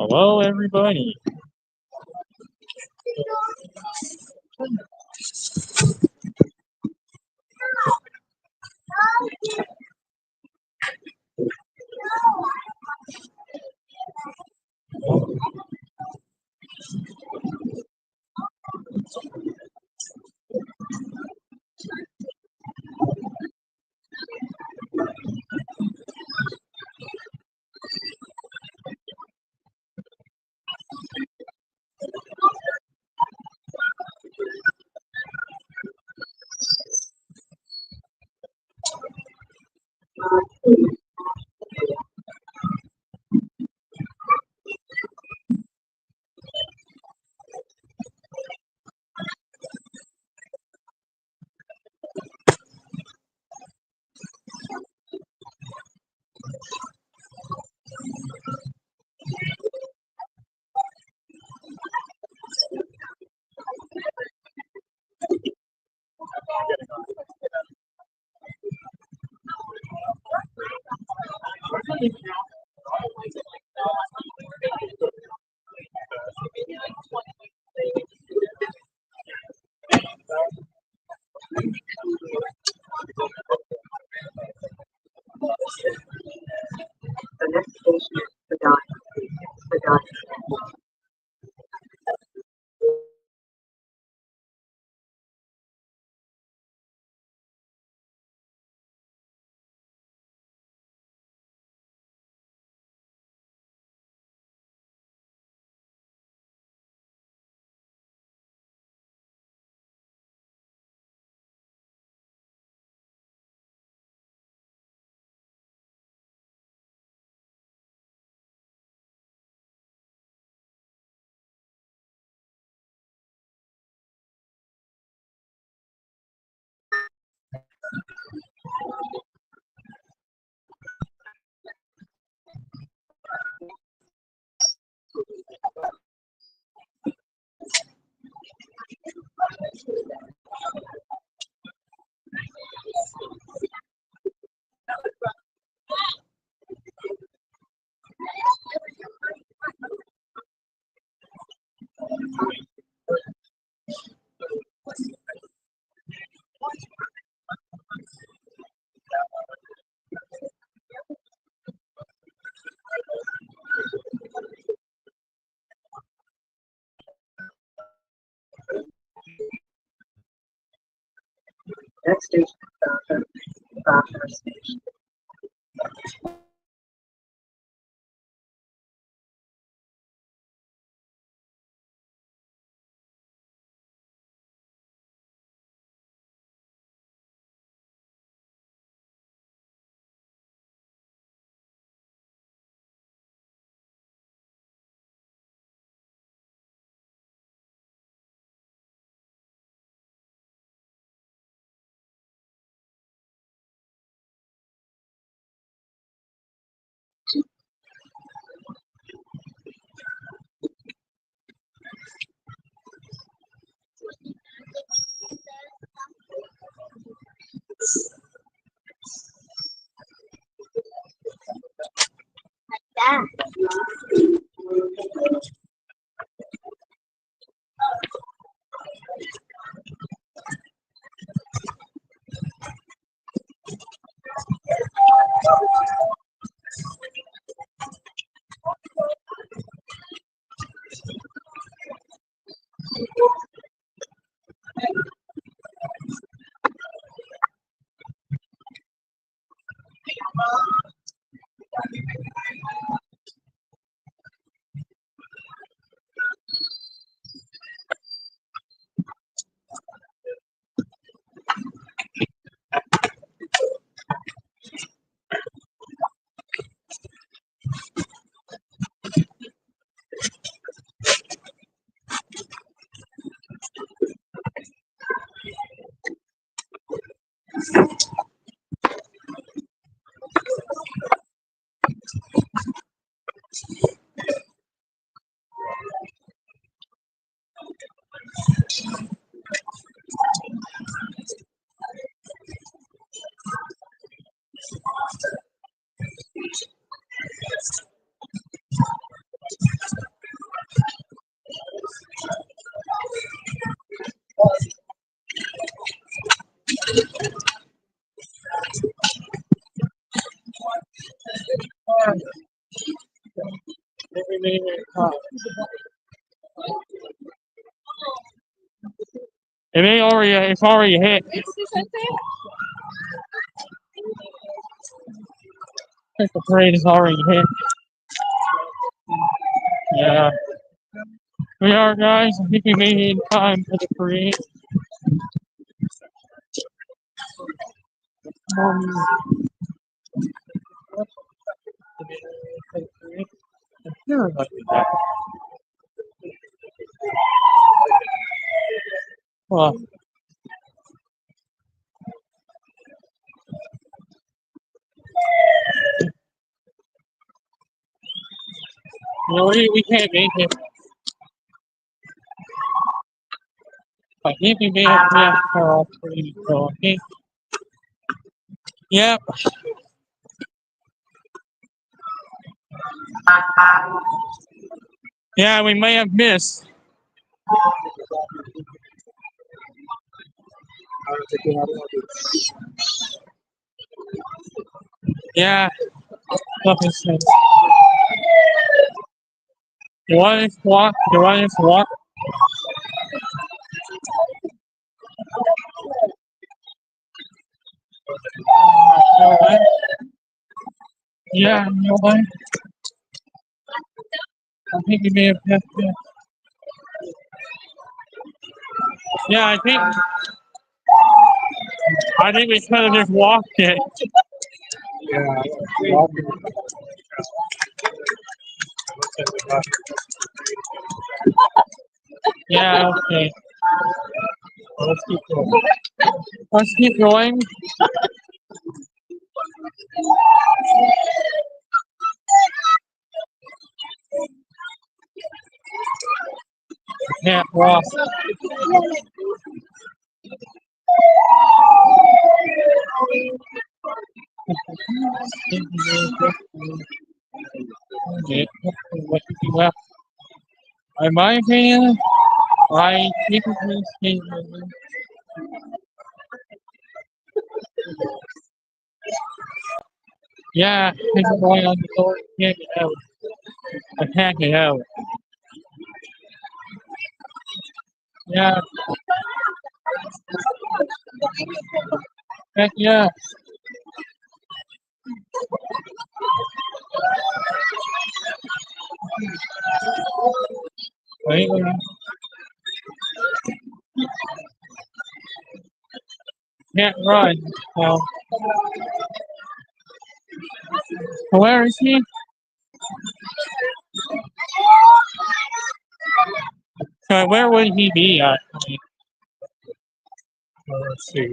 Hello, everybody. The next station is Padana. Next station is Bathurst Station. It may already, it's already hit. I think the parade is already hit. Yeah. We are, guys. I think we made it in time for the parade. Well, we can't make it. I think we made it past our parade, so I think. Yep. Yeah, we may have missed. Yeah. Nothing sense. You want us to walk? You want us to walk? No way. Yeah, no way. I think we may have missed it. Yeah, I think we could have just walked it. Yeah, okay. Let's keep going. Let's keep going. Can't walk. What did you left? In my opinion, I think it's yeah, people going on the door, can't get out. I can't get out. Yeah, heck yeah. Wait, can't run. So, where is he? So where would he be at? Let's see.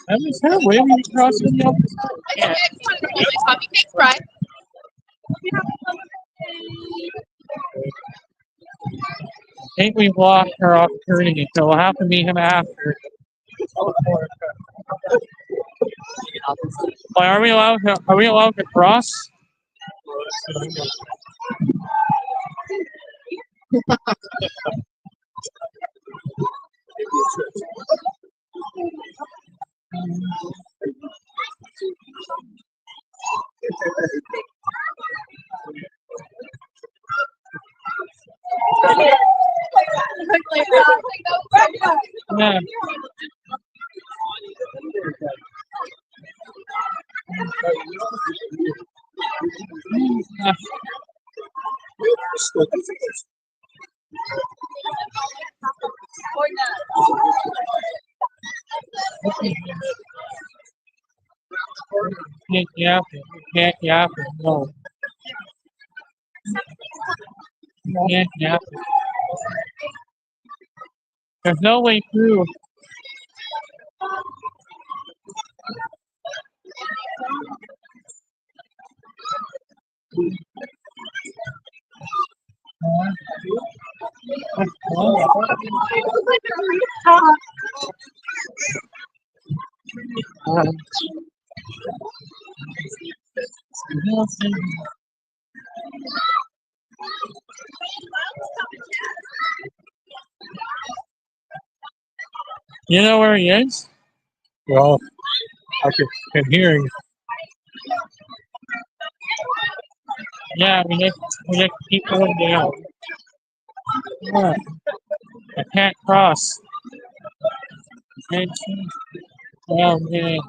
I was kind of waving across the other side. I think we've lost our opportunity, so we'll have to meet him after. But are we allowed to cross? Yeah. Can't yap. No. Can't yap. There's no way through. You know where he is? Well, I can hear you. Yeah, we just keep going down. Yeah, I can't cross. Can't see. Oh man.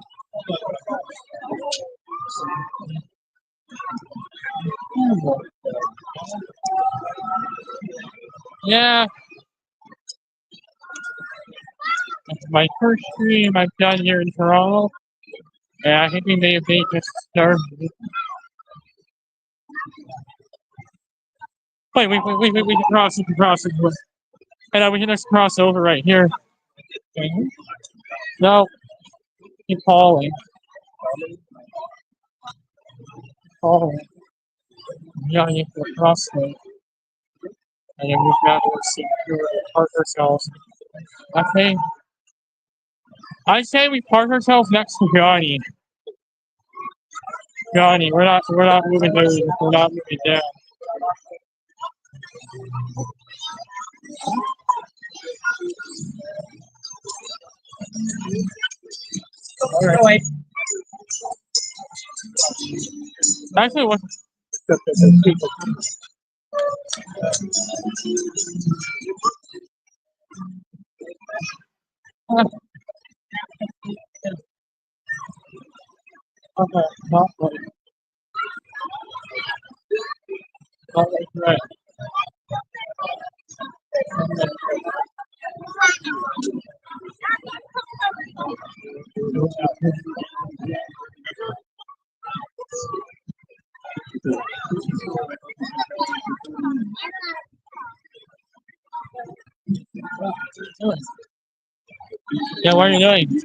Yeah, it's my first stream I've done here in Toronto. And I think we may have made just started. Wait, we can cross it. And we can just cross over right here. Okay. No, keep falling. Falling. Yeah, you have to cross it. And then we've got to see park ourselves. I think I say we park ourselves next to Johnny. Johnny, we're not moving there. We're not moving down. All right. Actually, what? Okay, not like right. Yeah, what are you doing?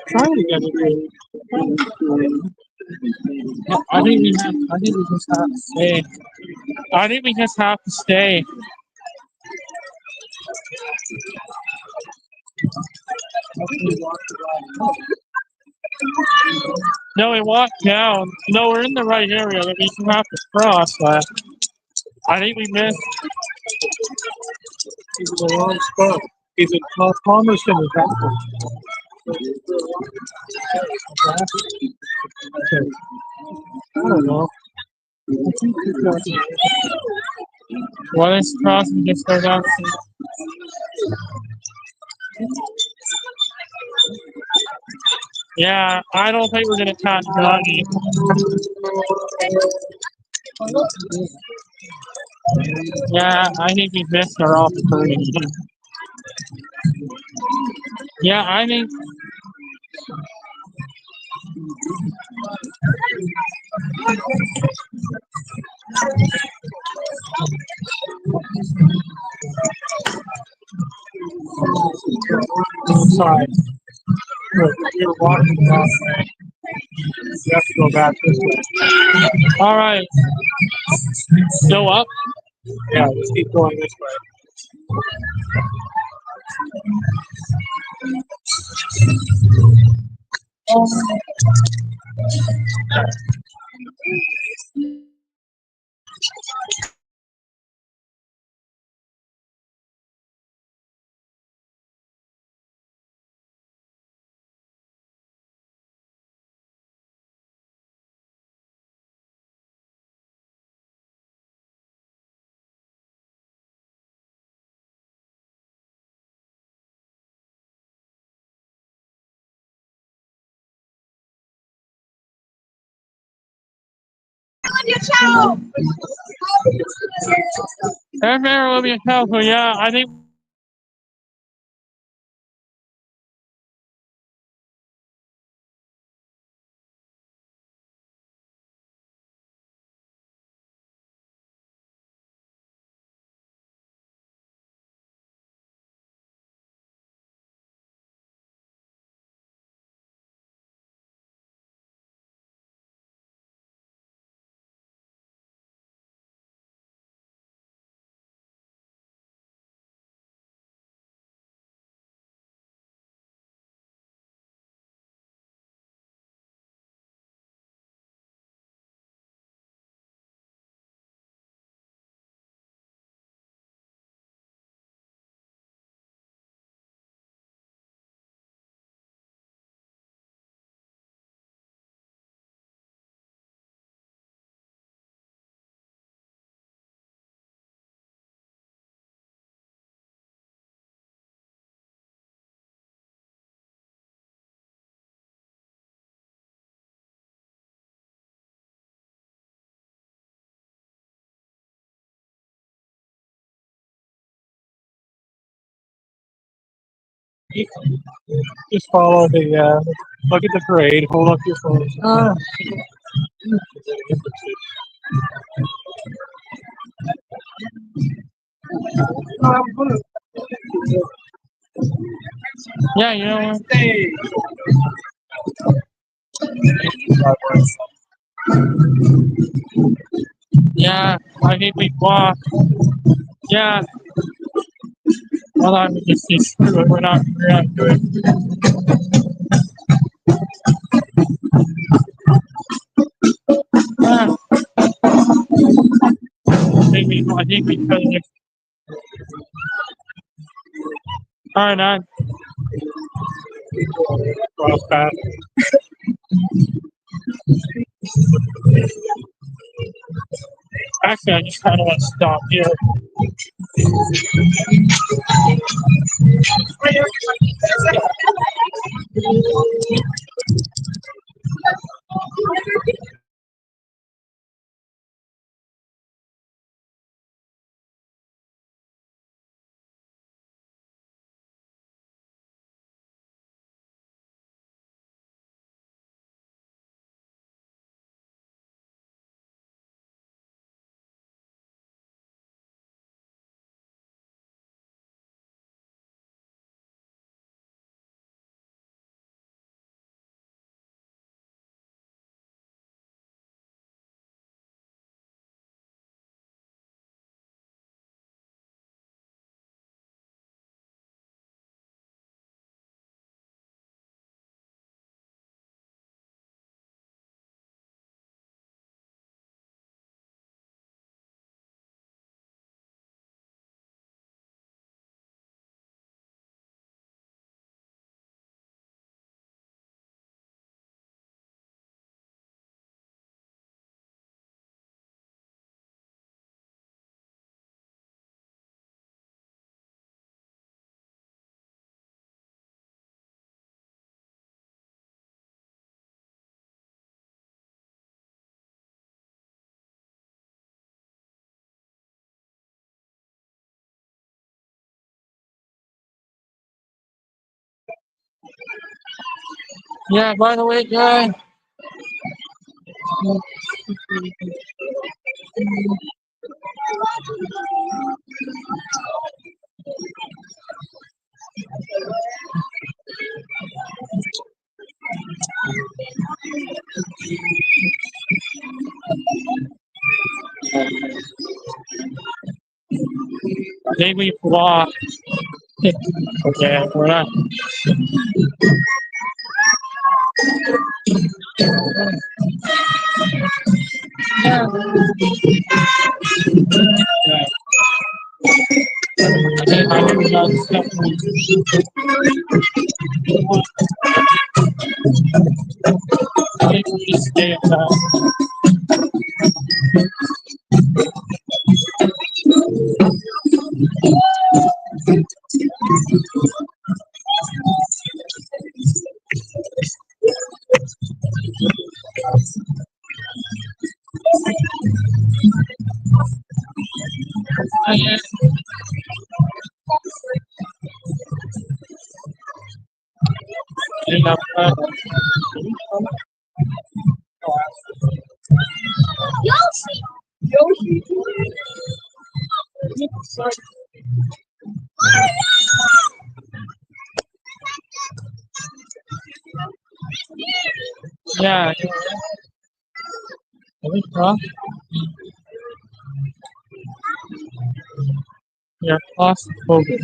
Trying to get it. I think we just have to stay. I think we just have to stay. No, we walked down. No, we're in the right area. That means we have to cross. But I think we missed. He's in the wrong spot. He's in Palmerston. Okay. I don't know. What is crossing? Just go down. Yeah, I don't think we're gonna catch Johnny. Yeah, I think we missed our opportunity. Yeah, I think. Sorry. You're walking the wrong way. You have to go back this way. All right. Still up? Yeah, just keep going this way. There's Mayor Olivia Telford, yeah, I think Just follow the, look at the parade, hold up your phone. Yeah, you know what? Yeah, I think we blocked. Yeah, hold on, we just screw it. We're not doing. Yeah, I think we could have. Alright, not. Well, bad. Actually, I just kind of want to stop here. Yeah, by the way, guys. I think we blocked. Okay, we're not. Yeah. I think we got stuff. I think we just stay at that. Yeah, are we cross? Yeah, claustrophobic.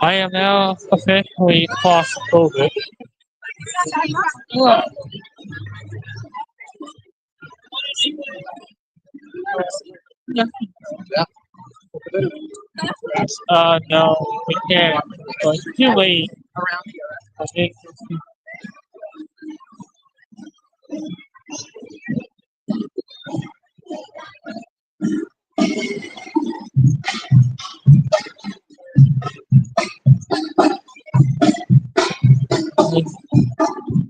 I am now officially claustrophobic. Yeah. Yeah. No, we can't. It's too late. I think.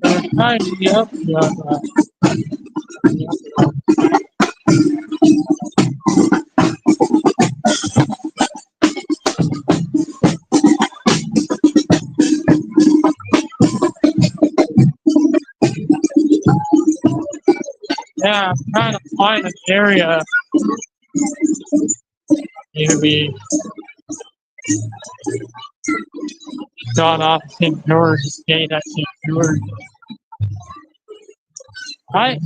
We're trying to get up here on that. Yeah, I'm trying to find an area. Maybe gone off St. George, stayed at St. George. Hi.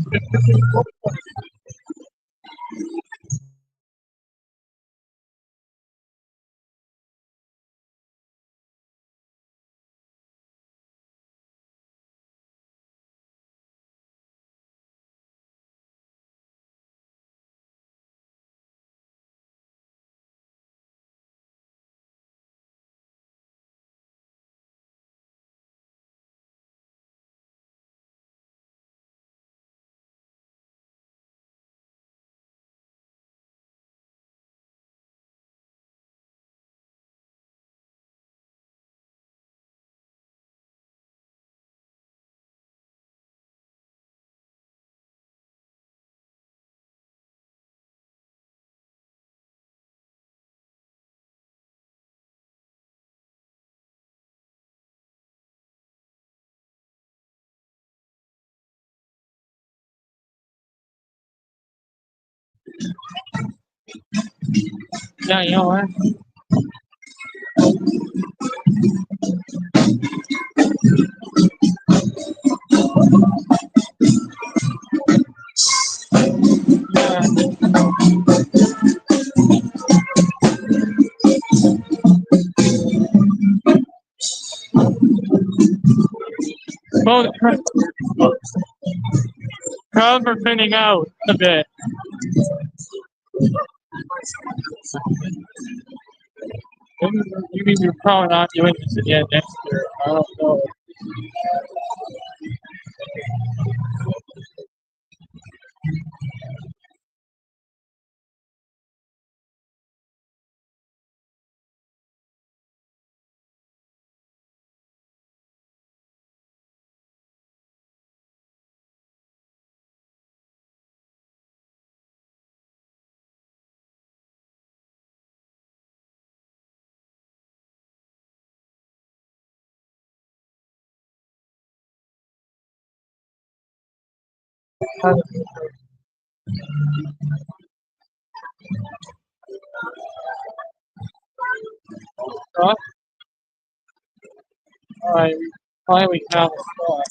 Yeah, you know what? Yeah. Well, crowds are thinning out a bit. Maybe you're probably not doing this again next year. I don't know. Huh? Alright, finally found a spot.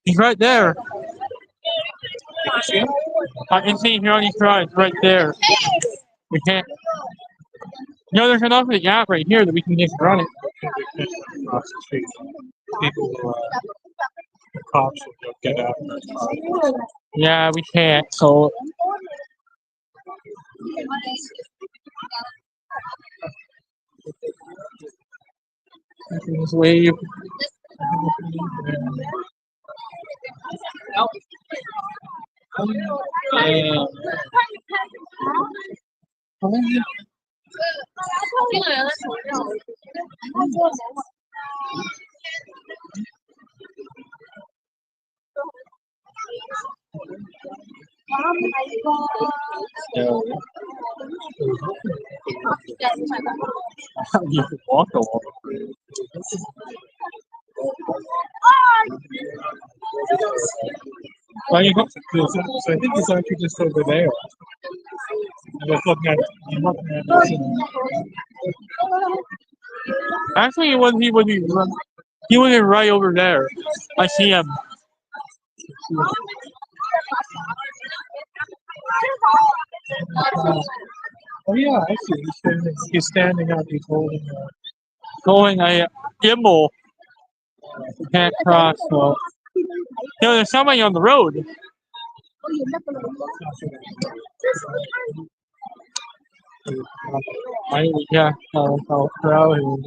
He's right there. See him? I can see him here on these rides right there. We can't. No, there's enough of a gap right here that we can just run it. Across the street. People will, the cops will get out. Yeah, we can't. So I can just wave. And, so, you can walk along. Well, you got to, so I think it's actually just over there. I'm just looking at, I'm looking at this. Actually, he wasn't right over there. I see him. Oh yeah, I see. He's standing up. He's holding a gimbal. You can't cross. So, there's somebody on the road. Yeah, crowd.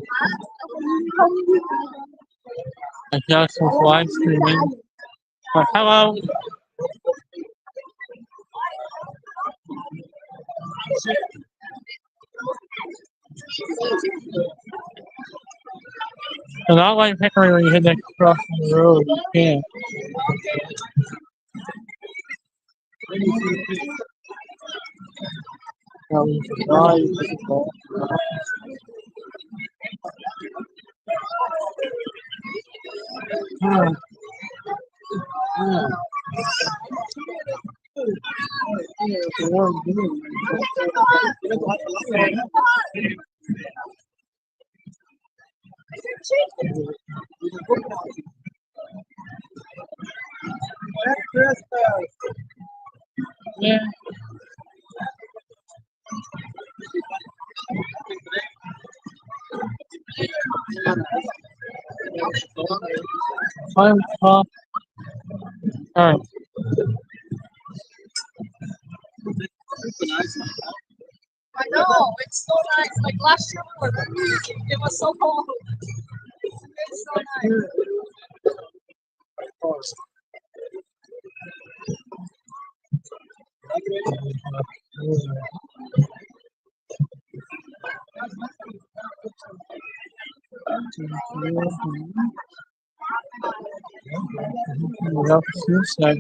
I guess was live streaming. But hello. So not like Hickory where you had to cross the road. You can't. Now we can drive. Yeah. I'm top. Alright. I know, it's so nice. Like last year, it was so cold. It's so nice. Without suicide.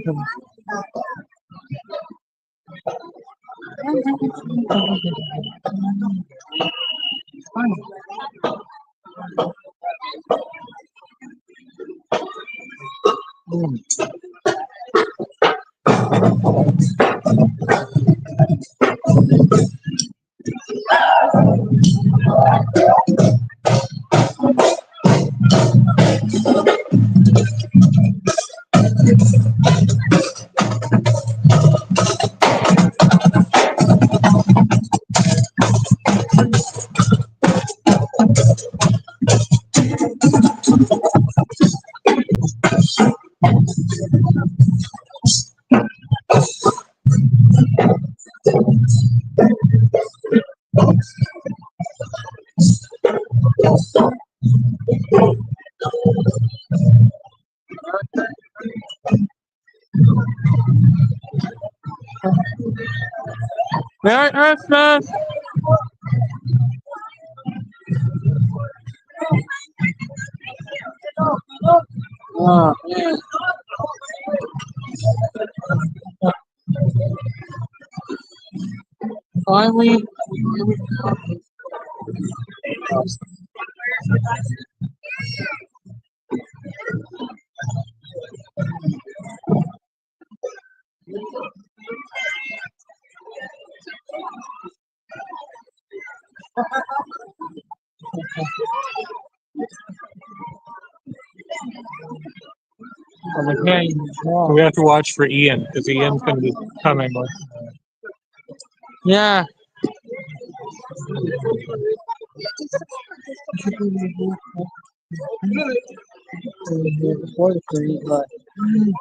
Merry Christmas! Ah, finally, we have to watch for Ian because Ian's going to be coming. Yeah.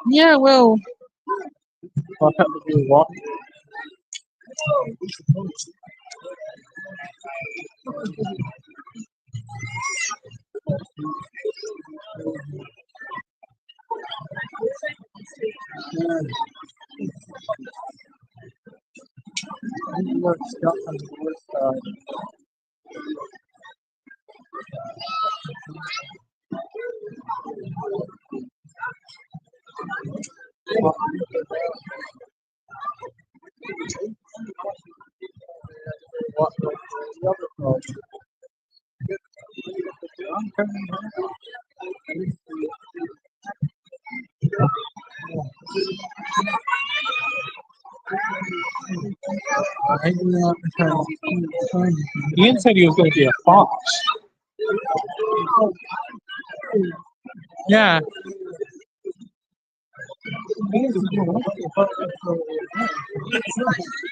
Yeah, well, I'll have to do what? Ian said he was going to be a fox. Yeah.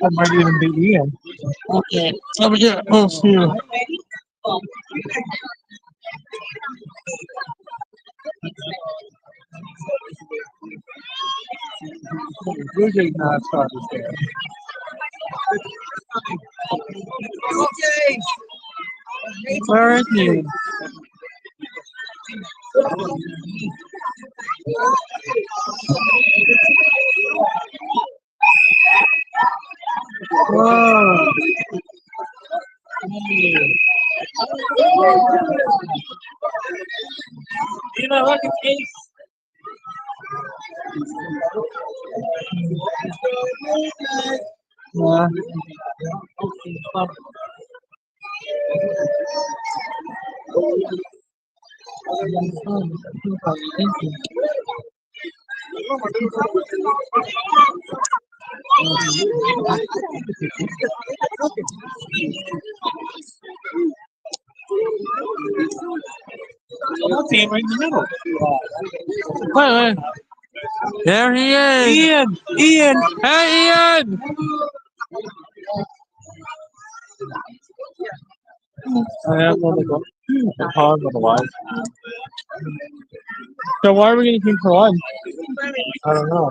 That might even be Ian. Okay, let me get close to you. Usually not started there. Okay. Where is he? Whoa. You know, look at this. Yeah. See him right in the middle. Wait. There he is. Ian. Hey, Ian. I am on the hog otherwise. So why are we going to keep for lunch? I don't know.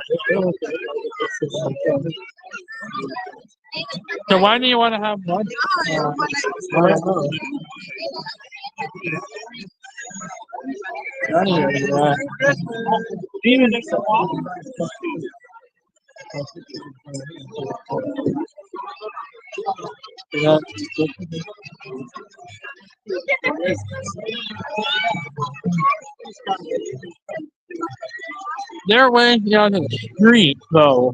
So why do you want to have lunch? I don't know. Anyway, even if the yeah. They're way down the street, though.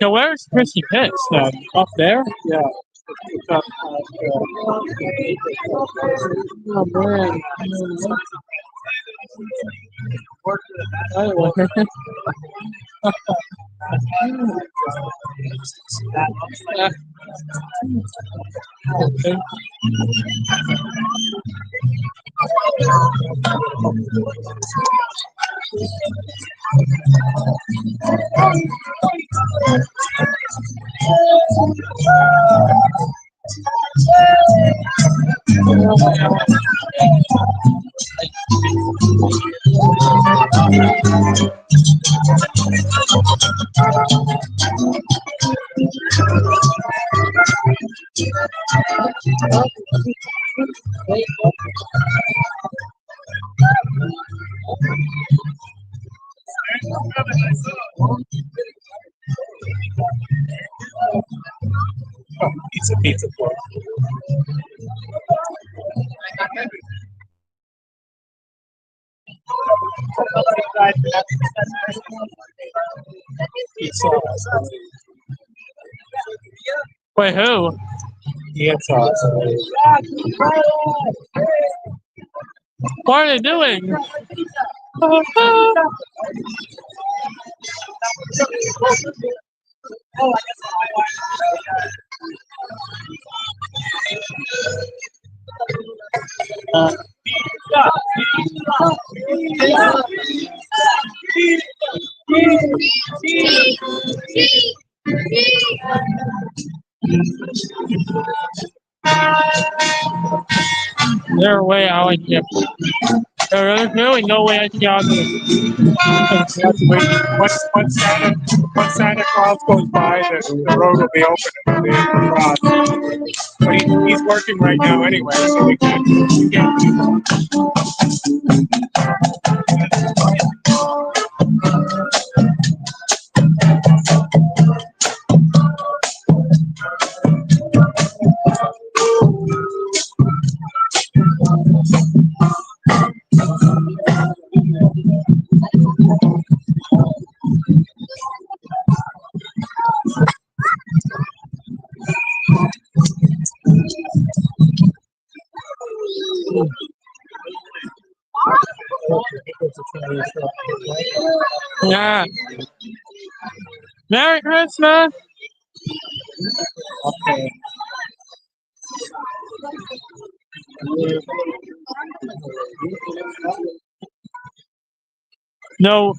So where's Chrissy Pitts then? Up there? Yeah. It's up, oh man. Okay. Pizza for Wait, who? Ian sauce. What are they doing? They're way out of here. There's really no way I can get out of this. You have to wait. Once Santa Claus goes by, the road will be open and we'll be able to cross. But he's working right now anyway, so we can't. Yeah. Merry Christmas. Okay. No,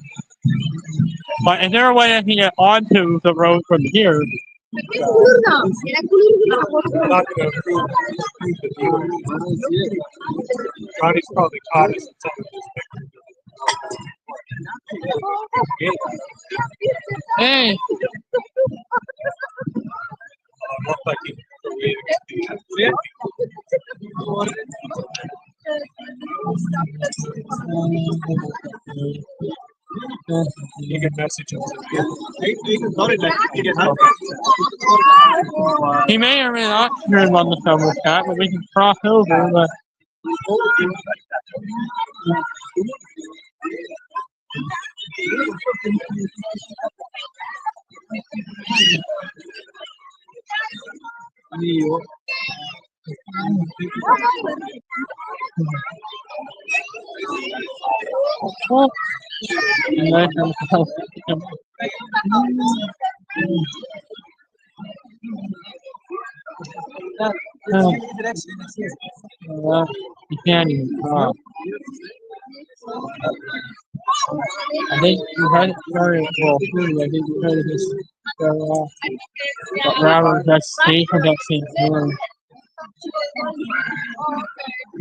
but is there a way I can get onto the road from here? Johnny's probably caught us in some of his Hey. Looks like you can message him. You can go to that. He may or may not turn on the subway cat, but we can cross over. But well, you can't even cross. I think you had it started well free. I think you had this rather that state of that same room.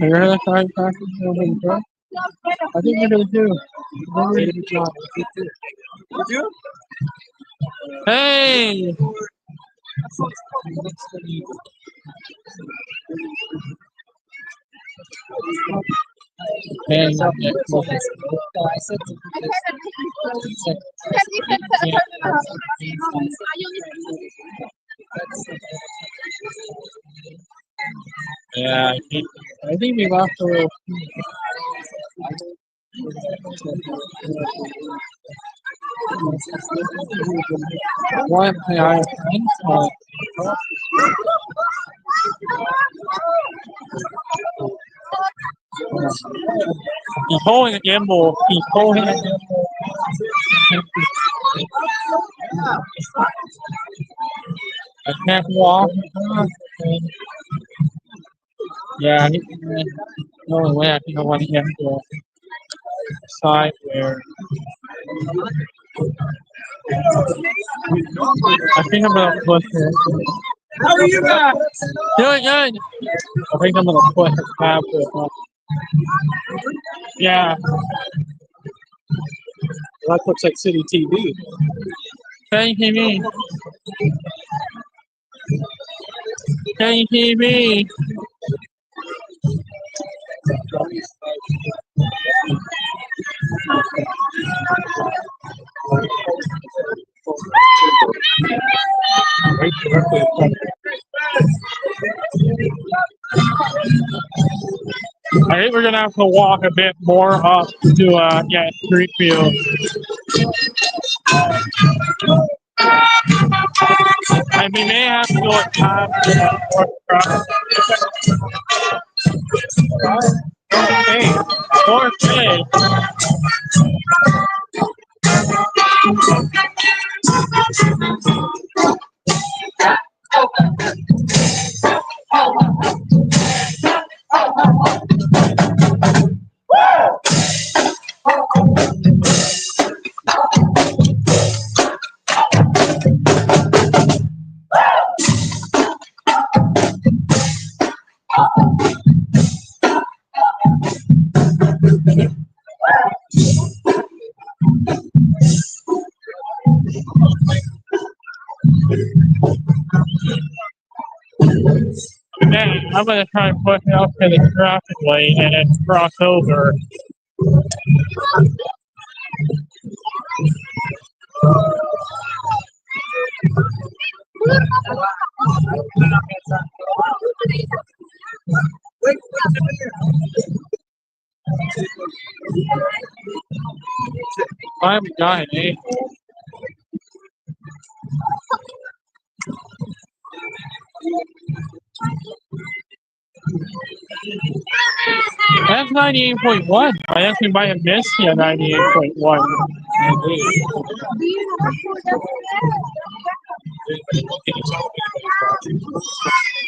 Have you heard of that side practice over the truck? I think you're gonna do. Hey! Hey, yeah, I think we lost a little. One, yeah, he's holding a gimbal. He's holding a gimbal. I can't walk. Yeah, the only way I think I want to get to the side where I think I'm gonna push it. How are you guys? Doing good. I think I'm gonna push it halfway up. Yeah. That looks like City TV. Hey, TV. Hey, TV. Right directly in front. I think we're gonna have to walk a bit more up to street view. And we may have to go at times to the fourth truck. Okay, fourth day. Then I'm gonna try and push it up to the traffic lane and then cross over. I'm dying, eh? That's 98.1. I actually might have missed you 98.1.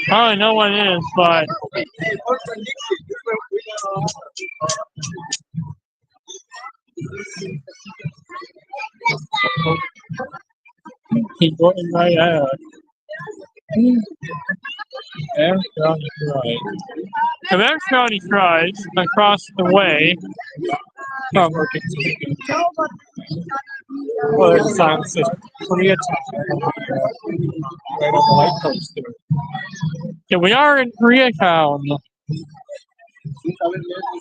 Probably no one is, but keep going right out. There's County Drive. If there's County Drive across the way from Well, there's a sign that says Koreatown right on the light post there. yeah, we are in Koreatown.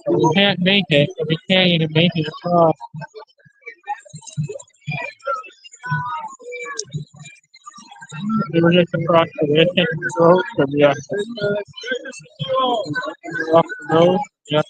We can't make it, but we can't even make it across. They were just across the way, the road, but yeah. Off the road, yeah.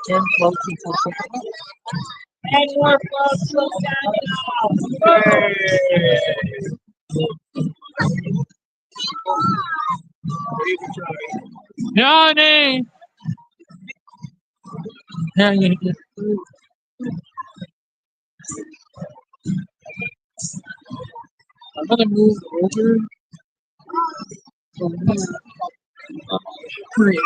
Turn close and touch And more close, close down. Johnny! Yeah, yeah, yeah. I'm gonna move over from here. Great.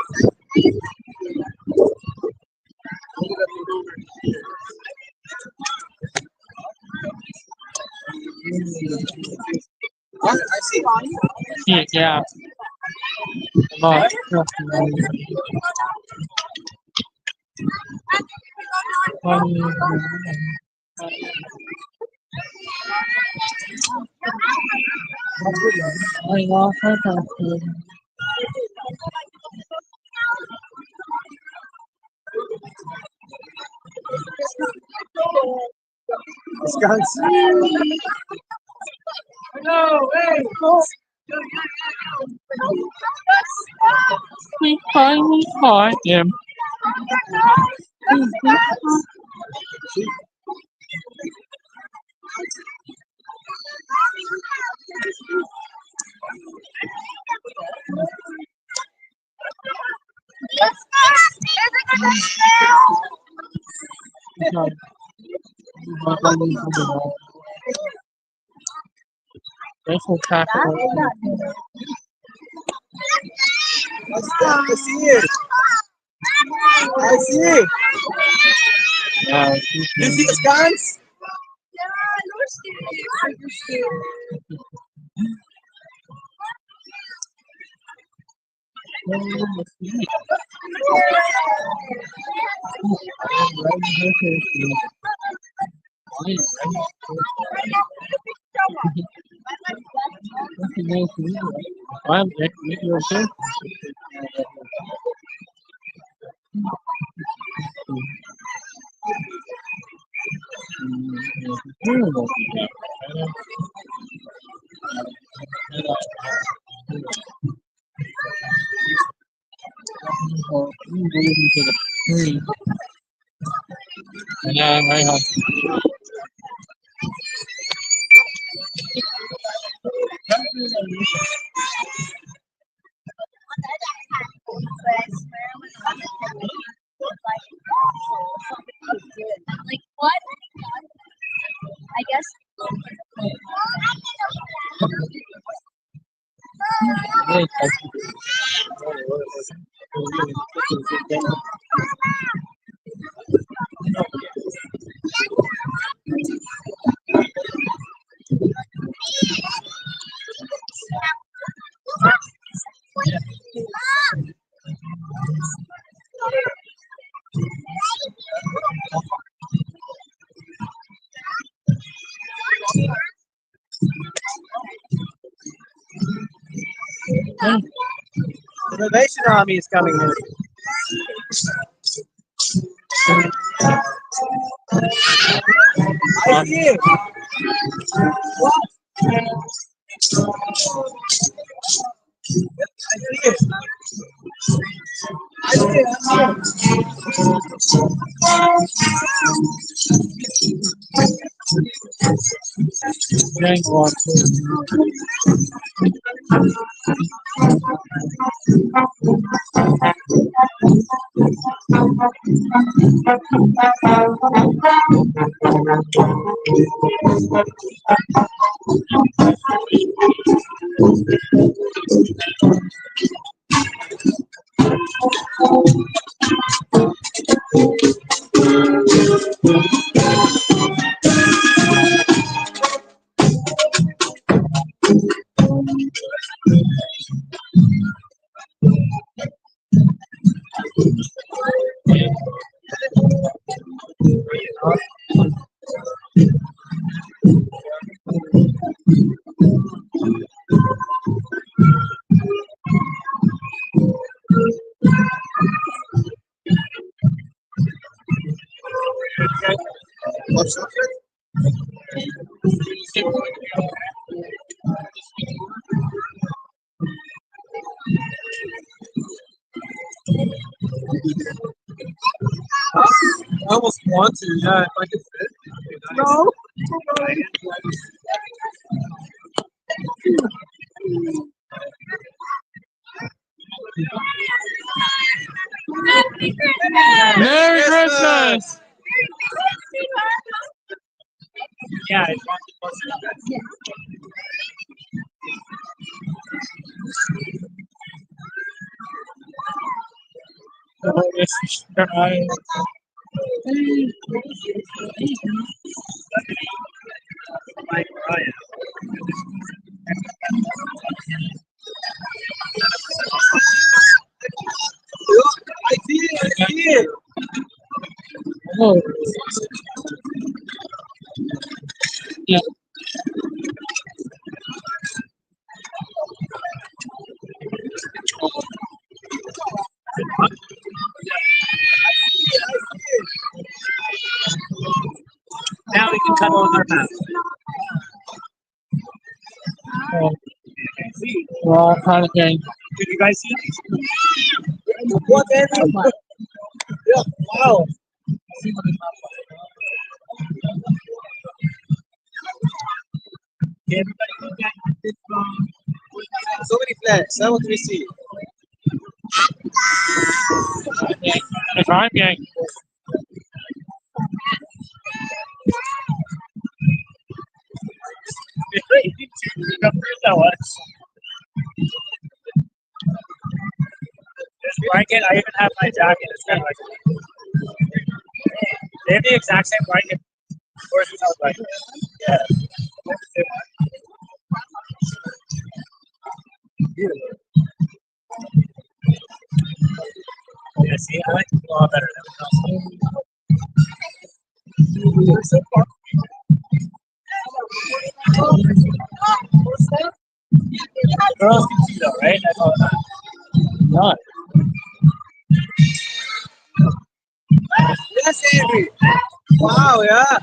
I see. Yeah. But, I lost my password. Skunks. No, hey, close. We finally caught him. This will tackle. I see it. I see it. Yeah, You see the skunks? I'm you okay? Yeah, I have. Like what? I guess. The Salvation Army is coming in. I see it. What? I see it. I see it. I see it. gang one too. What's chocolate? I almost want to, yeah, if I could fit. No. Merry Christmas! Yeah, it's not Oh, this is right. like Ryan. Look, I see it. I see it. Oh, yeah. Now we can cuddle on our mouth. Oh, we're all kind of gang. Did you guys see it? What animal? Yeah. Wow. See what it looks like. Okay, everybody look at this So many flags. I want to see. If I'm gang, that was. This blanket, I even have my jacket. It's kind of like they have the exact same blanket. Where's your blanket? Yeah. Yeah, see, I like the law better than so far. Girls can see though, right? That's all that not. Yes, Avery. Wow, yeah.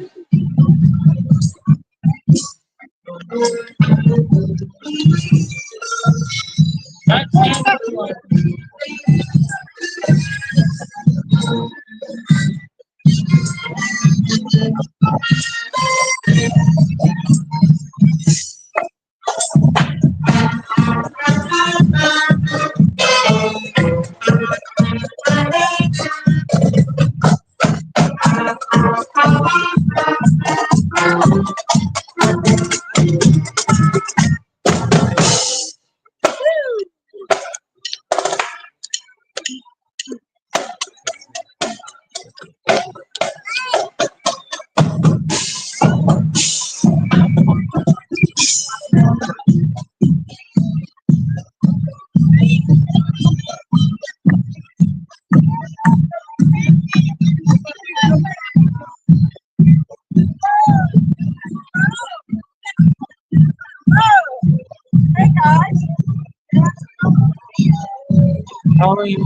How are you?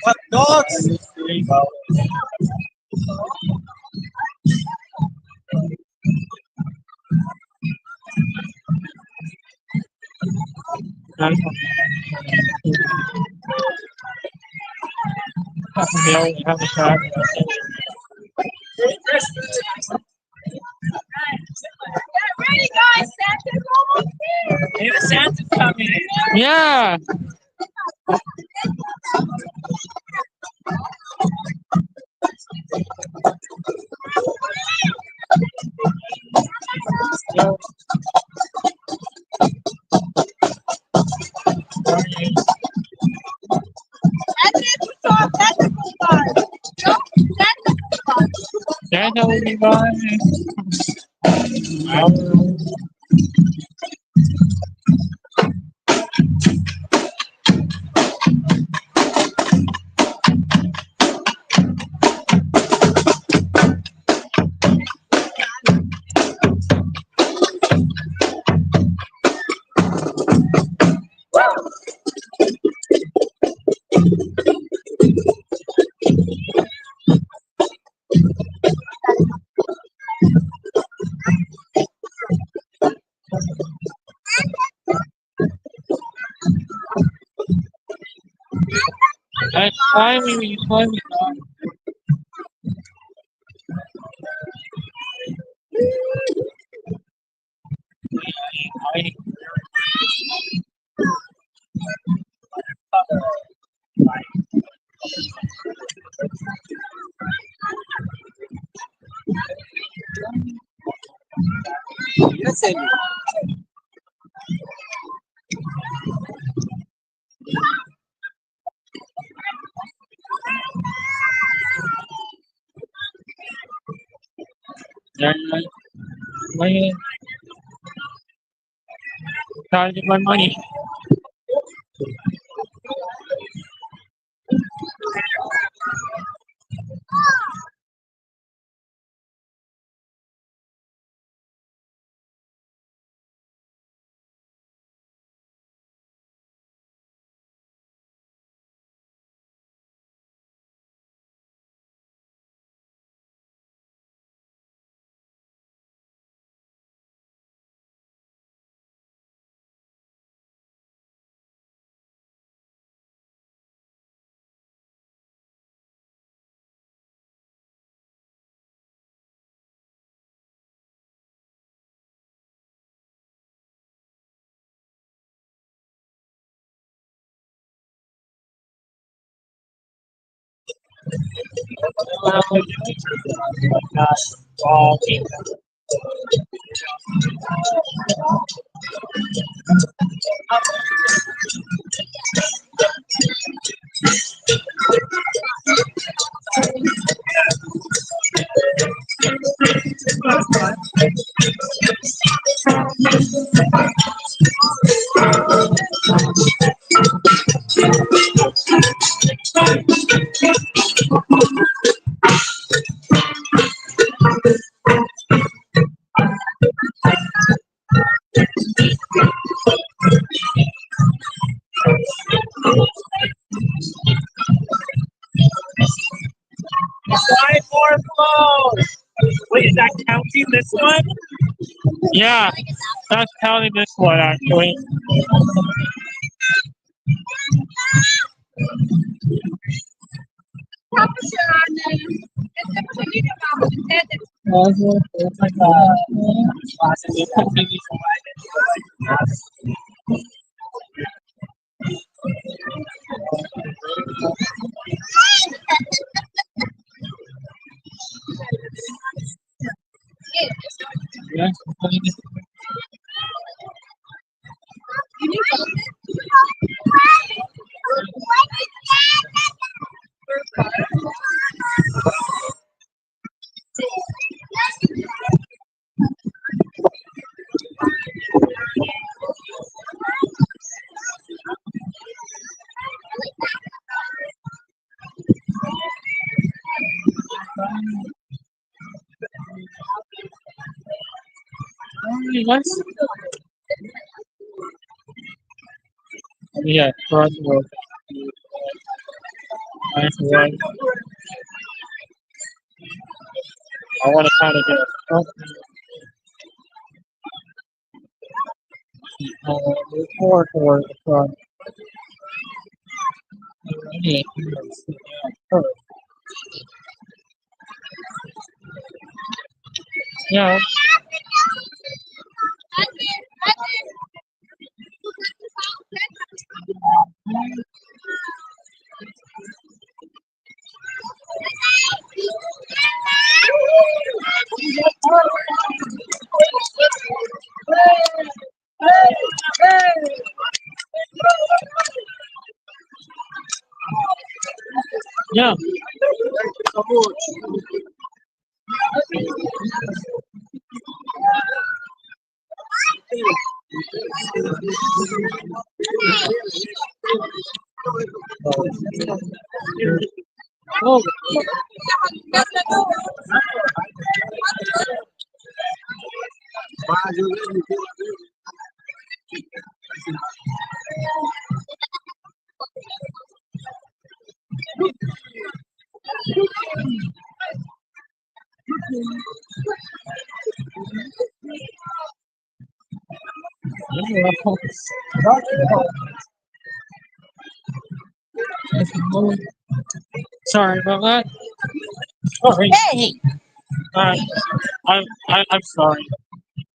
What dogs? That's the only habitat. Get ready, guys. Santa's almost here. Hey, the Santa's coming. Yeah. Santa's on. Santa's on. No, Santa's on. Santa will be by. And climbing. Yes, Amy. My charging my money. Five more flows. Wait, is that counting this one? Yeah, that's counting this one actually. Publisher on the. It's the beginning of the sentence. It's like a Yes. You need to. Let's, yeah, crossword. Nice one. I want to try to get a move forward toward the front. Alrighty. Yeah. Yeah. Oh, sorry about that. Sorry. Hey, Uh, I'm sorry.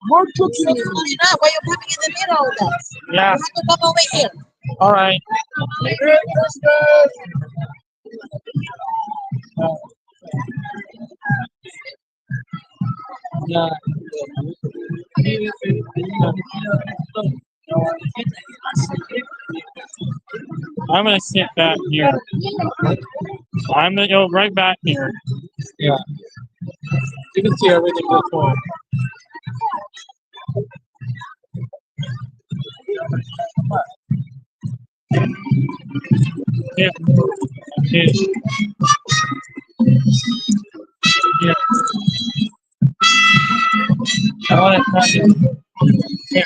more cooking. You're not. Why you coming in the middle of us? Yeah. You have to come over here. All right. Yeah. I'm gonna sit back here. I'm gonna go right back here. Yeah. You can see everything this way. Yeah. Yeah. Yeah. I want to yeah.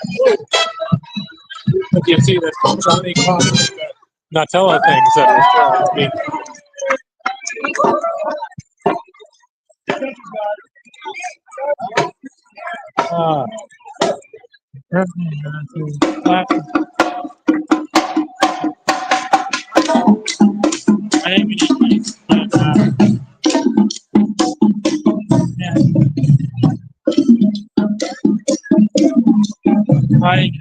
If you see this Johnny Claus Nutella things that are being uh, I didn't mean these, but yeah. I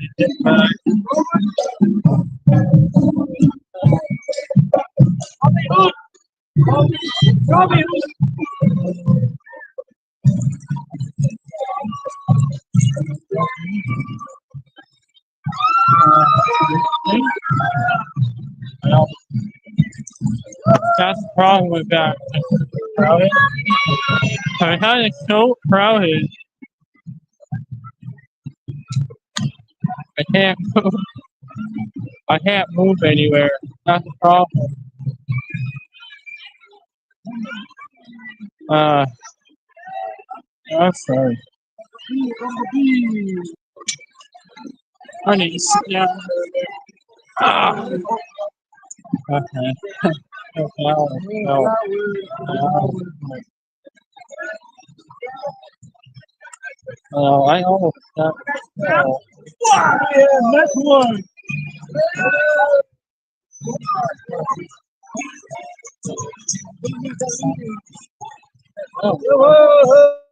well, that's the problem with that. Crowded. I had it so crowded. I can't move. I can't move anywhere. That's the problem. Uh, I'm sorry. Honey, yeah. Ah. Okay. Okay. No. I almost got. Oh. Yeah, that's one. Oh.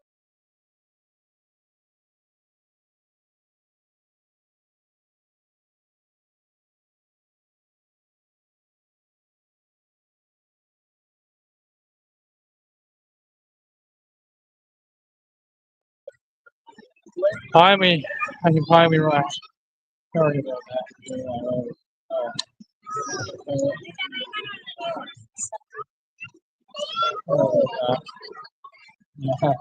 Finally, I can finally relax. Sorry about that. Uh, yeah.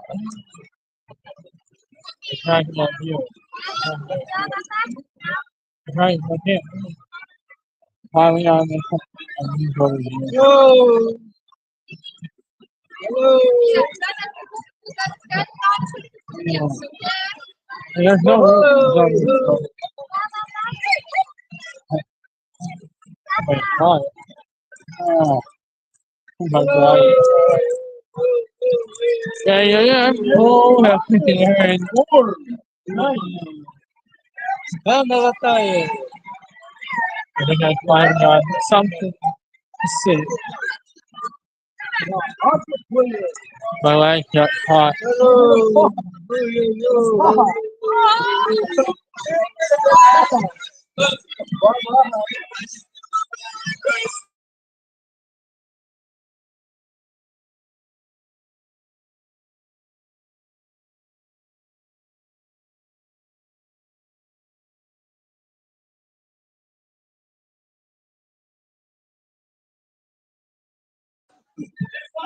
It's right about you. It's right about him. Finally, I'm over here. Whoa. Whoa. Yeah. There's no room. Wait, hi. Oh, my God. Yeah. Oh, happy and more. I think I find something to see. My leg got caught.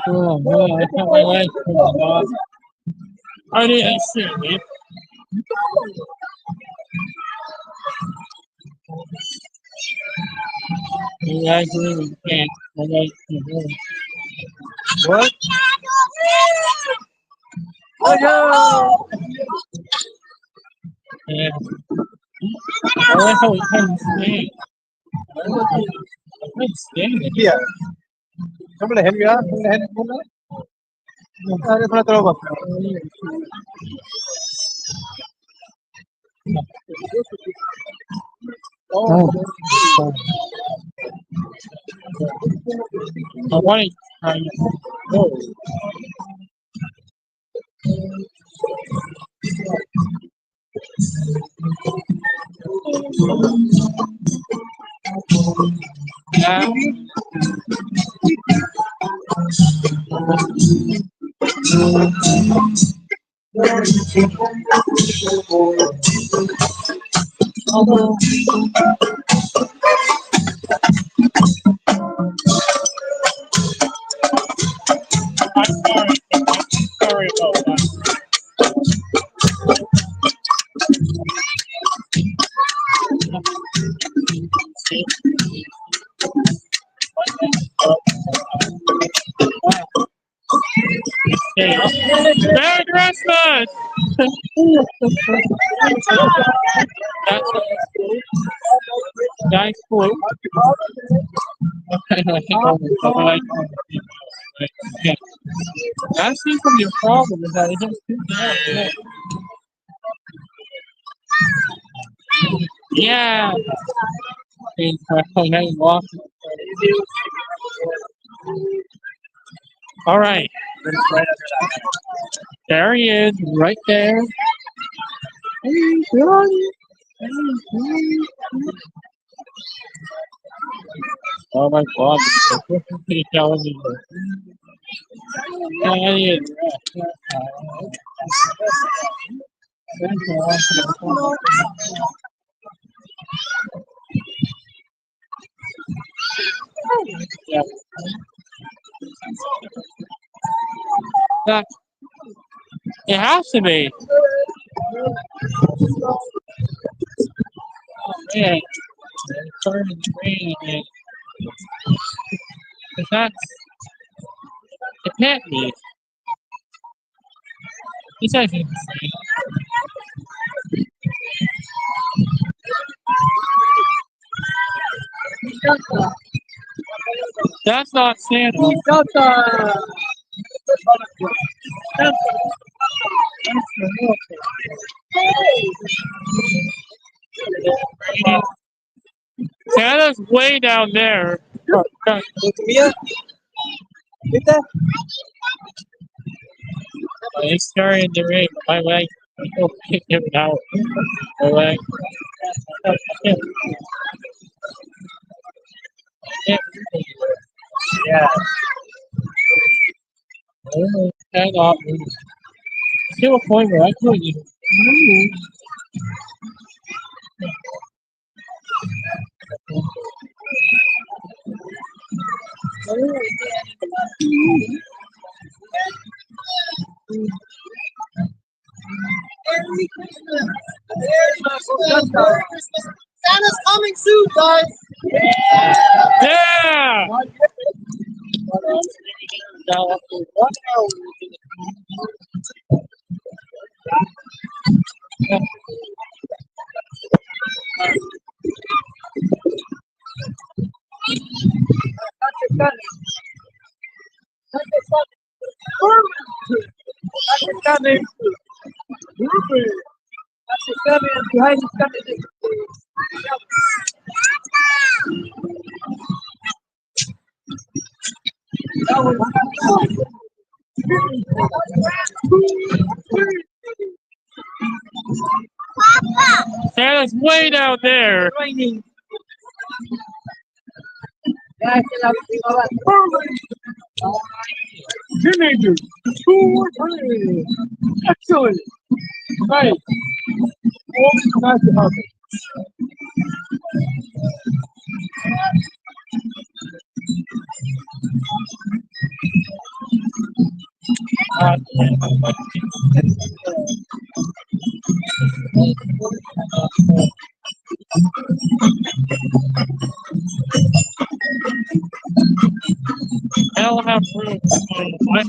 Oh man, I got my leg caught. I didn't see it. My leg really can't. My leg can't. What? Yeah. I like how he couldn't stand. I couldn't stand it. Yeah. Kamu leher ya? Kamu leher mana? Ada pernah terobak. Oh. I want to try it. Oh. Yeah. I'm sorry. I'm sorry about that. Okay. Merry Christmas! That's nice food. I think I like yeah. That seems to be a problem is that it just yeah. Okay, walk. All right. There he is, right there. Oh my God! He's telling me. Yeah, he is. Yeah. That, it has to be. Yeah. It's turning green again. It's not. It can't be. He says it's green. That's not Santa. Santa's way down there. Mia, kita. It's starting to rain. My leg. I can't pick him out. My leg. I can't. Yeah. Hang on. To a point where I couldn't even move. Merry Christmas. Merry Christmas. Santa's coming soon, guys. Yeah! He's coming. Behind he's coming. Santa's way down there. Raining. Yeah, teenagers. Excellent. Right. Nice to have it. I don't have room. What?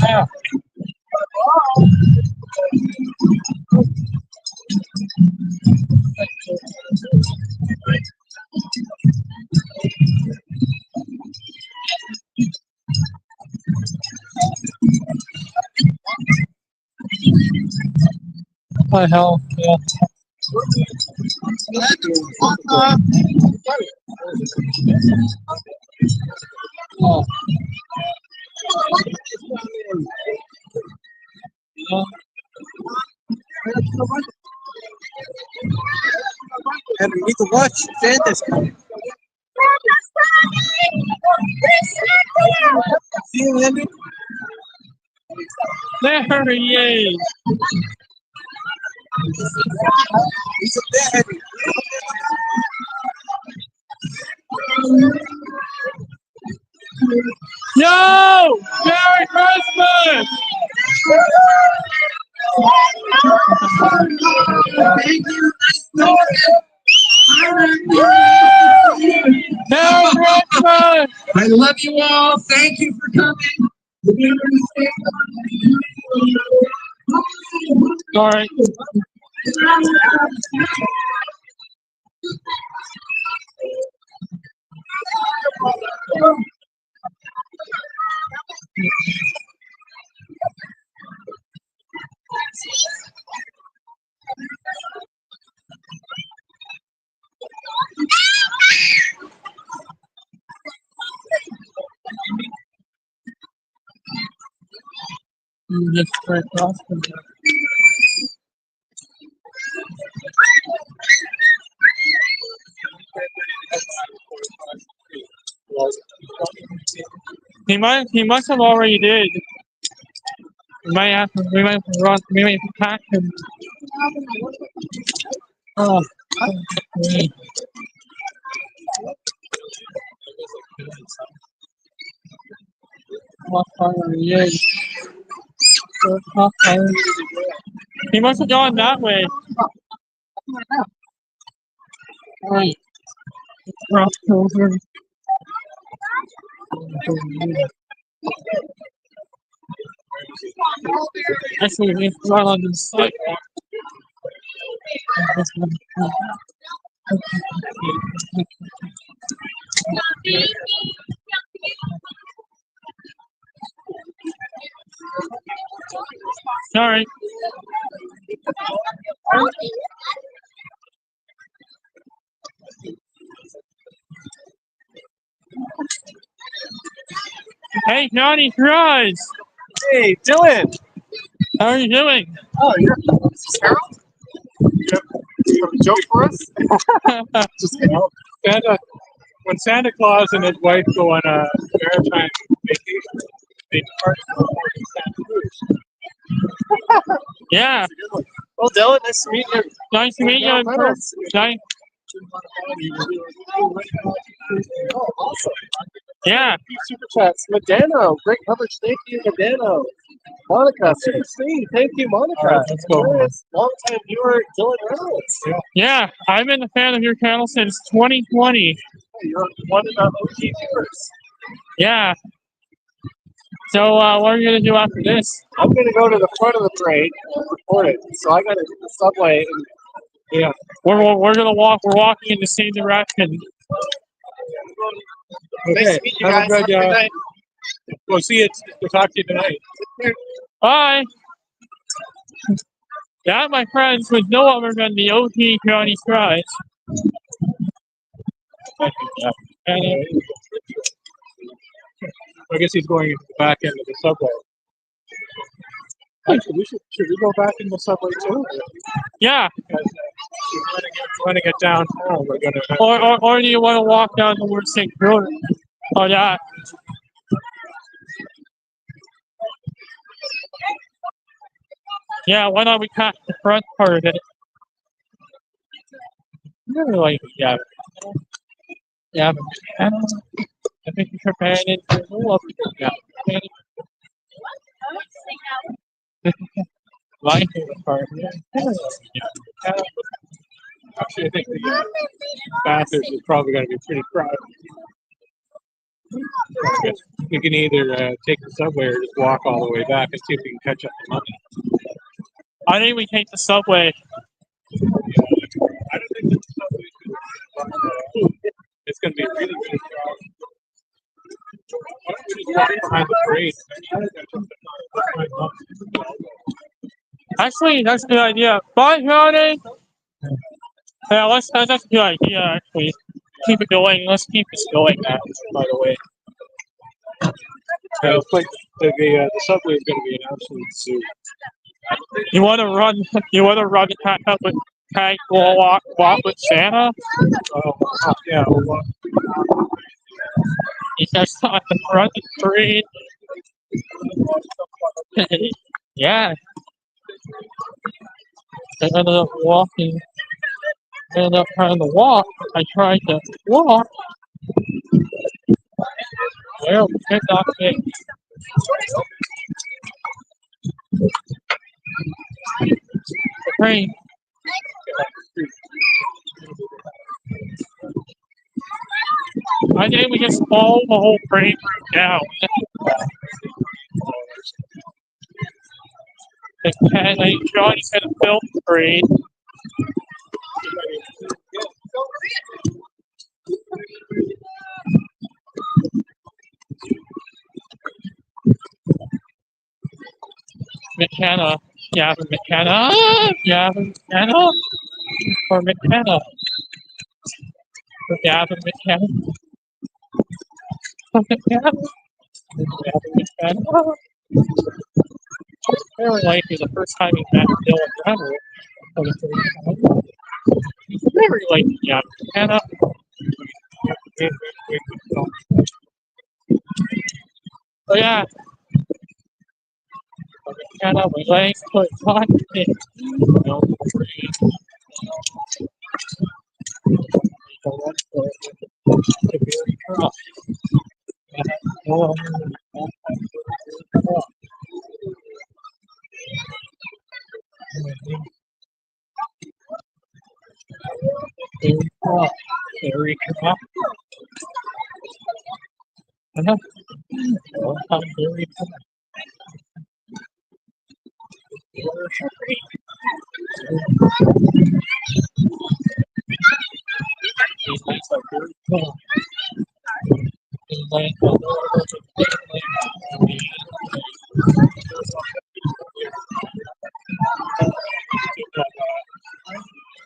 Yeah. What the hell? Yeah. Oh. Yeah. And we need to watch Santa's coming. See you, Andy? There he is. He's up there, Andy. Yo! Merry Christmas! Merry Christmas! I love you all. Thank you for coming. Sorry. Just right across from there. He must have already did. We might have to run, we might have to pack him. Oh, okay. What fire he is. He must have gone that way. Right. Cross over. Actually, we run on the sidewalk. Sorry. Hey, Johnny Cruz! Hey, Dylan. How are you doing? Oh, you're this is Harold? You have a joke for us? Just kidding. Santa, when Santa Claus and his wife go on a maritime vacation, they depart before Santa Cruz. Yeah. Well, Dylan, nice to meet you. Nice to meet you in person. Nice. Oh, awesome. Yeah. Super chats. Medano. Great coverage. Thank you, Medano. Monica, Super Steve. Thank you, Monica. All right, let's go. Long time viewer, Dylan Reynolds. Yeah, I've been a fan of your channel since 2020. You're one of the OG viewers. Yeah. So, what are you gonna do after this? I'm going to go to the front of the parade and record it. So I got to hit the subway. And, yeah. We're gonna walk. We're walking in the same direction. Nice to meet you guys. Have a good night. We'll see you. We'll talk to you tonight. Bye. Yeah, my friends, was no other than the OG Johnny Strides. I guess he's going into the back end of the subway. Actually, should we go back in the subway too? Yeah. Because when I get downtown, we're gonna. Or do you want to walk down the Word St. Road? Oh, yeah. Yeah, why not we pass the front part of it? Really like, yeah. Yeah, but I think you prepared it for the love. Yeah. My favorite part. Yeah. Actually, I think the bathrooms is probably going to be pretty crowded. I guess we can either take the subway or just walk all the way back and see if we can catch up to money. I think we take the subway. I don't think the subway it's going to be really, really crowded. Why don't we just walk behind the parade? Actually, that's a good idea. Bye, Johnny. Yeah, that's a good idea, actually. Keep it going. Let's keep this going, by the way. Yeah, it's like the subway is going to be an absolute zoo. You want to run? You want to run tag up with tag walk with Santa? Yeah, we'll walk. You guys on the front of the parade. Yeah. I ended up walking. I ended up trying to walk. I tried to walk. Well, we could not get. The train. I think we just follow the whole parade route down. And Johnny's gonna film the parade. McKenna. Gavin McKenna. Gavin McKenna. Or McKenna. Or Gavin McKenna. McKenna. Gavin McKenna. Very likely the first time he met Dylan Reynolds for the first time. Very likely Gavin McKenna. Oh yeah. McKenna, my legs put on it. No, very tough. Very tough. These nights are very cold. These nights are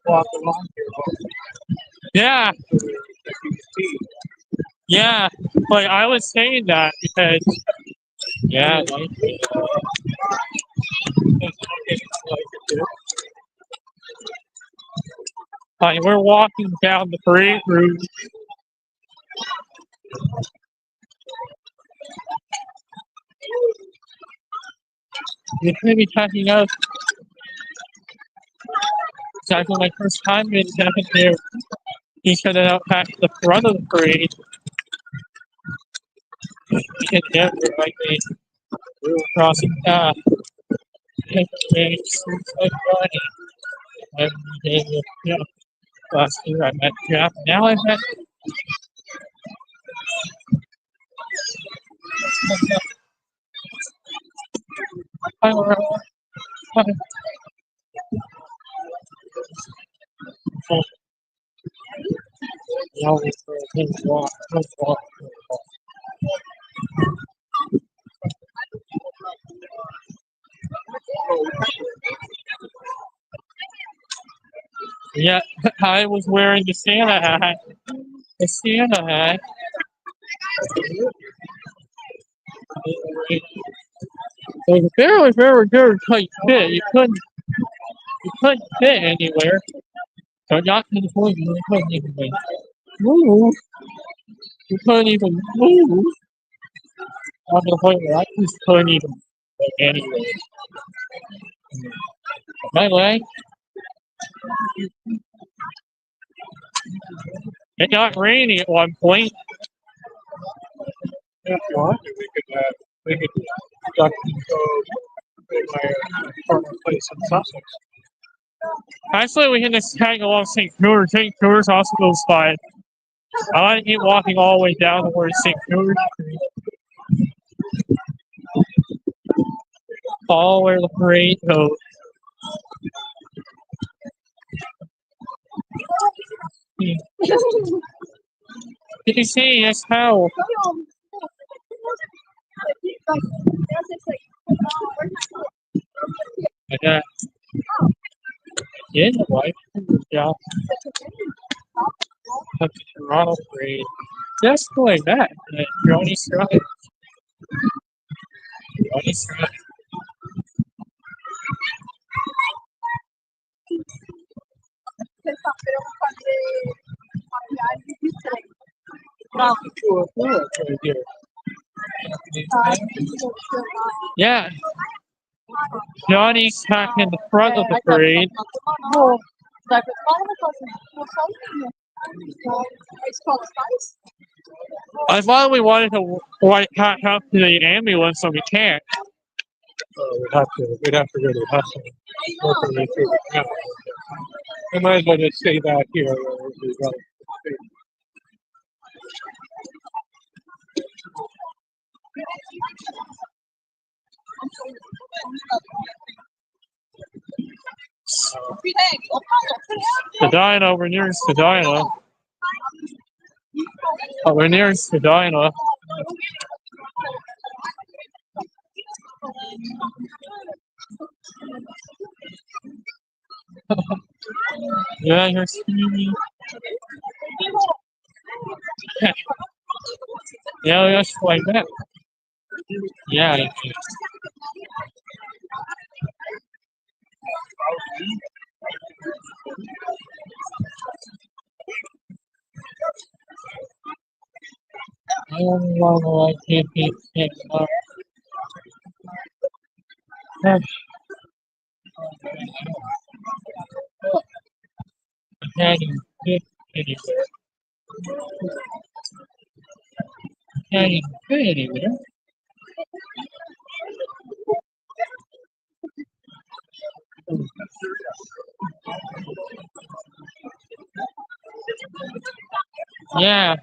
walk along here. Yeah. Yeah. But I was saying that because yeah, like we're walking down the parade route. You could be checking out. After my first time in there, he shut it out past the front of the parade. He had never like me. We were crossing paths. It makes so funny. Every day with Jeff. Last year I met Jeff. Now I met Tyler. He always says his walk. Yeah, I was wearing the Santa hat. The Santa hat. It was a very good tight fit. You couldn't fit anywhere. So I got to the point where you couldn't even move. You couldn't even move. On the point where I just couldn't even go anywhere. My leg. It got rainy at one point. If you want, we could duck and go to my apartment place in Sussex. Actually, we can just tag along St. Cougar. St. Cougar's also goes by. I like to keep walking all the way down towards St. Cougar Street. All where the parade goes. Did you see? Yes, how? I got the wife. Yeah. Up to Toronto parade. Just like that. Johnny Stride. Johnny Stride. Yeah. Johnny's back in the front of the parade. I thought we wanted to catch up to the ambulance, so we can't. We'd have to go to the hospital. Work our way through the town. We might as well just stay back here. Spadina, we're near Spadina. Oh, we're near Spadina. Yeah, you're Stevie. Yeah, just like that. Yeah. I don't know, I can't be picked up. I can't even fit anywhere. I can't even fit anywhere. Yeah.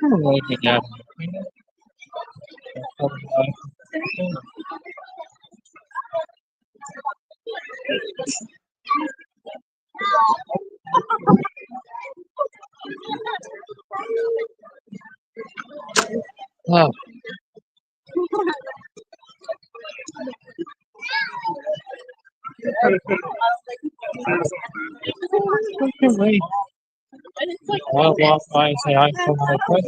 I don't like it that way. Oh. Okay, wait. I'll walk by and say hi to my friend.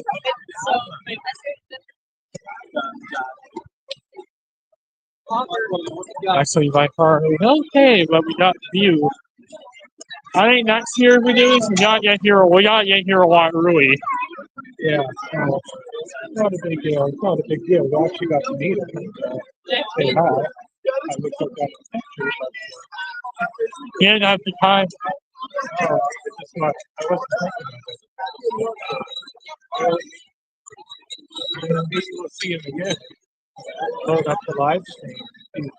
Actually, by far, okay, but we got the view. I think next year if we do this, we gotta get here a lot early. Yeah. Not a big deal. It's not a big deal. We actually got to meet him. Say hi. I looked up that picture, He didn't have the time. but I just not, I wasn't thinking of it. Maybe we'll see him again. Load up the live stream.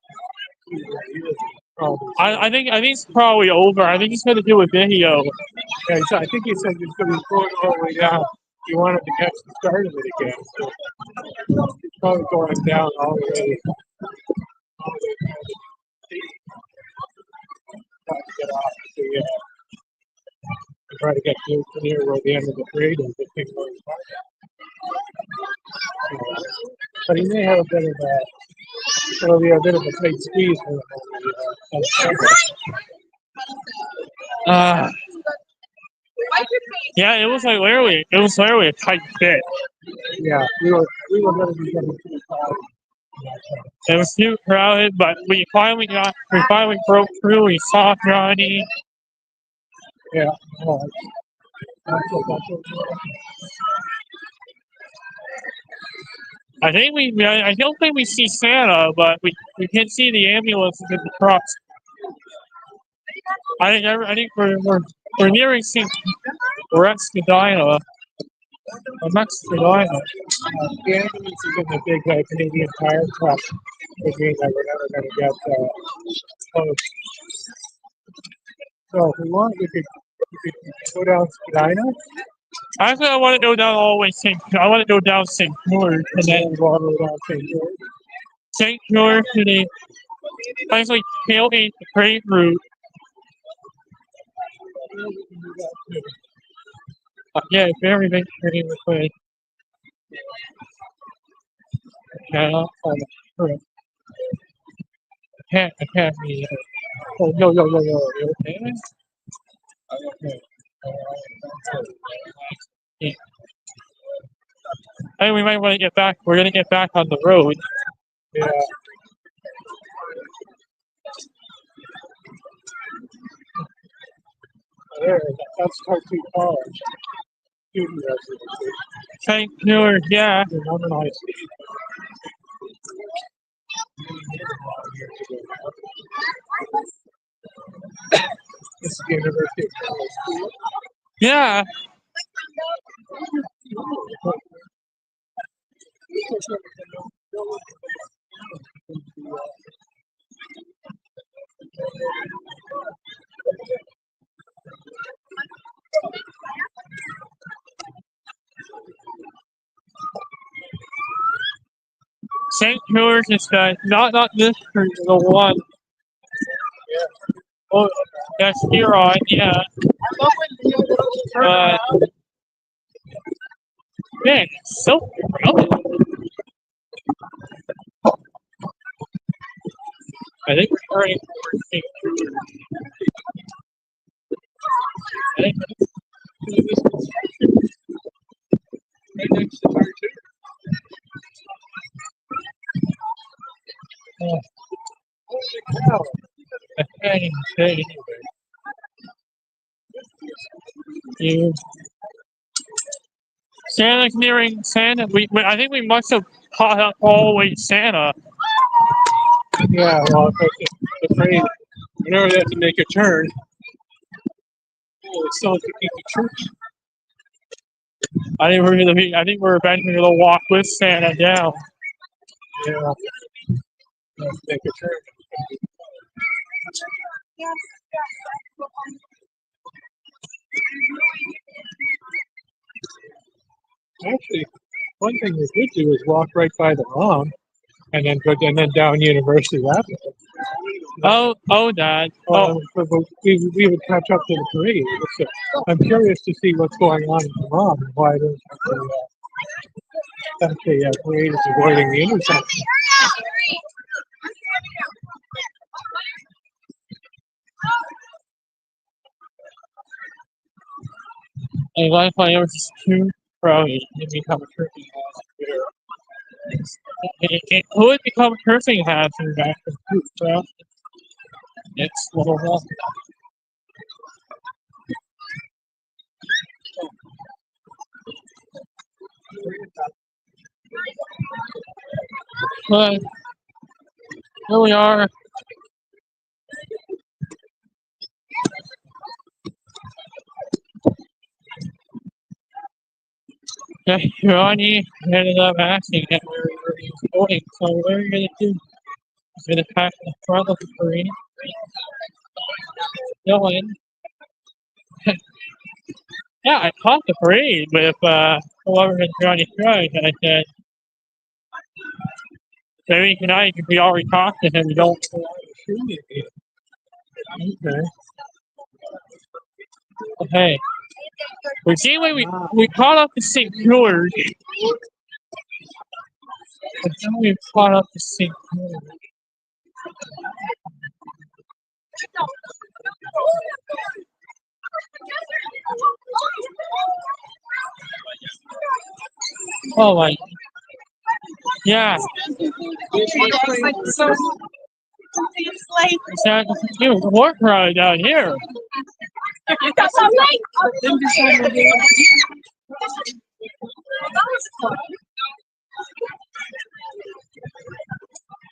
Probably. I think it's probably over. I think he's gonna do a video. Yeah, I think he said he's going to be going all the way down. He wanted to catch the start of it again. So he's probably going down all the way. All the way down trying to get off try to get to near where the end of the parade is. The thing goes by. But he may have a bit of a, it'll be a bit of a tight squeeze for him. Uh, yeah, it was literally a tight fit. Yeah, we were going to be getting too far. It was too crowded, but we finally broke through. We saw Johnny. Yeah. Oh, that's what, I don't think we see Santa, but we can see the ambulances and the trucks. I think we're nearing St. Rex Medina. Rex Medina. the ambulance is in the big Canadian Tire truck. Which means that we're never going to get close. So if we want, we could go down Spadina Actually, I want to go down all the way I want to go down St. George and then go all the way down St. George. St. George to the actually tailgate the parade route. Yeah, very big pretty quick. Yeah, I can't be. Oh, yo, you okay? Okay. Yeah. Hey, we might want to get back. We're gonna get back on the road. Yeah. There, that's Tartu College. Student residency. St. George, yeah. The woman I see. This is the University of College. Yeah. St. George is not this street, the one. Yeah. Oh, that's Huron, yeah. Man, it's so crowded. I think we're turning towards St. George. I think Right next to Tartu. Holy cow. I can't even say anyway. You. Santa's nearing Santa. I think we must have caught up all the way to Santa. Yeah, well, the parade, whenever they have to make a turn, it's still at the church. I think we're eventually gonna walk with Santa down. Yeah. Let's make a turn. Actually, one thing we could do is walk right by the Rom and then down University Avenue. Oh, Dad. But we would catch up to the parade. So I'm curious to see what's going on in the Rom and why it is that the parade is avoiding the intersection. And last time it was just too crowded to become a tripping hazard. It could become a tripping hazard after too crowded. It's a little rough. But Here we are. Okay, Ronnie ended up asking that where he was going. So what are you gonna do? He's gonna pack in the front of the parade. Dylan. Yeah, I caught the parade with whoever had Johnny Strike, and I said, maybe tonight if we already talked to him, we don't shoot it. Okay. Okay. We see when we caught up to St. George. But then we caught up to St. George. Oh my. Yeah. It was more crowded down here.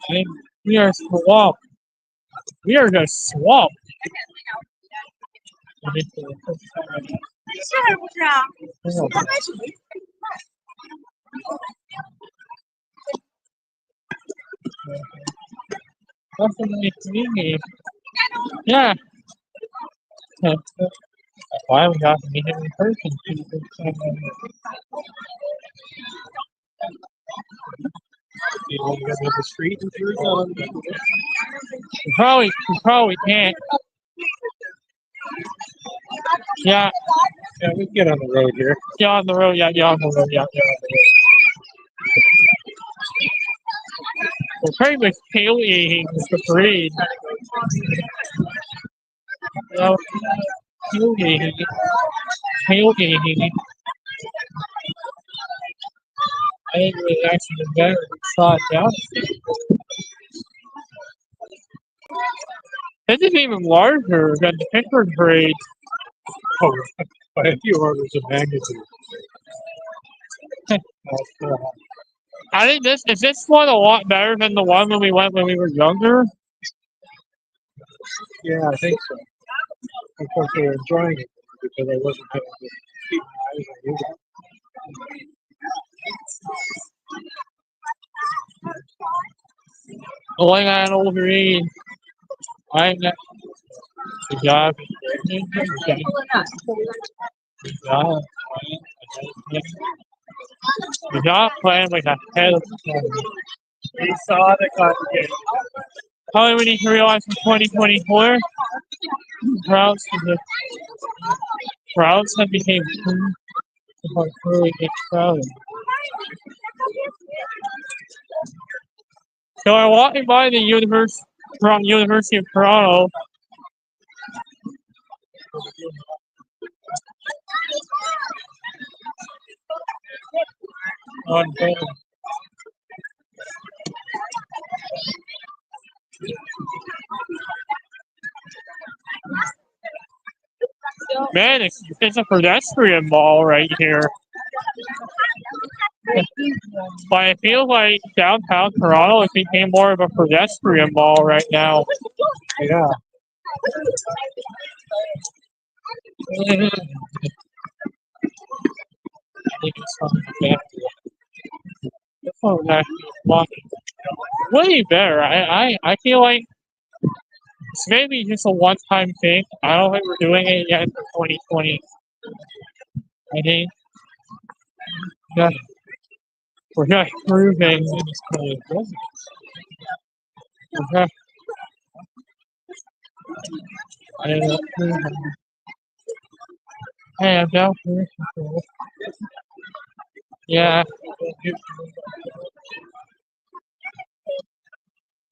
And we are swamped. We are just swamped. Definitely me. Yeah. That's why we got to meet him in person. You want to go to the street in Jerusalem? We probably can't. Yeah. Yeah, we can get on the road here. Get on the road. Yeah, get on the road. Yeah, get on the road. We're pretty much tailgating the parade. Yeah, tailgating. Tailgating. I think it was actually better to saw it down. This is even larger than the Pittsburgh parade. Oh, by a few orders of magnitude. I think this one a lot better than the one when we went when we were younger. Yeah, I think so. Of course, they were enjoying it because I wasn't having to keep my eyes on you. Going on over Eid. I'm not. Good job. Good job. Good job playing like a head of We saw the congregation. Probably we need to realize in 2024, crowds have become too really crowded. So I'm walking by the University of Toronto. On Man, it's a pedestrian mall right here. But I feel like downtown Toronto it became more of a pedestrian mall right now. Yeah. Oh, that's way better. I feel like it's maybe just a one-time thing. I don't think we're doing it yet for 2020. I think we're just proving. Hey, I'm down for this. Yeah.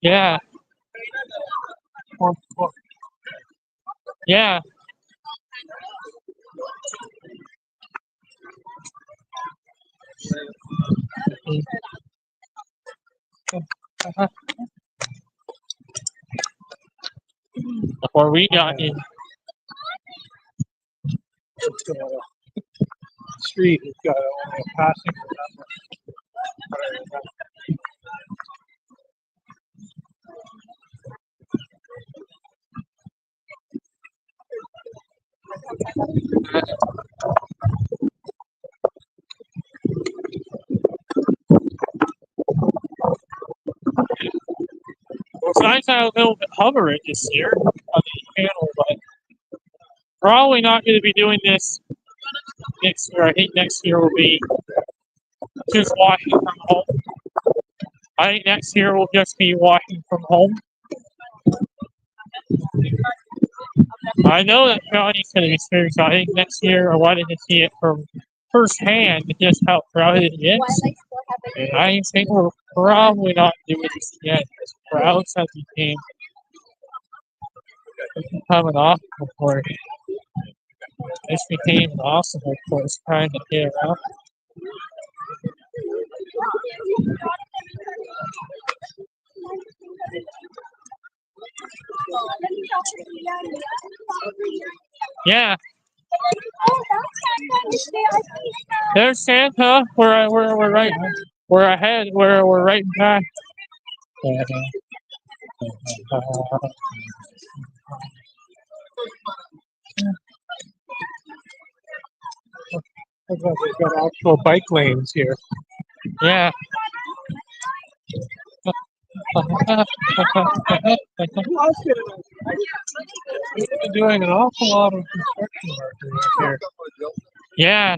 Yeah. Yeah. Before we got in. Street has got only a passing number. Well, it's nice to have a little bit hover it this year on the channel, but probably not going to be doing this next year. I think next year will be just watching from home. I think next year will just be watching from home. I know that Johnny's going to be serious. So I think next year I wanted to see it from firsthand just how crowded it is. And I think we're probably not doing this yet. As crowds have become an obstacle. This became an obstacle for us trying to get around. Yeah, there's Santa. We're right. We're ahead. We're right back. They've got actual bike lanes here. Yeah. They're doing an awful lot of construction work around here. Yeah.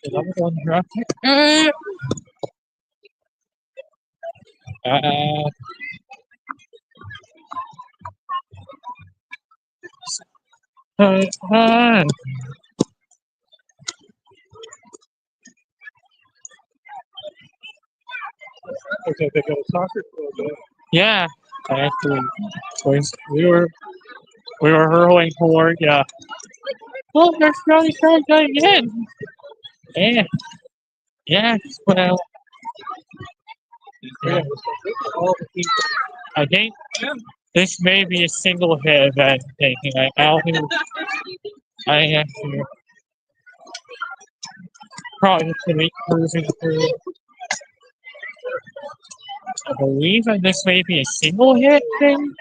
Another one here. Okay, they got a soccer field there. Yeah. Actually, we were hurling toward. Yeah. Oh, there's Johnny Shotgun again. Yeah. Yeah. Well, Yeah. All the people. I think this may be a single hit event. Thinking like I have to probably just to be cruising through. I believe that this may be a single hit thing,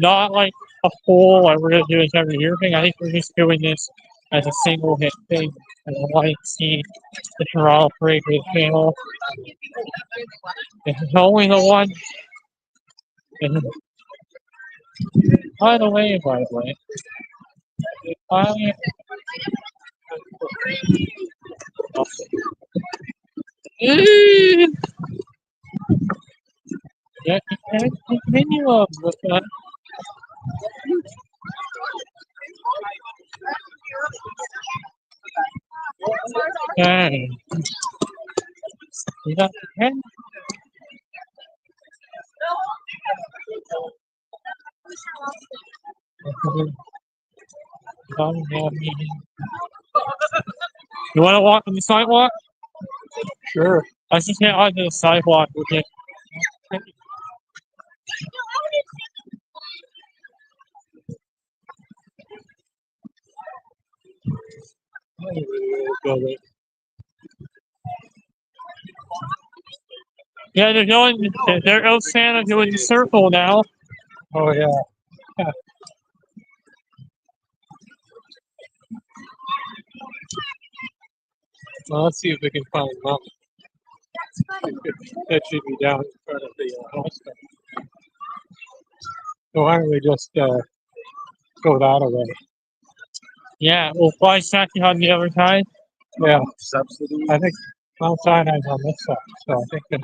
not like a full. Like we're gonna do this every year thing. I think we're just doing this as a single hit thing. And I want to see the Toronto Parade with channel. This is only the one. By the way, I yeah, you can't continue on with that. Okay. You got the pen? You want to walk on the sidewalk? Sure. I just can't onto the sidewalk with it. Yeah, they're doing. They're out Santa doing the circle now. Oh yeah. Well, let's see if we can find Mom. That should be down in front of the house. So why don't we just go that way? Yeah, we'll fly second on the other side. Yeah. Subsidy. I think Mount Sinai's on this side, so I think that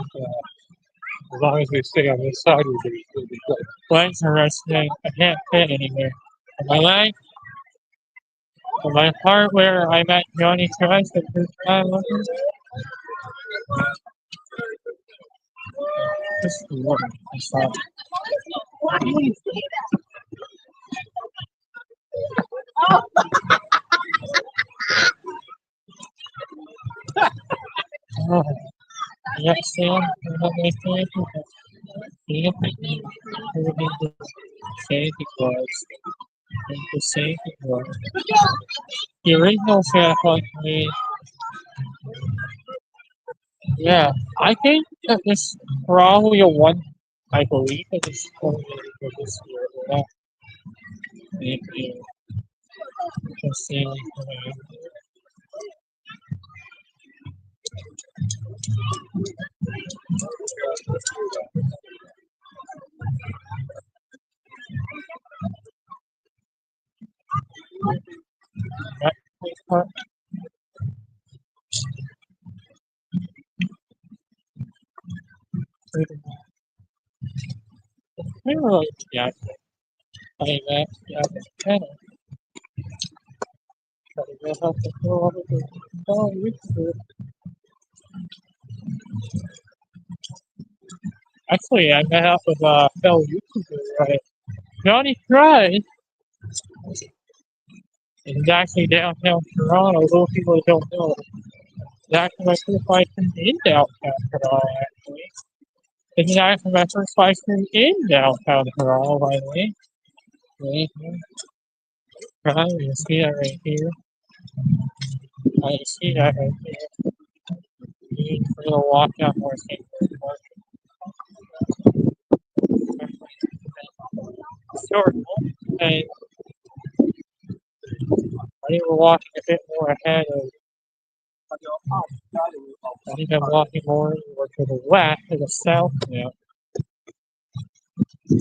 as long as we stay on this side, we'll be good. Flags are resting. I can't fit anywhere. On my leg. On my part where I met Johnny Trice the first time looking. Just look. I saw. Oh, yes, Sam. Santa Claus. the same one. The original Santa Claus parade. Yeah, I think that it's probably a one. I believe that it's only for this year. Yeah, maybe the same parade. That part. I really yeah, I that yeah, kind of try to go help the girl over the oh, actually, I met up with a fellow YouTuber, right? Johnny Fry is actually downtown Toronto. Those people that don't know, it's actually my first live stream in downtown Toronto, actually. This is actually my first live stream in downtown Toronto, by the way. Right here. Right, you can see that right here. I can see that right here. We're gonna walk down more skateboard park. Short, and I think we're walking a bit more ahead of. I think I'm walking more to the west, to the south now.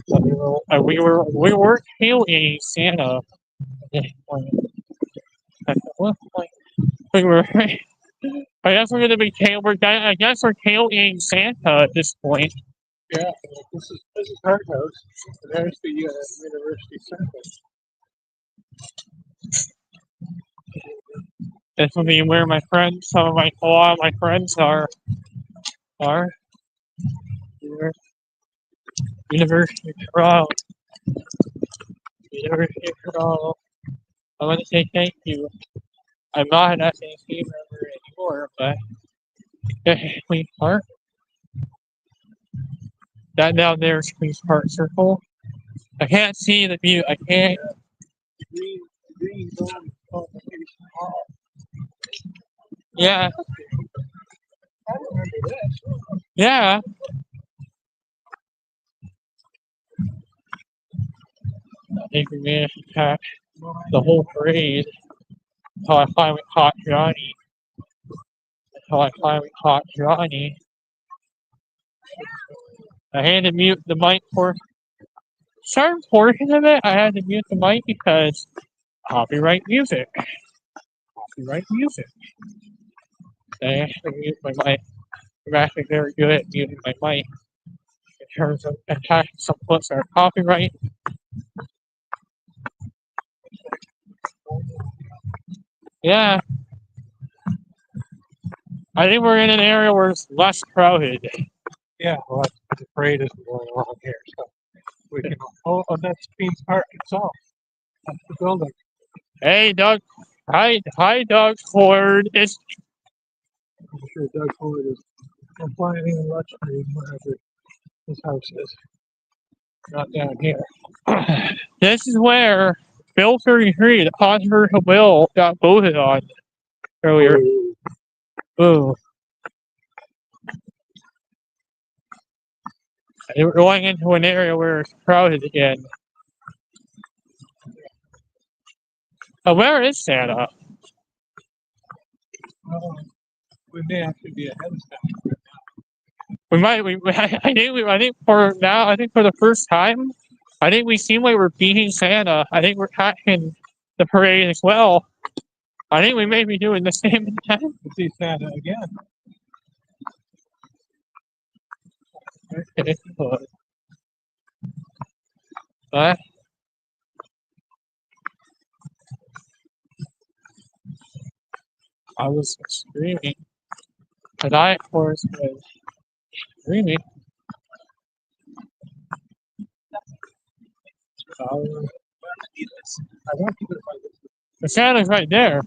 But we were tailgating Santa at this point. At what point? We were. I guess we're gonna be I guess we're tailgating Santa at this point. Yeah, this is Hard House. And there's the University Circle. This will be where my friends, a lot of my friends are. University of Toronto. University of Toronto. I want to say thank you. I'm not an SAC member anymore, but Queen's Park. That down there is Queen's Park Circle. I can't see the view. I can't. Green zone convocation hall. Yeah, I remember this. yeah. I think we managed to catch the whole parade until I finally caught Johnny. I had to mute the mic for certain portions of it. I had to mute the mic because copyright music. Copyright music. I actually mute my mic. I'm actually very good at muting my mic in terms of attaching some clips that are copyright. Yeah. I think we're in an area where it's less crowded. Yeah, well, the parade isn't going on here, so we can. Oh, that's Queen's Park itself. That's the building. Hey, Doug. Hi, Doug Ford. It's I'm sure Doug Ford is planning in luxury wherever his house is. Not down here. this is where Bill 33, the controversial bill, got voted on earlier. Ooh. And we're going into an area where it's crowded again. Where is Santa? We may actually be ahead of time. We might. I think for now. I think for the first time, I think we seem like we're beating Santa. I think we're catching the parade as well. I think we may be doing the same again. We'll see Santa again. Okay, but I was screaming. And I, of course, was screaming. I want you to find this. The Santa's right there.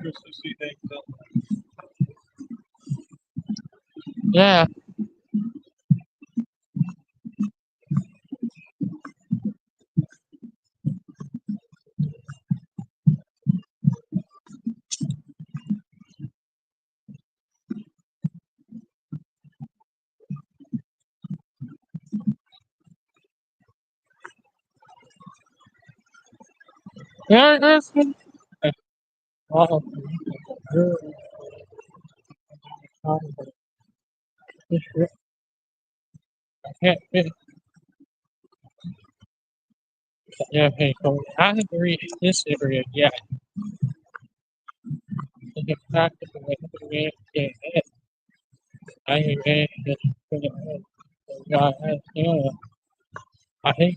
Christmas things. Yeah. Yeah, there's been a lot of really time, but this year I can't fit. Yeah, okay, so I haven't reached this area yet. To get back to the way to get it. I can get this to the head. So, yeah, I think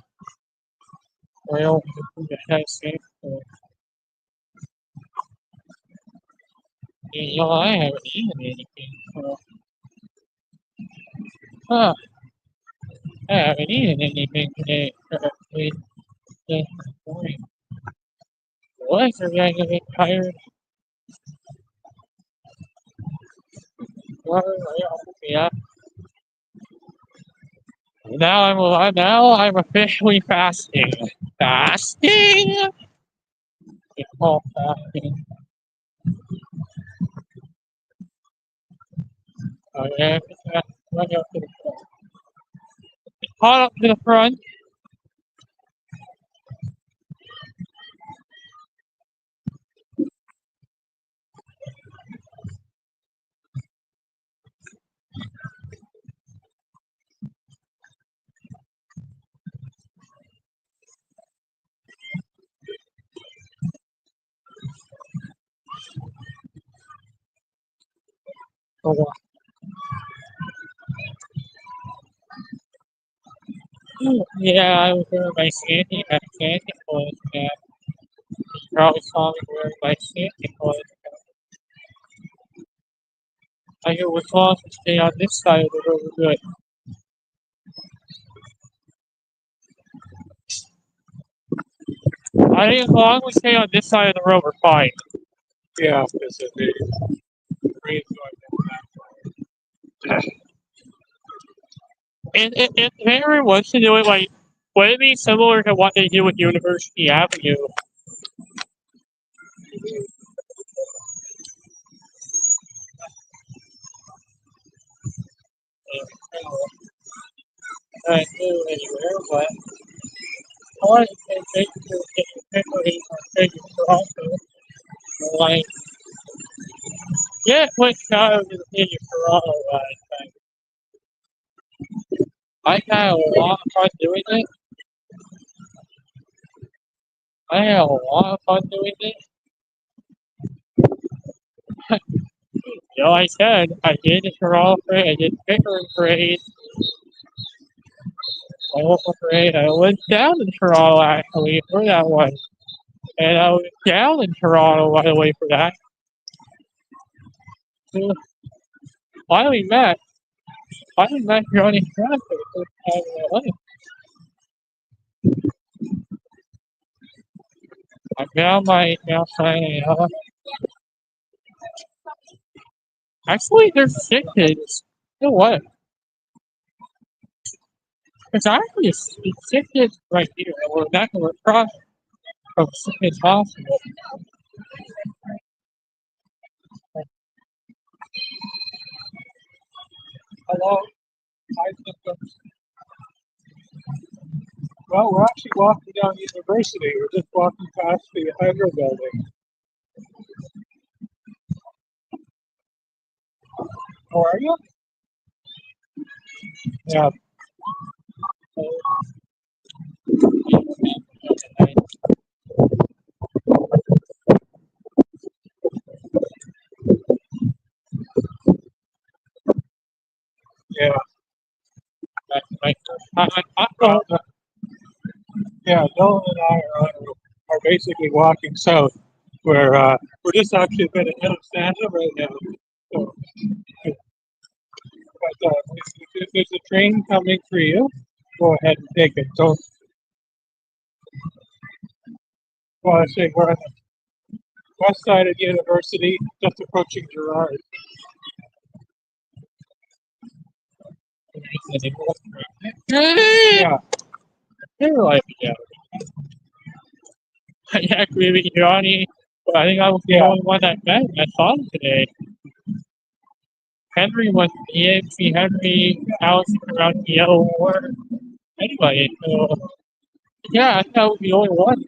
well, the head safe. So, I haven't eaten anything. So, huh, I haven't eaten anything today. This morning. Was are you a bit tired? Well, yeah. Now I'm officially fasting. Fasting? It's called fasting. Yeah, run up to the front. Caught up to the front. Oh, yeah, I was wearing my Santa clothes. Yeah, you probably saw me wearing my Santa clothes. I hear was long to stay on this side of the road good. I think as long as we stay on this side of the road, we're fine. Yeah, because of the rain going down. If anyone wants to do it, like, would it be similar to what they do with University Avenue? I do anywhere, but I want to say thank you for getting quickly or taking Toronto. Like, get a quick shot of the city of Toronto last time. I had a lot of fun doing it. I had a lot of fun doing it. I said I did the Toronto parade, I did Pickering parade, my local parade. I went down to Toronto actually for that one. And I was down in Toronto by the way for that. So finally met. Finally met Johnny Trump for the first time in my life. I found my sign. Actually, there's chickens. You know what? There's actually a chickens right here. And we're back and we're across from Chickens Hospital. Hello. I think well, we're actually walking down University. We're just walking past the Hydro building. How are you? Yeah. Yeah. Like, I Well, don't yeah. Dylan and I are basically walking south. We're just actually a bit ahead of Santa right now. So, but if there's a train coming for you, go ahead and take it. Don't. Well, I say we're on the west side of the university, just approaching Gerard. anymore. Yeah. They're like, yeah. I agree with Johnny, but I think I was the only one that met that saw him today. Henry was EXP Henry, Alex around the yellow war. Anyway, so yeah, I think I was the only one.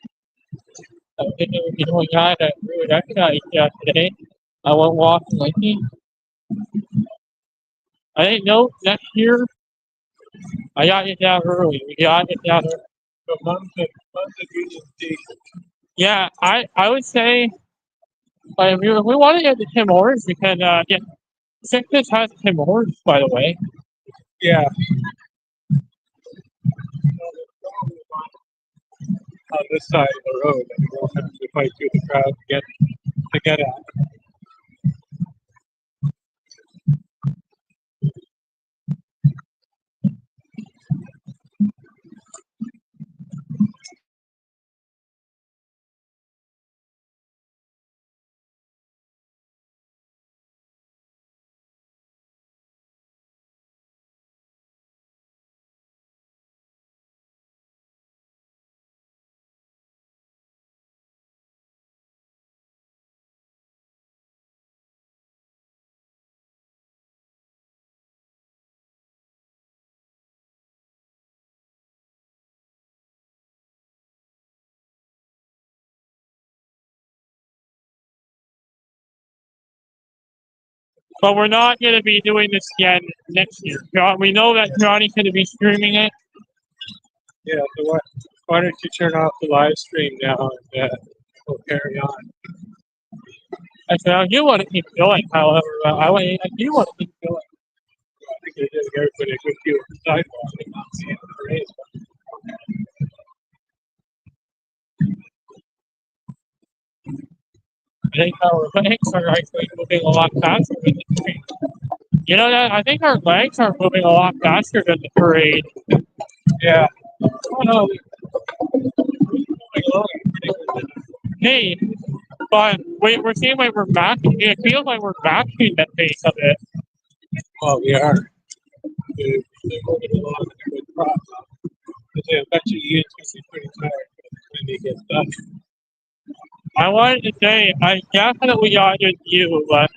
I think it was the only guy that really recognized today. I went walking like me. I didn't know next year. I got it down early. We got it down early. So mom's a Union Station. Yeah, I would say if we want to get the Tim Hortons, we can get Sickness has Tim Hortons, by the way. Yeah. On this side of the road, and we won't have to fight through the crowd to get at. But we're not going to be doing this again next year. We know that Johnny's going to be streaming it. Yeah, so why don't you turn off the live stream now and we'll carry on. I said, I do want to keep going, however, I do want to keep going. I think they're giving everybody a good view of the sidewalk and not seeing the parade. I think our legs are actually moving a lot faster than the parade. You know that? I think our legs are moving a lot faster than the parade. Yeah. Oh no. Hey, but we're seeing like we're matching. It feels like we're matching the pace of it. Well, we are. They're moving along at a good prop. But I bet you Ian's going to be pretty tired when he gets done. I wanted to say I definitely got a good view, but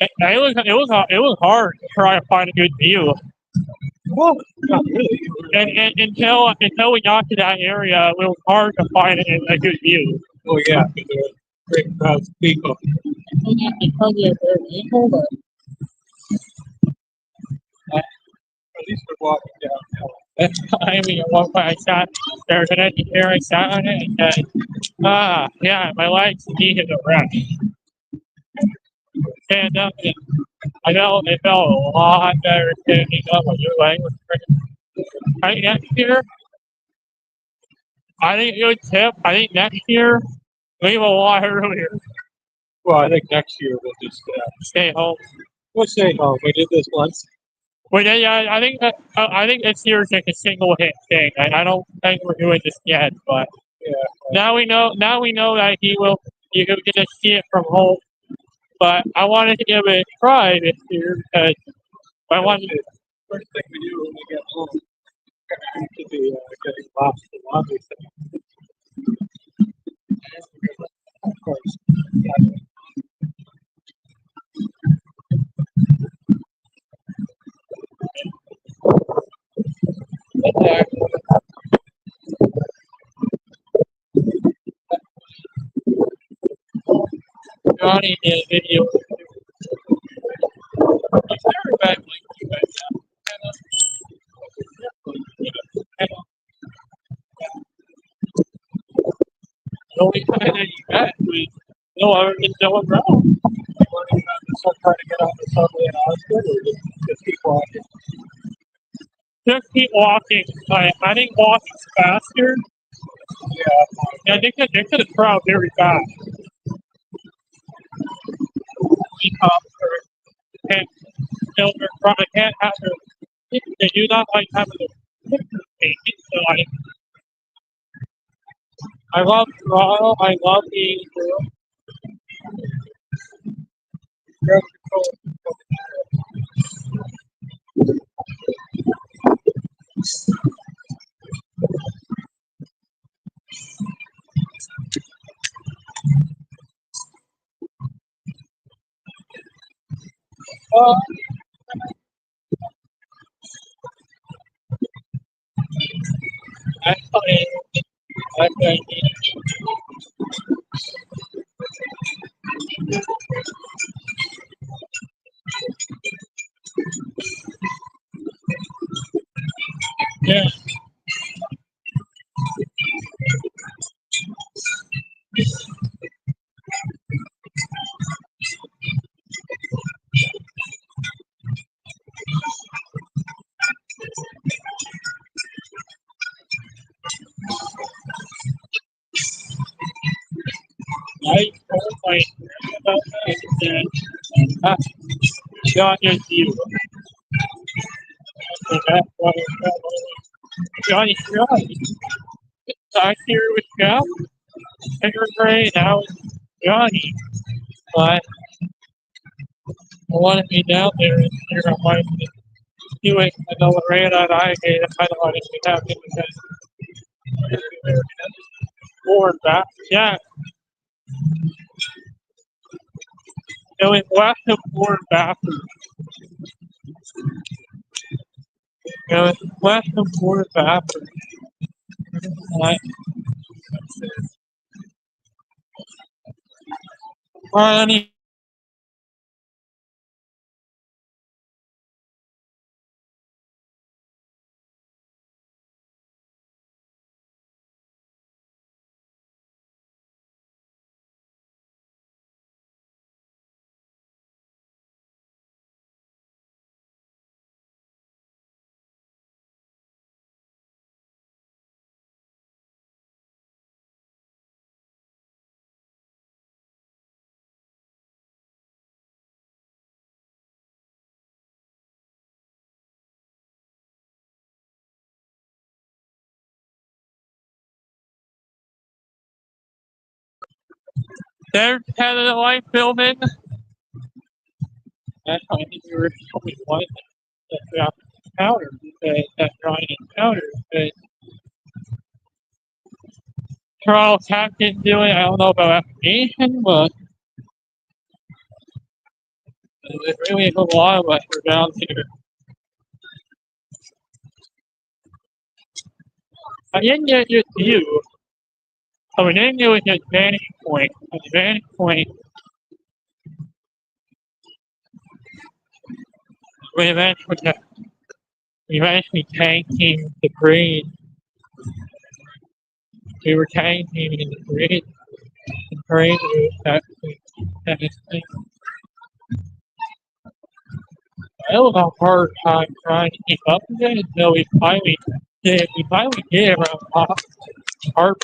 it was hard to try to find a good view. Well, not really. And until we got to that area, it was hard to find a good view. Oh yeah, because there were great crowds of people. Because they're equal, but At least we're walking downhill. I mean, at one point I sat there was an empty chair. I sat on it and said, yeah, my legs needed a rest. Stand up, and it felt a lot better standing up when your leg was freaking. I think next year, I think good tip. I think next year, leave a lot earlier. Well, I think next year we'll just Stay home. we'll stay home. We did this once. Well, yeah, I think this year is like a single hit thing. I don't think we're doing this yet, but Yeah. now we know that you can just see it from home. But I wanted to give it a try this year because I wanted. First thing we do when we get home, we're going to be getting lost in laundry thing. Of course. Johnny did a video. He's very bad like you guys. The only time that you met was no other than Dylan Brown. You want to start trying to get on the subway in Osgood or just keep walking? Just keep walking. I think walking's faster. Yeah. Yeah, they could have crowd very fast. Children can't have their. They do not like having their pictures taken. So I love Toronto. I love being here. That's funny. That's funny. Yeah. I told my friend about that. Uh, John is you. So that's why Johnny Johnny. I here with Jeff, second grade, now it's Johnny. But I want to be down there and hear how my doing. I know what Ray and I gave. I don't want to have it because forward back. Yeah, it was less than forward bathroom. It was less than forward bathroom. Like, honey, there's Canada Life building. That's why I think we were showing one that got powder because that drawing is powder. But Toronto Captain doing, I don't know about application, but there's really a lot of us are down here. I didn't get just you. So we didn't do it at vantage point. At the vantage point, we eventually tagged team the grade. We were tagged team in the grade. The grade was that thing. I have a hard time trying to keep up with it until we finally did. We finally did around Harvard.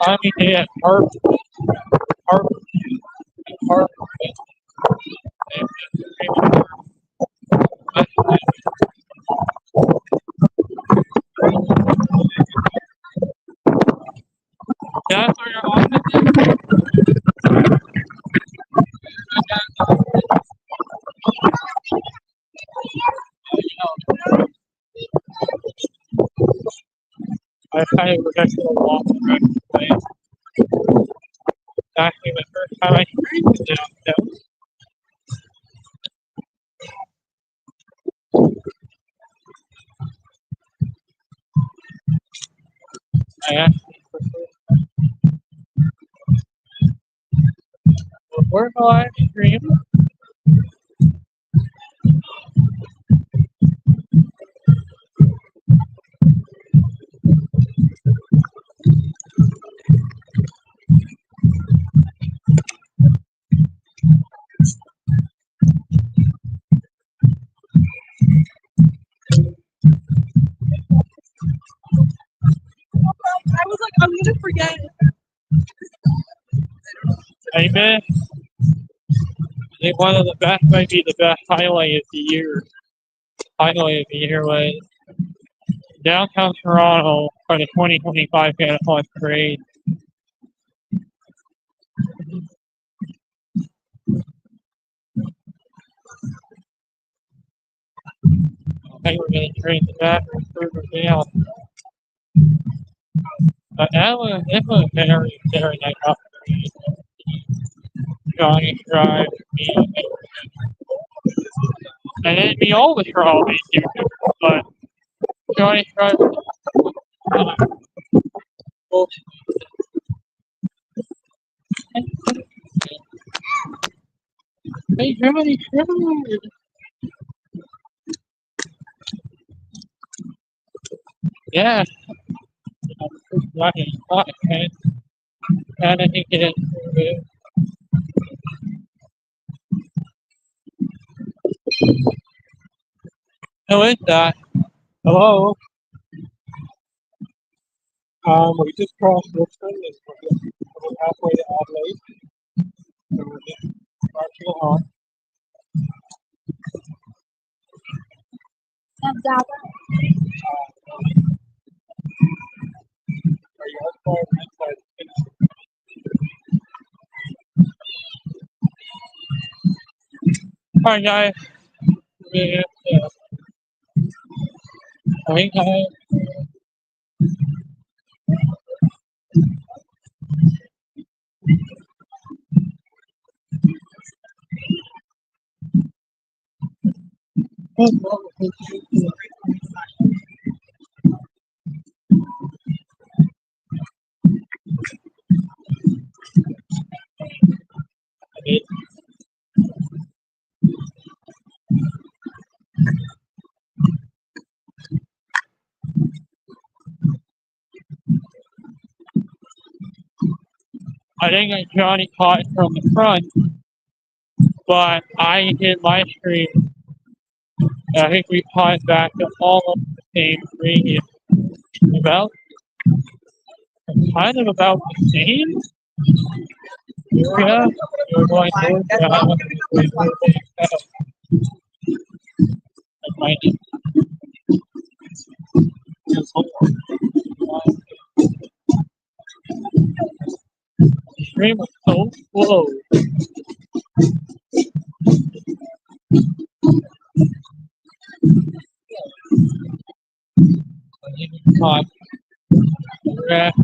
Finally did at Harvard. Harvard. Harvard. That's where your office is? I kind of was actually a long way. Actually, the first time I screamed it down, I asked before the live stream. I was like, I'm gonna forget. Amen. I think one of the best, maybe the best highlight of the year. Highlight of the year was downtown Toronto for the 2025 Santa Claus Parade. I think we're going to trade the bathroom further down. But it was very, very nice opportunity. Johnny Drive, me, And it'd be over for all these years. But Johnny tried to hey, Johnny, Johnny. Yeah, I'm just lucky. And I think it is. Who is that? Hello. We just crossed Richmond and we're halfway to Adelaide. So we're just marching along. Are you outside or inside? Hi, guys. Yeah, hi, guys. I think that Johnny caught it from the front, but I did my stream. And I think we caught it back to almost the same radius. About kind of about the same area. We're going towards the island. That might be the stream was so slow. I didn't caught the rest.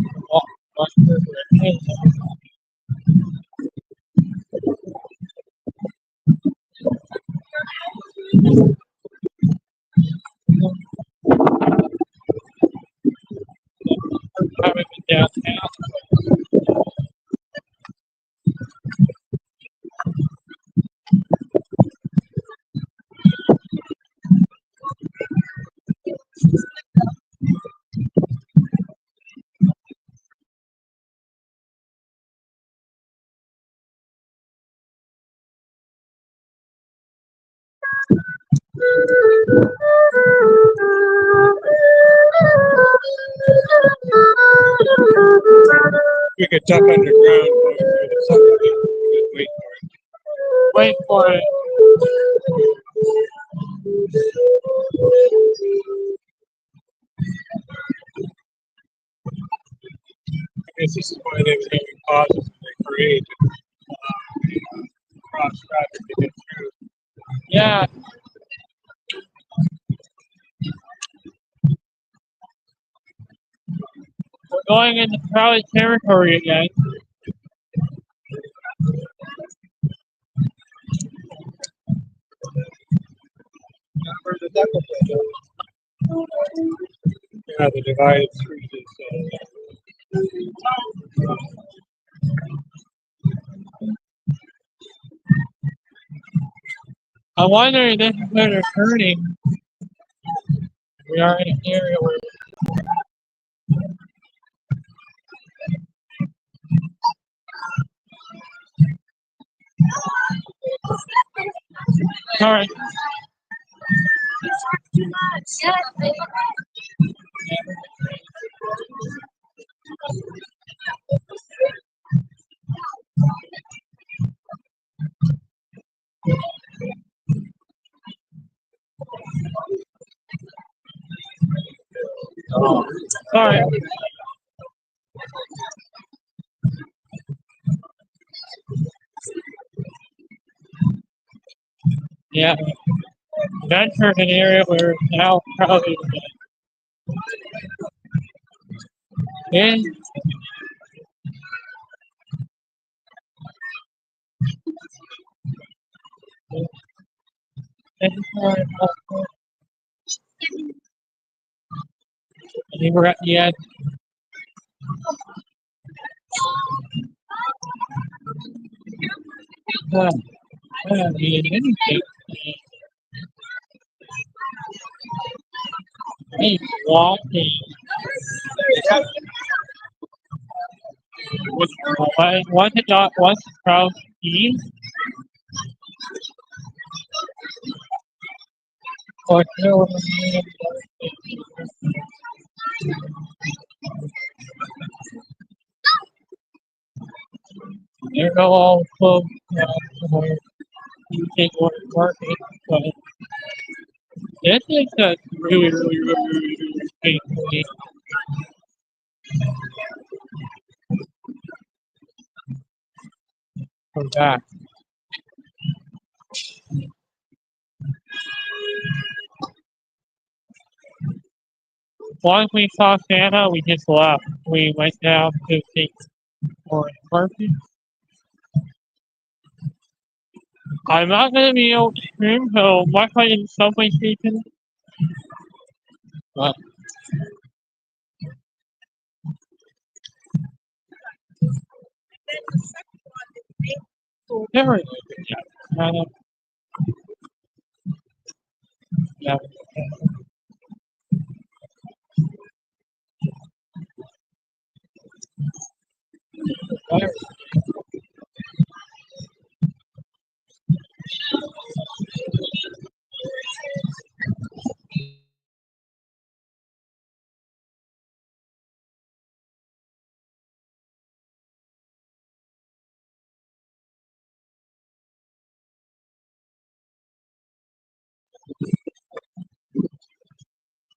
Having been downtown. We could duck underground going through the submarine. Just wait for it. Wait for it. I guess this is why they were having pauses when they create cross traffic to get through. Yeah. We're going into crowded territory again. Where the duck will yeah, the divided street is. I wonder if this is where they're turning. We are in an area where alright. Alright. Yeah. Ventured an area where it's now crowded again. Thank you for it. I think we're at the end. I don't need anything. Hey, walking. Once it got once Claus eat, or two, they're all close now. Where you take one market, but this is just really painfully for that. Once we saw Santa, we just left. We went down to take more market. I'm not gonna be able to stream, so my fight in the subway station. But there is kind of yeah.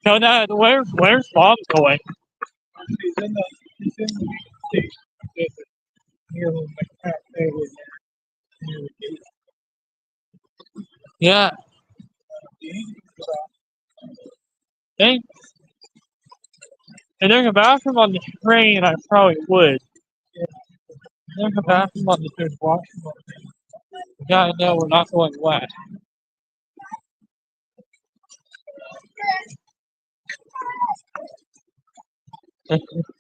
So that where's Bob going? He's in the station. Near my cafe with near the gate. Yeah, thanks. If there's a bathroom on the train, I probably would. If there's a bathroom on the train, washroom. You gotta know we're not going west.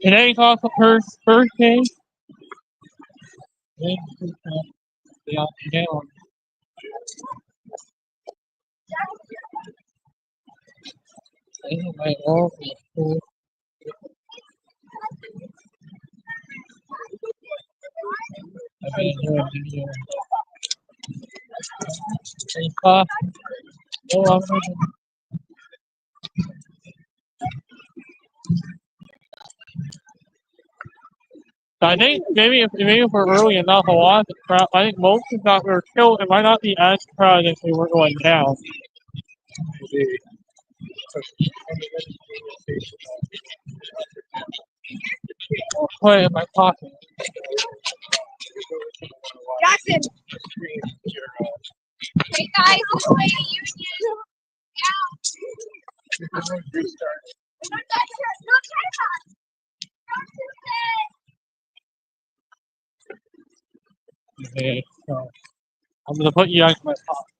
Today's also her birthday. Today's her birthday on the down. This is my old school. I've been doing video. Any coffee? No, I'm not. I think maybe if we're early enough, a lot of the crowd. I think most of that were still. It might not be as crowded if we were going down. Maybe. On the radio station. Or put it in my pocket. Jackson. Screen here. Hey guys, on the way to Union. Yeah. Restart. No, Okay, so I'm gonna put you guys in my pocket.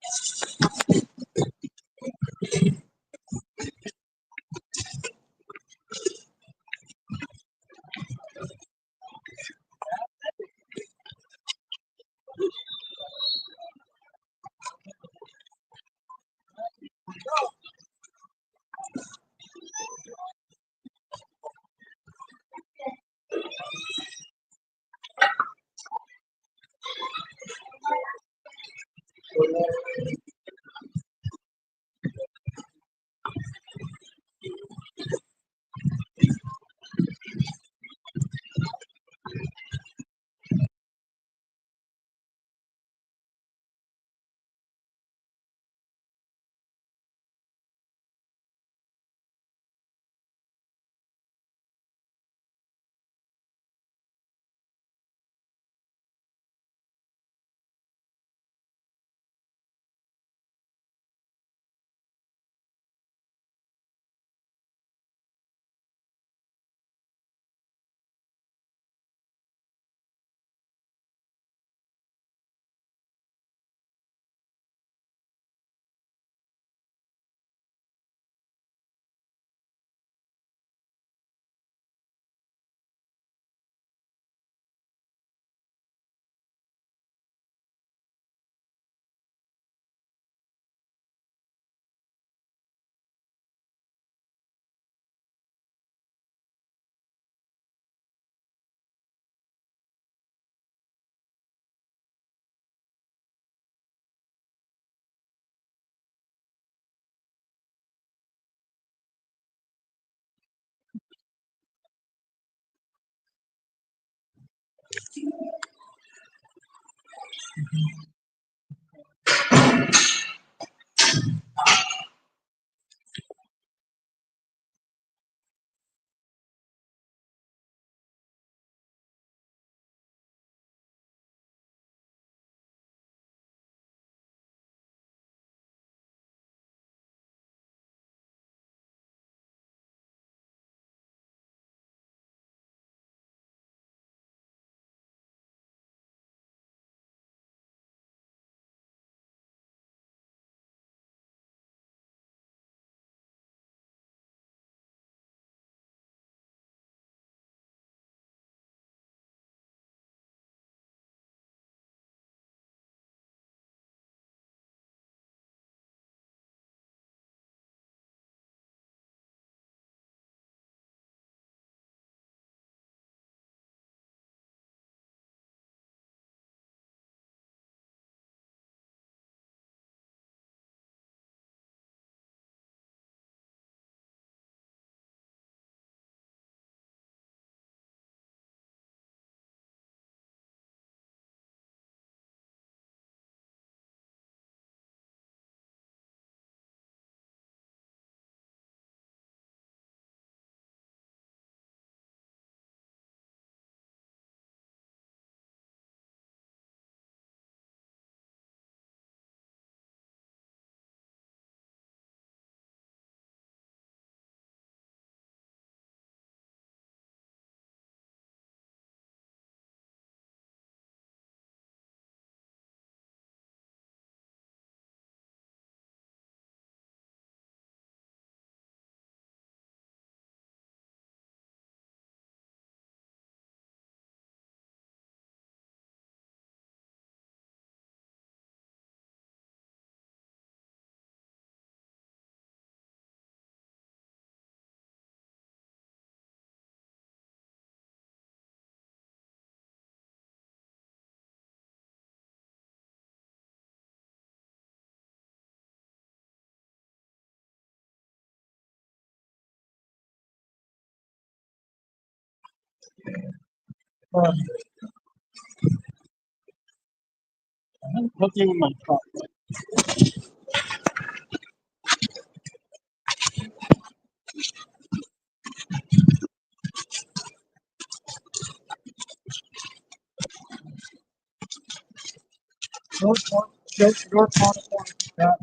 I'm looking in my truck. Your platform, that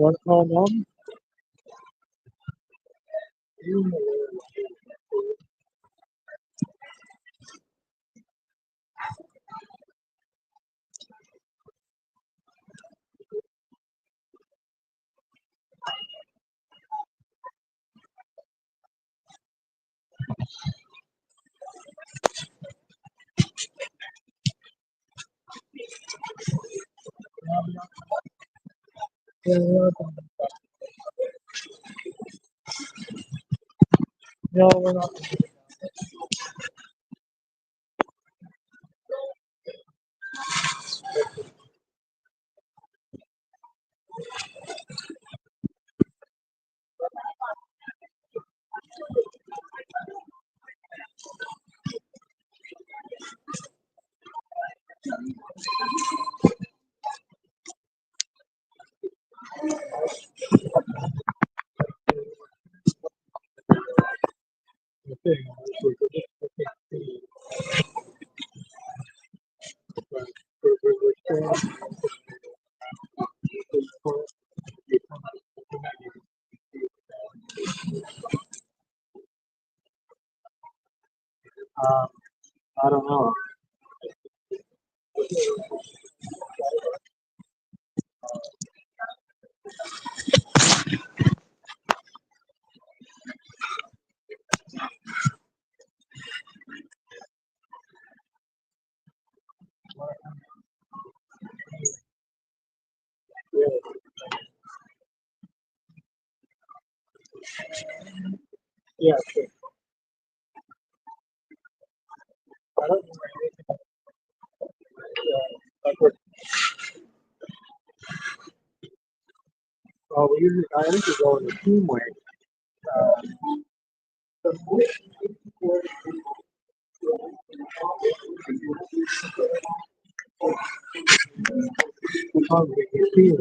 want to call mom? No, we're not. I don't know. Yeah, sure. I don't know anything about like what. We usually I usually go in the team way. Sometimes we get team.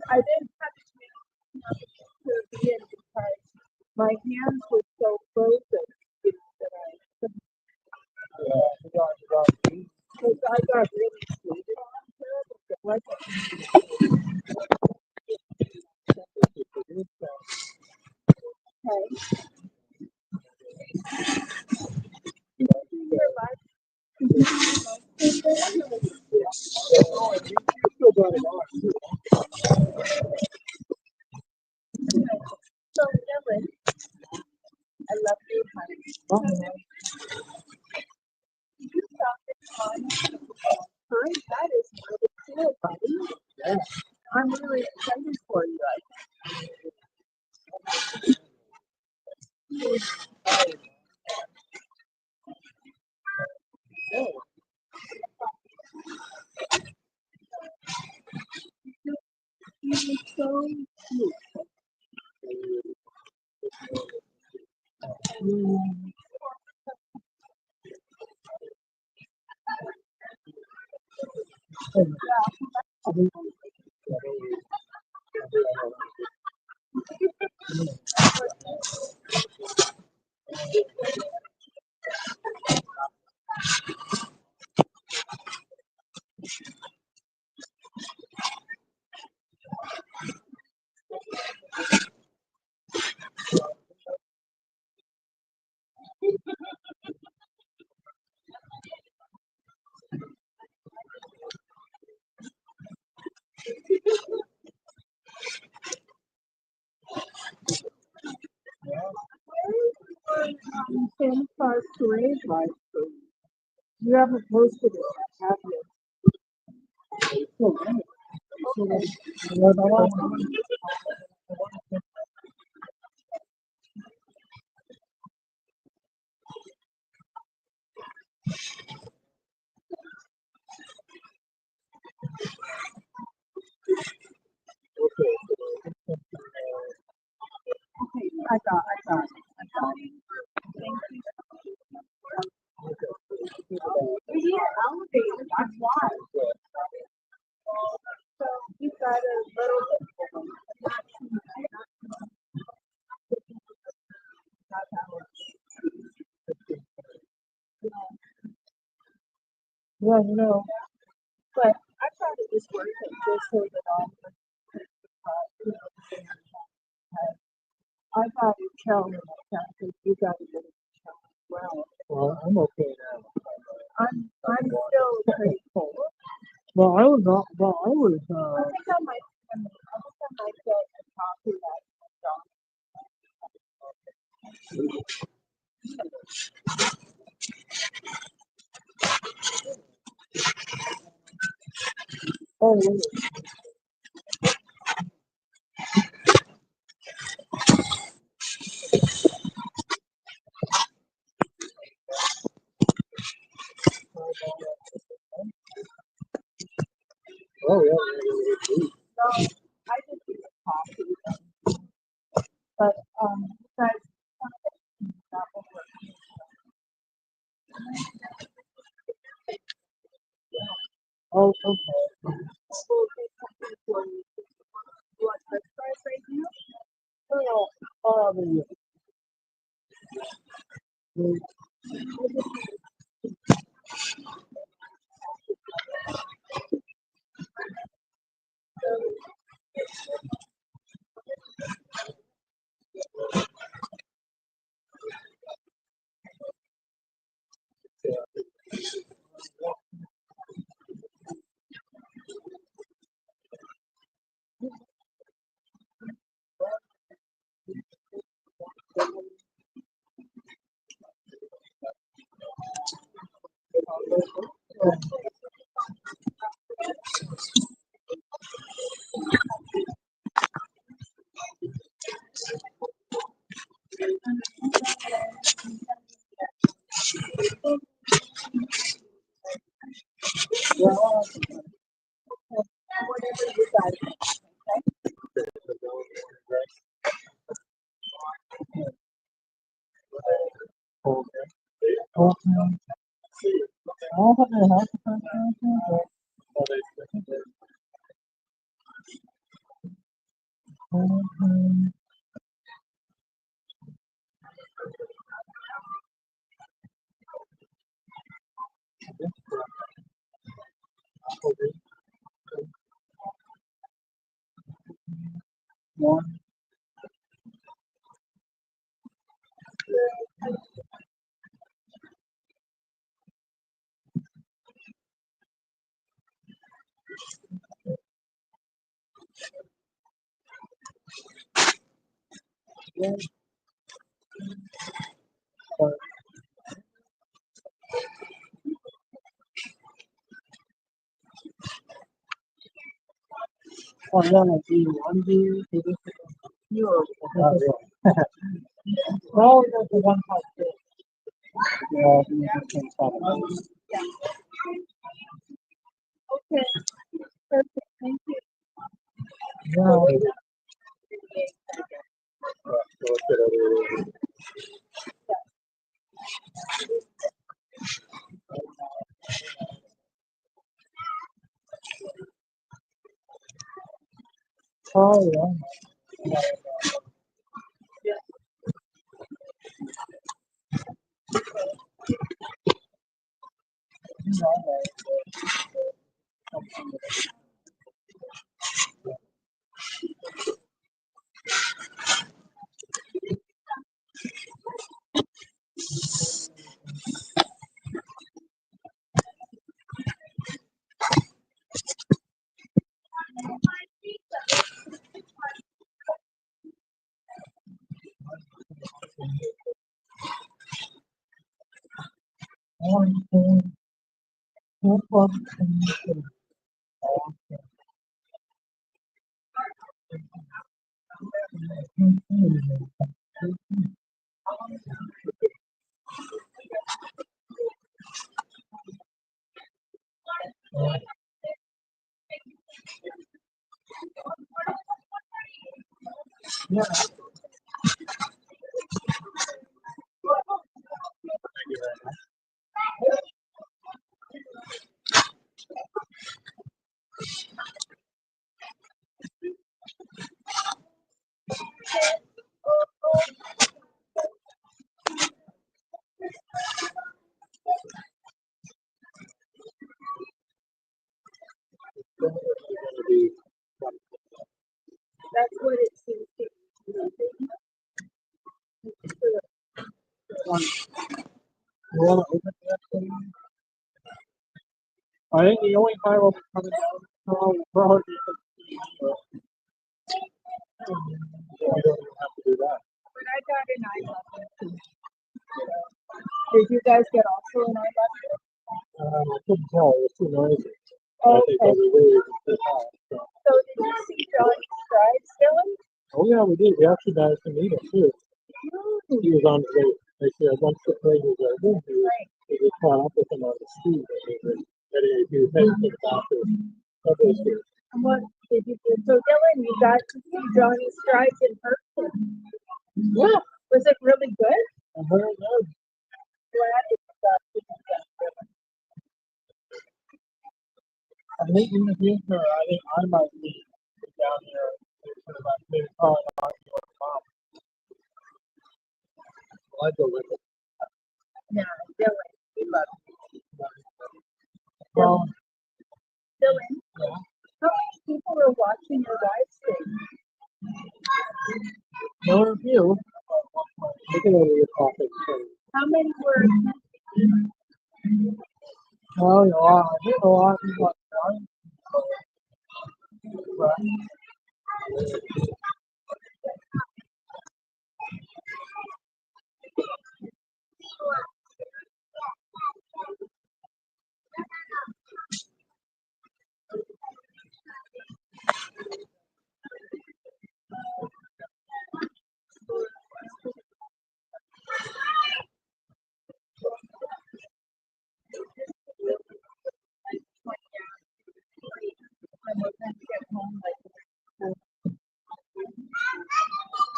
I didn't have to be in because my hands were so frozen that because I got really sweated on here. But like okay, Still got it on. so Dylan, I love you, honey. You stop it on. Hi, that is really cool, buddy. Yeah. I'm really excited for you. You're so cute. Ten Stars Parade live stream. You haven't posted it, have you? Okay, I got it. Thank you. We need an elevator, that's why. So you got a little bit. Yeah, you know, But I thought it was worth it just so that all the I thought you'd tell me that because you got a little well. well, I'm okay now. I'm still pretty full. Well, I was not, well, I was, I think I might get a coffee that oh, yeah. Oh, yeah. no, I just get a coffee. But you guys that will work. Oh, okay. We'll get something for you. You want French fries right now? Well, Whatever you guys okay. I'll have to help the person. One, but, oh, yeah, like, do you want to do this? you Well, there's the one part that, yeah, you just can't stop it. okay. Perfect. Thank you. Yeah. Oh, yeah. That's what it seems to be. You want to open that thing? I think the only time I'll be coming down probably we don't even have to do that. When I got an eye lesson, did you guys get also an eye lesson? I couldn't tell. It was too noisy. Oh, I think okay. the wave was too high. So did you see Johnny's strides, Dylan? Oh yeah, we did. We actually managed to meet him too. He was on the way. They said once the plane was over, we just caught up with him on the street and we were getting a few things to the doctor. Subway street. And what did you do? So Dylan, you got to see Johnny's strides in person. Yeah, Was it really good? I'm very good. Glad you got to do that. I think in the future, I think I might be down here. Sort of like maybe calling on your mom. Well, I'd go with it. No, Dylan, we love you. Well, Dylan, yeah. how many people are watching your live stream? There were a few. Look at all your topics. How many were Well, you know, I think a lot of people are trying. But I was going to get home like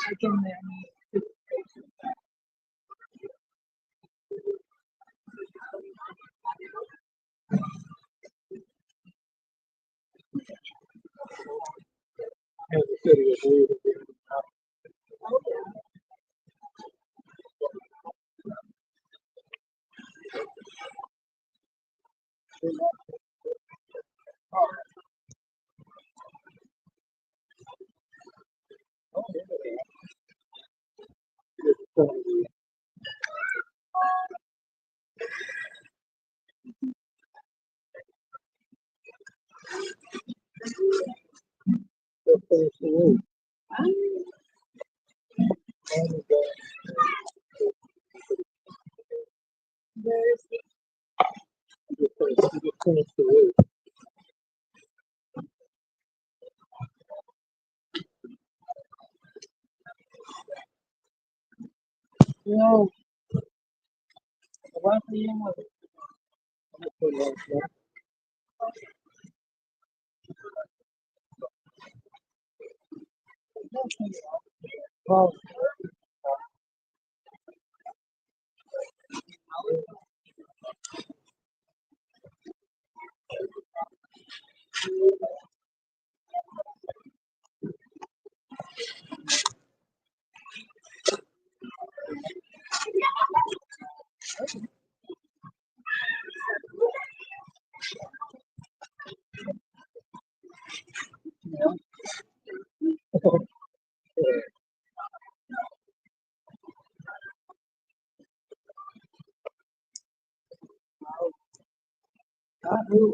I can then. Kansas City is really the There's the just finished the week. You know, the one thing was well, not really.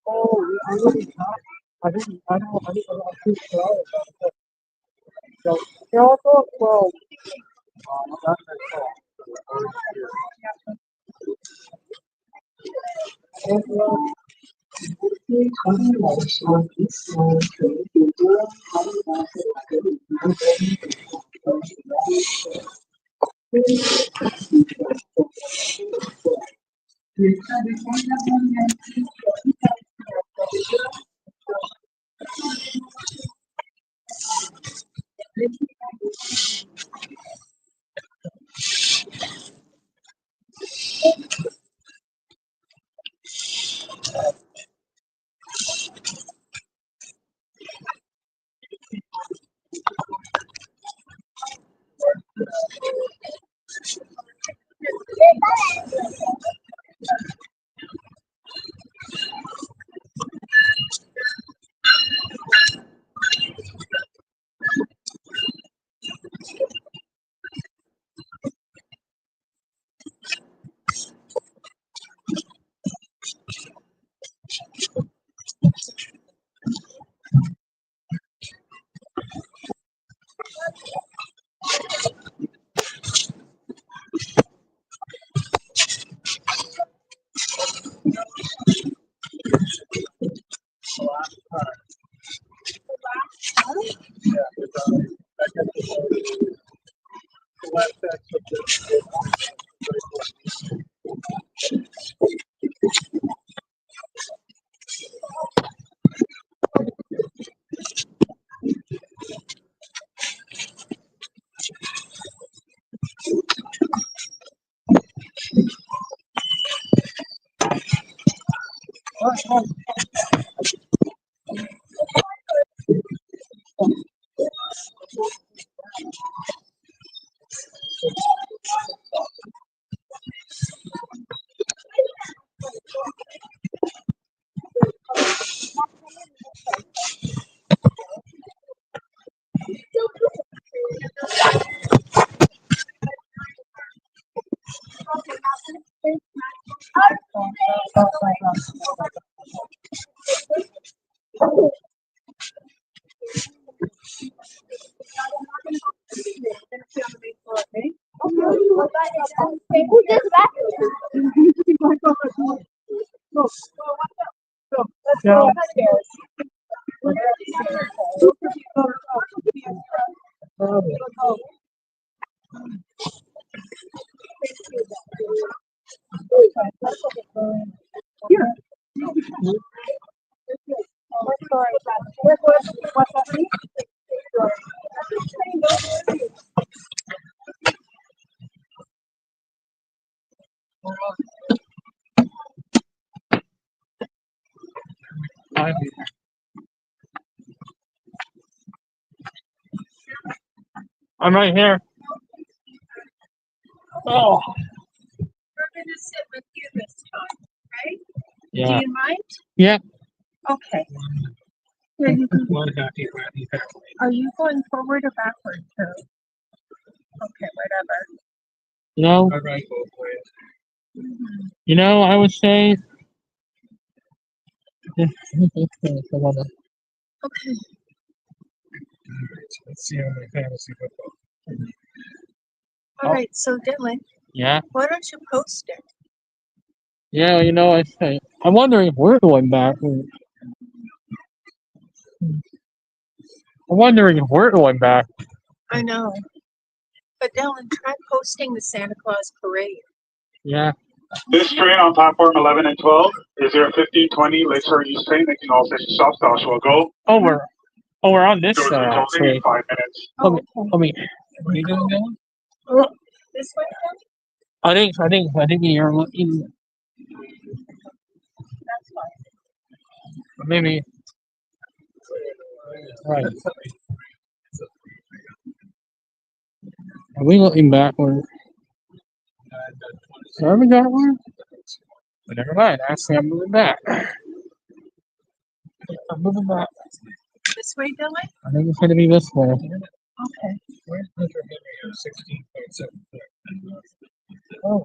Oh, I really I know, I'm too slow about it. So, you also, well, that's my fault. Who does that? Let's go upstairs. I'm right here. Oh, We're gonna sit with you this time, right? yeah. Do you mind? Yeah. Okay. Here you go. One happy family. Are you going forward or backward too? Okay, whatever. You know, I ride both ways. I would say. Okay. Let's see how my fantasy football. All right. So Dylan, Yeah. why don't you post it? Yeah, I say. I'm wondering if we're going back. I'm wondering if we're going back. I know. But Dylan, try posting the Santa Claus parade. Yeah. This train on platform 11 and 12 is 1520 Lakeshore East train making all station stops. Joshua, go. Oh, we're on this Doors are closing in train. 5 minutes. Let me. Let me. What are you doing, Dylan? This way, Dylan? I think you're looking. That's fine. Maybe. Right. Are we looking backward? Are we backward? But never mind. Actually, I'm moving back. I'm moving back. This way, Dylan? I think it's going to be this way. Okay. Where's Mr. Henry? 16.7. Oh.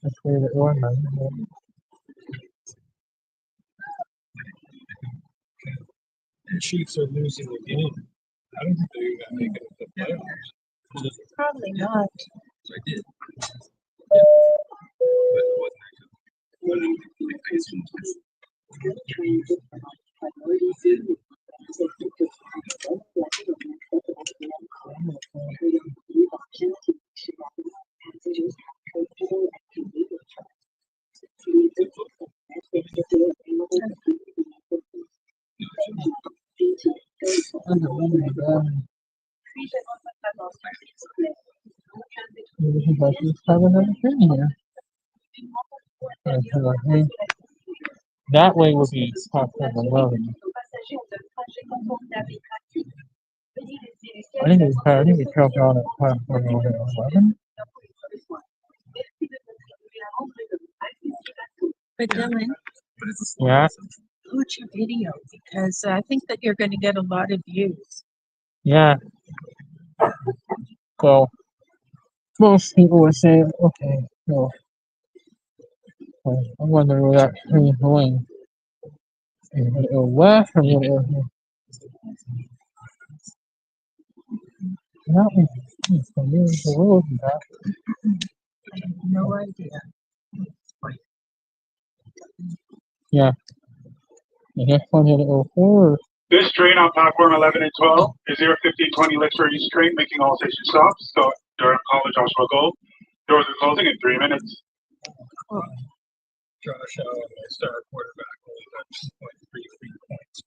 That's where the one. The Chiefs are losing the game. I don't think they're going to make it to the playoffs. Probably not. So I did. But it wasn't That way would be platform 11. I think we dropped out at platform 11. But Dylan, Yeah. watch your video because I think that you're going to get a lot of views. Yeah. So most people would say, okay, so I'm wondering where that train is going. Are you gonna go west or are you gonna go here? That was so there's the road back. No idea. Yeah. I guess I'm gonna go forward. This train on platform 11 and 12 is 1520 Lakeshore East train making all station stops. So, Durham College, Joshua, go. Doors are closing in 3 minutes. Josh Allen, my star quarterback, only got 2.33 points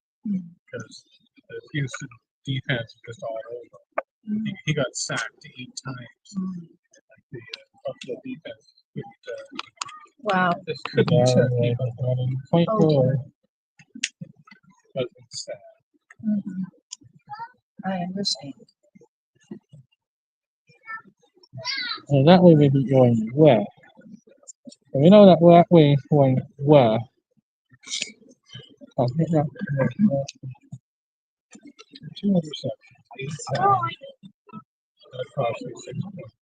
because the Houston defense just all over. He got sacked 8 times. Like the Buffalo defense Wow. couldn't keep up. Point Oh, forward. Wasn't sad. I understand. So that way we'd be going west. So we know that way is going west. I'll hit that. 2 interceptions, 8 sacks. That cost me 6 points.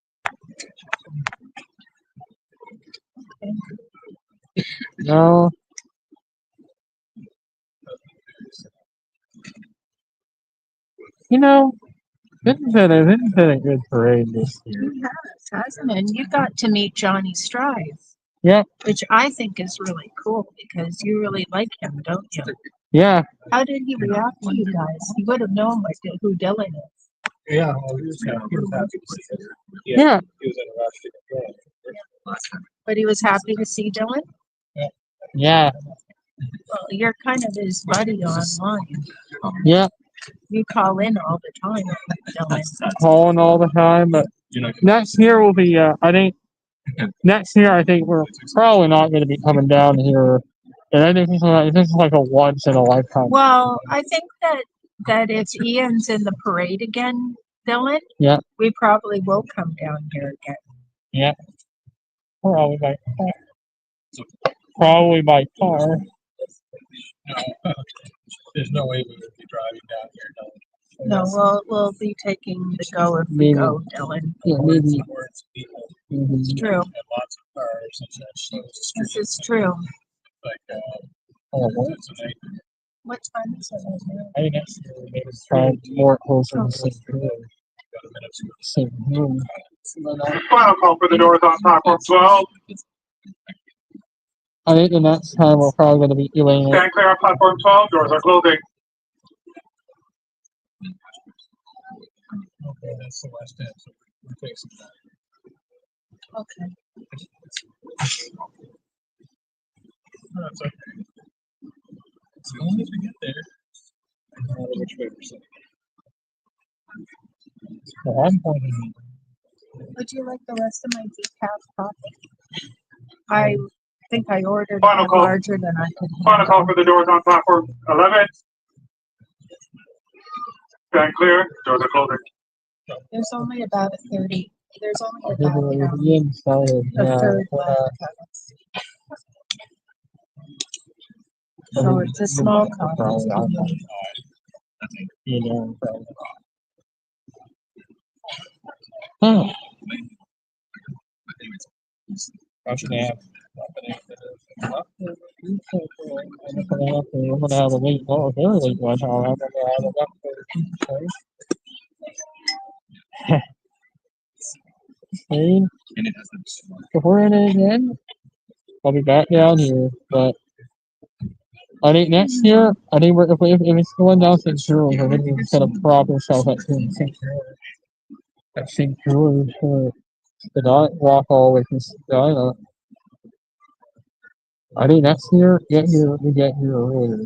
No. This has been a good parade this year. It has, hasn't it? And you got to meet Johnny Strive. Yeah. Which I think is really cool because you really like him, don't you? Yeah. How did he react to you guys? He would have known who Dylan is. Yeah, well, he was happy to see it. Yeah. He was in a rush to get going. But he was happy to see Dylan? Yeah. Well, you're kind of his buddy online. Yeah. You call in all the time, Dylan. Calling all the time, but next year will be. I think next year I think we're probably not going to be coming down here. And I think this is like a once in a lifetime. Well, I think that if Ian's in the parade again, Dylan, Yeah. we probably will come down here again. Yeah. Probably by car. Probably by car. There's no way we would be driving down here. No, we'll be taking the go if we go, Dylan. Yeah, maybe. Words, people, It's true. and lots of cars and such. This is true. Like, What's tonight. What time is it right now? I think next year we maybe try more closer to St. Louis. Final call for the doors on platform 12. I think the next time we're probably going to be doing it. Stand clear on platform 12. Doors are closing. Okay, that's the west end, so we're facing that. Okay. That's okay. As long as we get there, I don't know which way we're sitting. Well, I'm pointing. Would you like the rest of my decaf coffee? I think I ordered Final one call. larger than I could Final call handle. for the doors on platform 11. Stand clear. Doors are closing. There's only about a 30. There's only I think about we're being started. a Yeah. third left. So it's a small coffee. You know. Oh. I should have. I'm gonna have a late, oh, very late one. I'm gonna have a left. Hey, before it again, I'll be back down here. But I think next year, I think if it's going down St. George, I think we're gonna prop ourselves at St. George. At St. George for the night walk all the way to Skyline. I think next year, we get here earlier.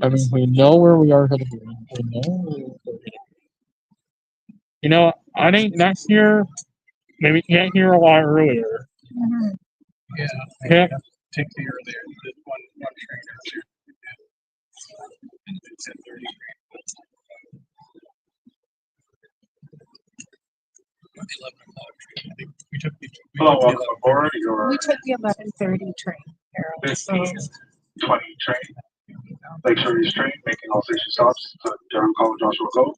I mean, we know where we are going to be. We know where we're gonna be. You know, I think next year, maybe get here a lot earlier. Mhm. Yeah. Yeah. Take the earlier, there's one train earlier. And it's at 30. Or the 11 o'clock train. I think we took the. Hello, welcome aboard your We took the 11:30 train, Harold. So 1520 train. Lakeshore East train making all station stops to Durham College Joshua Cove.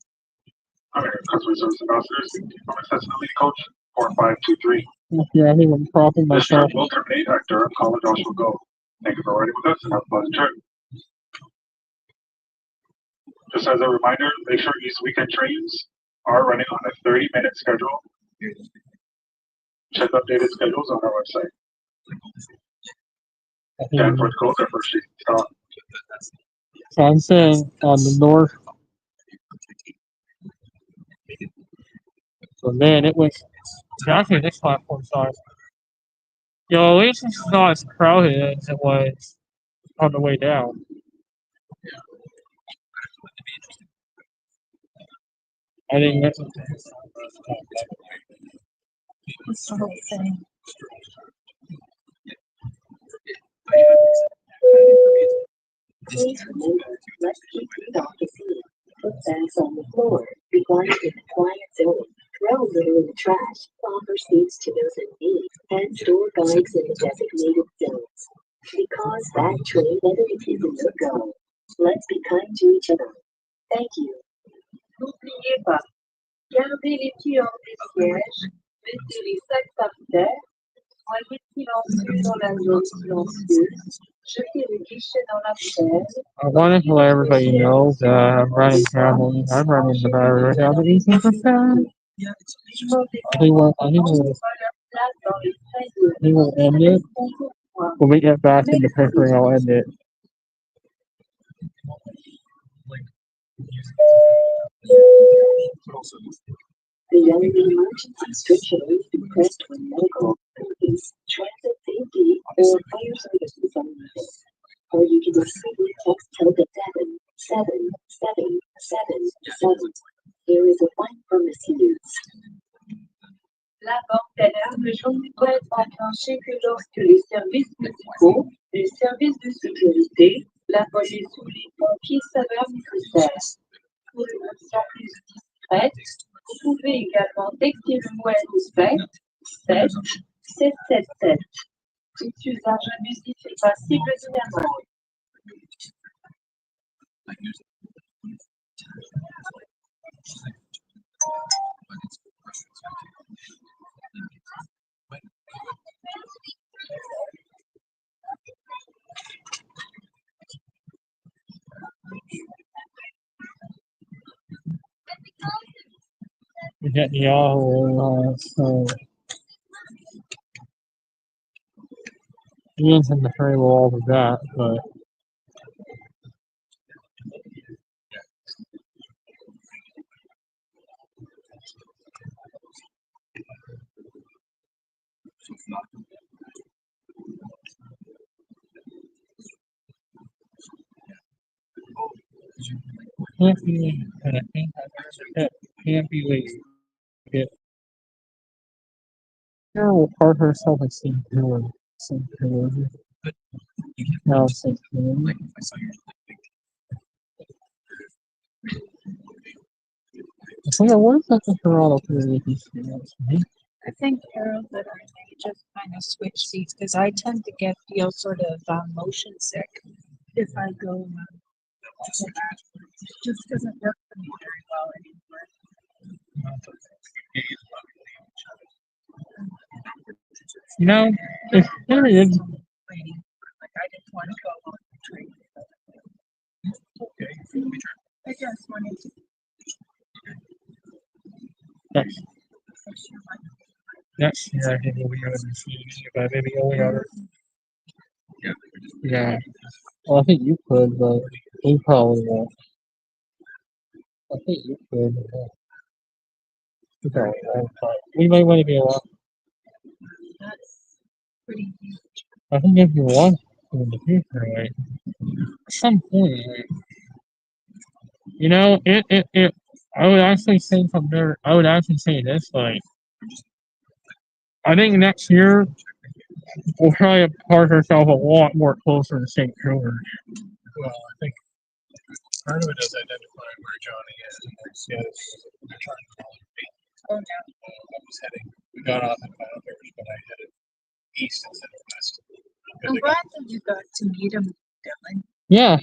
I'm your customer service ambassador, from accessibility coach 4523. Yeah, I think I'm propping This trip myself. will terminate at Durham College Joshua Cove. Thank you for riding with us and have a pleasant trip. Just as a reminder, Lakeshore East weekend trains are running on a 30-minute schedule. Check updated schedules on our website. I think Danforth Cove, our first street stop. so I'm saying on the north. So man, it was actually this platform size. You know, at least it's not as crowded as it was on the way down. I think that's what's the whole thing? Please remember, let's keep feet off the seat. Put bags on the floor. Be quiet in the quiet zone. Throw litter in the trash. Offer seats to those in need. And store bags in the designated zones. Because that train never is a no-go. Let's be kind to each other. Thank you. N'oubliez pas, gardez les pieds hors des sièges, mettez les sacs par terre, soyez silencieux dans la zone silencieuse, jetez le guichet dans la chaise. I wanted to let everybody know that I'm running family. I'm running the battery right now, but 18%. I think we're Là-bas est près de We will end it. Bonjour. When we get back into Pickering, I'll end it. The yellow emergency switches pressed when medical, police, transit safety, or fire services are needed. Or you can simply text Tilda 77777. There is a fine for misuse. La porte d'alarme jaune peut être enclenchée que lorsque les services municipaux, les services de sécurité, la police ou les pompiers s'avèrent nécessaires. Pour une option plus discrète, vous pouvez également texter le mot insuspect 7777. Tout usage abusif est passible d'une amende. We get Yahoo, so Ian's in the hurry with all of that, but can't be, and I think that can't be late. Sarah will part herself at St. George. St. George. No, St. George. So yeah, what is that the Toronto period experience? I think Harold that I may just kind of switch seats because I tend to feel sort of motion sick if I go. It just doesn't work for me very well anymore. You know, it's period. Like I didn't want to go on the train. I just wanted to. Next year, I think we'll be able to see, but maybe only other. Yeah. Well, I think you could, but he probably won't. I think you could. You probably won't, but we might want to be a lot. That's pretty huge. I think if you want to in the future, like, at some point, like, you know, I would actually say I would actually say this, like, I think next year we'll probably park ourselves a lot more closer to St. George. Well, I think part of it is identifying where Johnny is. And they're trying to follow me. Oh, no. I was heading, we got off at Founders, but I headed east instead of west. I'm glad that you got to meet him, Dylan. Yeah.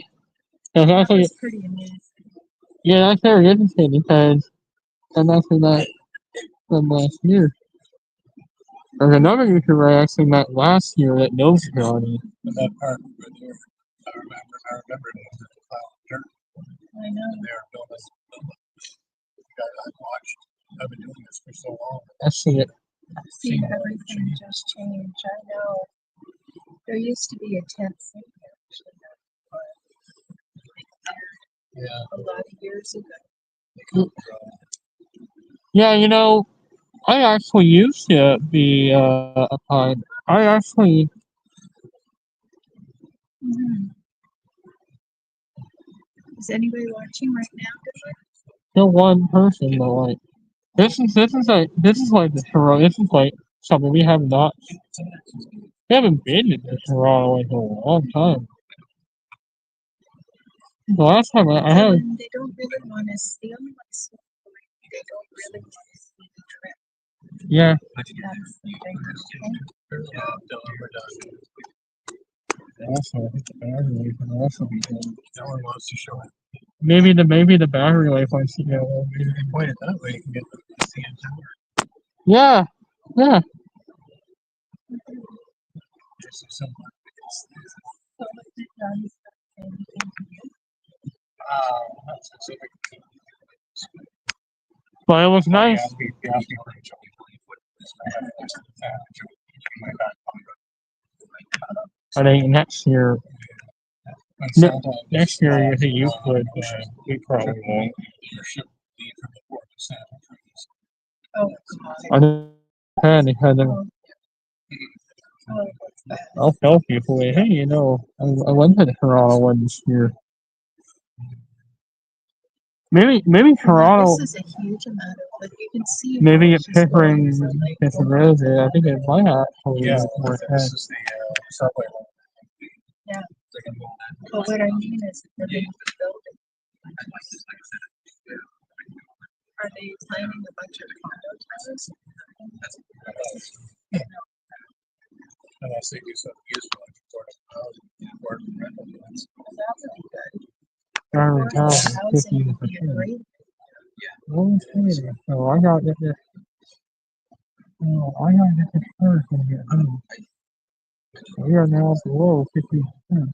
That was pretty amazing. Yeah, that's very interesting because I'm actually that from last year. There's another YouTuber I actually met last year that knows Johnny. And that part right there, I remember it was a cloud dirt. I know. And they're building. I've watched. I've been doing this for so long. I see it. See, everything just changed. I know. There used to be a tent city actually. Yeah. A lot of years ago. Yeah, you know, I actually used to be a pine. I actually. Mm-hmm. Is anybody watching right now? Still one person, but like this is like the Toronto. This is like something we haven't been to Toronto in a long time. The last time I have. They don't really want to see them. They don't really want to see the trip. Yeah. That's the thing. We're done. Also, I think the battery life can also be good. No one wants to show it. Maybe the battery life on CL. Maybe they point it that way. You can get the CN tower. Yeah. Yeah. There's someone. So was it done? Not specific. But it was nice. He asked me for each 20 foot this I think next year, next year you think you could, we probably won't. Oh, I think because I'll tell people, hey, you know, I went to the Toronto one this year. Maybe Toronto. This is a huge amount of, like, you can see. Maybe it's Pickering, Pickering, I think it might actually Yeah, make more this sense. is the subway line. Yeah. But what I mean is, they're going to build it. Are they planning a bunch of condo towers? Unless they do something useful like for rental units. That would be good. Darn Affordable town, housing would be a 15%. great. Okay, so I got to get this. Oh, I gotta get this first when I get home. We are now below 50%.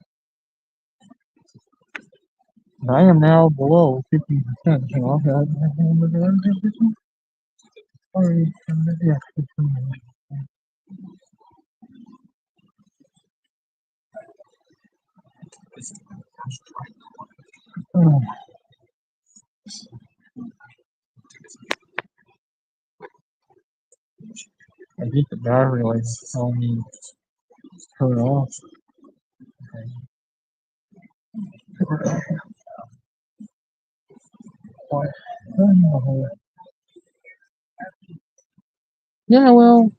I am now below 50%. So I'll have sorry, yeah, 15%. Oh, I think the battery light is telling me to turn off. Yeah, well,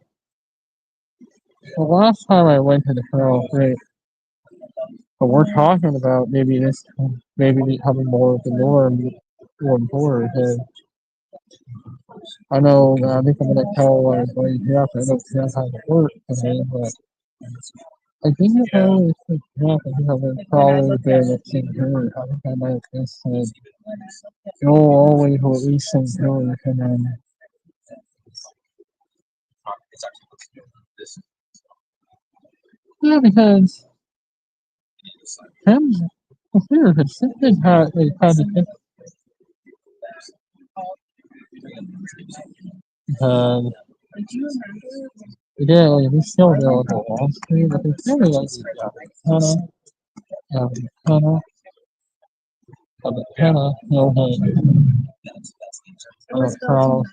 the last time I went to the Pearl, great. But we're talking about maybe this, maybe becoming more of the norm going forward. And I know, I think I'm gonna tell everybody, yeah, I don't know how to work today, but I think if I was to yeah, I think I would probably be at St. George. I think I might have just said, go all the way to at least St. George, and then, yeah, because Tim, here, the Simpson had, they had to because yeah, like, we still know like a Wall Street, but it's really like Hannah, Hannah, no, Toronto,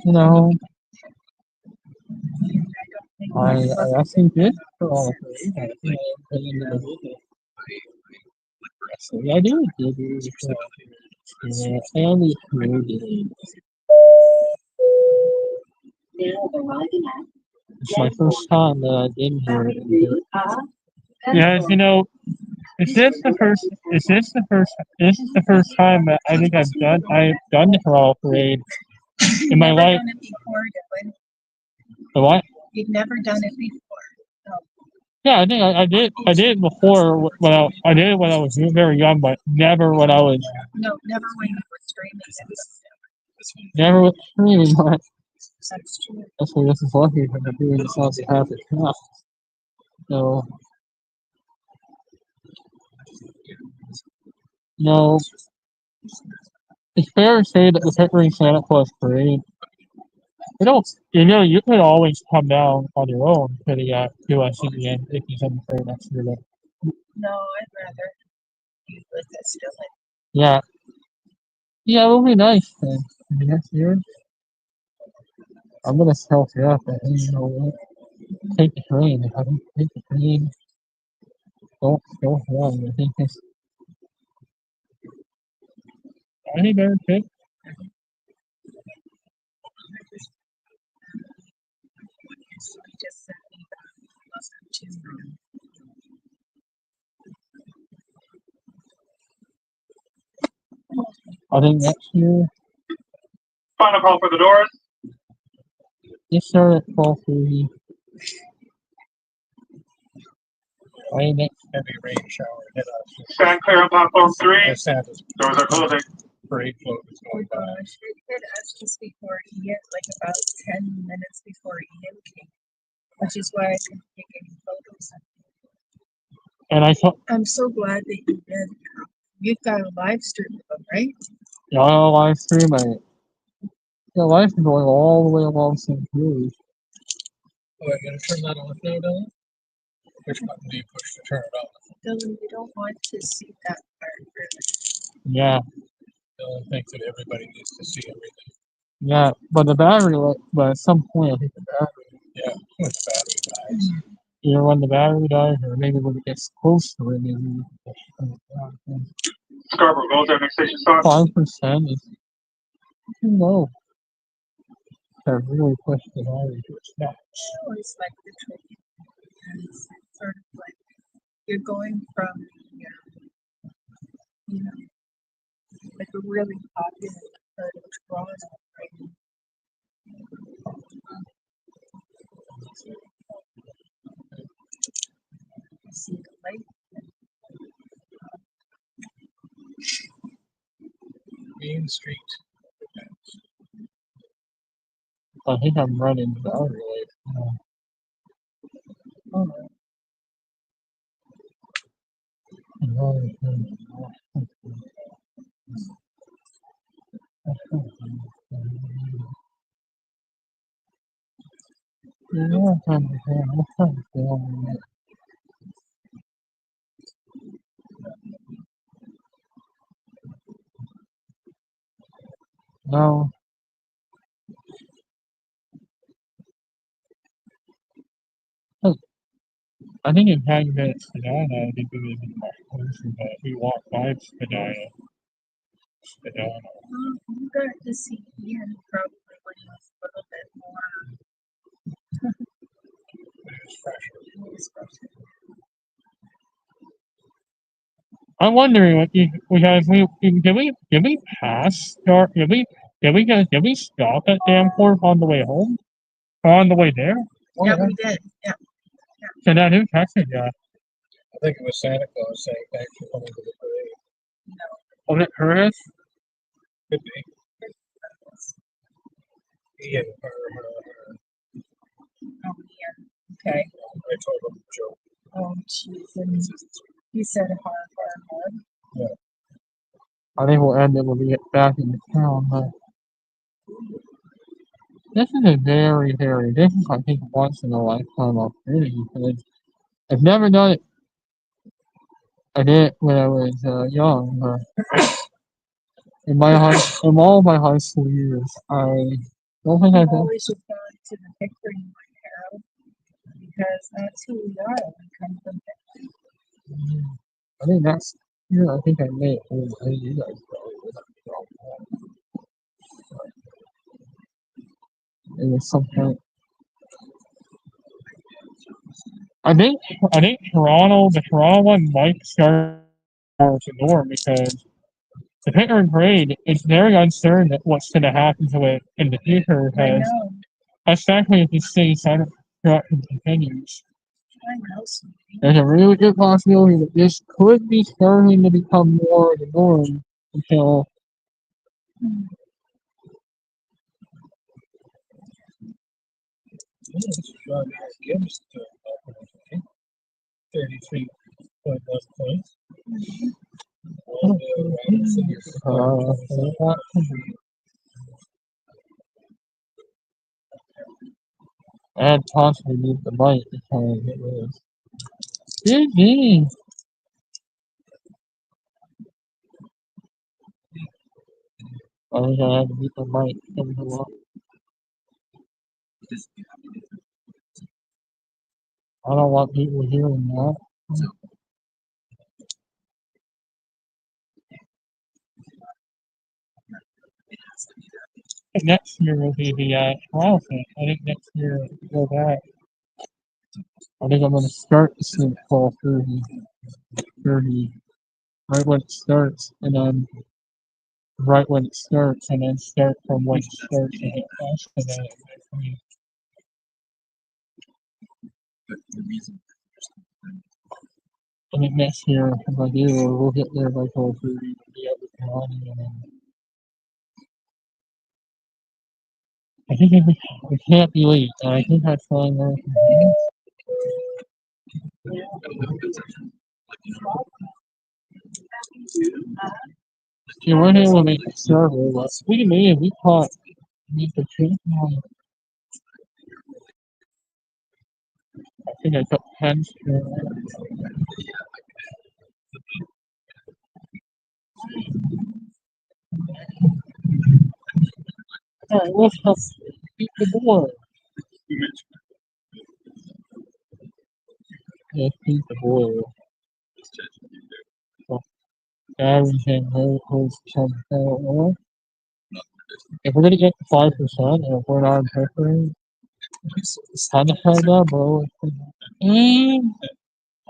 you know, I actually did Toronto. Actually, I do family food. Now arriving at It's my first time that I've been here. Yeah, Yeah, you know, is this the first time that I think I've done the Toronto parade in my life. Done it before, Dylan. The what? You've never done it before. Yeah, I think I did it before I did it when I was very young, but never when I was No, never when you were streaming it. never with streaming. But That's true. actually, this is lucky because I'm doing this on behalf of Cal. So no, it's fair to say that the Pickering Santa Claus parade. You know, you could always come down on your own to the USCN if you come for next year. But No, I'd rather you with this, Dylan. yeah, yeah, it would be nice. Then next year, I'm gonna help you out. But you know what? Take the train. If I don't take the train, don't run. I think this. I think better pick. He just sent me that. I think next year, Final call for the doors. just start at 12:30. I think next Heavy rain shower hit us. Stand clear on platform 3. The Santa's Doors are closing. parade float is Oh going by. gosh, it hit us just before Ian, like about 10 minutes before Ian came, which is why I couldn't take any photos. and I thought, I'm so glad that you did. You've got a live stream of them, right? y'all live stream. The lights are going all the way along St. Louis. Oh, I gotta turn that off now, Dylan? Which button do you push to turn it off? Dylan, you don't want to see that part really. Yeah, Dylan thinks that everybody needs to see everything. yeah. But the battery, but at some point, I think the battery, Yeah, when the battery dies. either when the battery dies or maybe when it gets close to it, maybe Scarborough goes there, next station stops. 5% is too low. That really pushed the battery to its max. So it's like the trick. And it's sort of like you're going from you know, like a really popular part of Toronto, right? You see the lake. Main Street. I think I'm running the battery life. No, I think in 10 minutes Spadina, I think we would be much closer, but we walked by Spadina. You got to see Ian probably when he was a little bit more. He was fresher. I'm wondering what you, because did we pass or did we stop at Danforth on the way home? Or on the way there? Yeah, we did. Yeah. So that who texted you? I think it was Santa Claus saying thanks for coming to the parade. Was it Curtis? Could be. Ian, her. Oh, yeah. Okay. I told him a joke. Oh, jeez. And he said hard. Yeah. I think we'll end it when we get back into town, but this is a this is I think once in a lifetime opportunity because I've never done it. I did it when I was young, but in all my high school years, I don't think I've I've done. always referred to the Pickering Harold because that's who we are. We come from Pickering. I think that's yeah. I think I may have told you guys probably would. It was something. I think the Toronto one might start to norm because the Pickering parade is very uncertain that what's going to happen to it in the future I because know. especially if the state Senate corruption continues. I know. Sweetie. There's a really good possibility that this could be starting to become more the norm until Gibbs to 33 points. and possibly move the mic because it was busy. I think I had to mute the mic every so often. I don't want people hearing that. Next year will be the trial thing. I think next year we'll go back. I think I'm going to start the St. Paul 30 right when it starts, and then right when it starts, and then start from when it starts and get past to that. I think next year, if I do, we'll get there by 12:30 and be out with Connie, and then I think we can't be late. And I think that's fine there. She weren't able to make the server, but we made it. We caught Need to change my. I think I got pens here. Alright, let's help beat the board. Let's beat the board. So, averaging holds some power. If we're gonna get to 5%, and if we're not peppering, it's kind of hard now, bro. And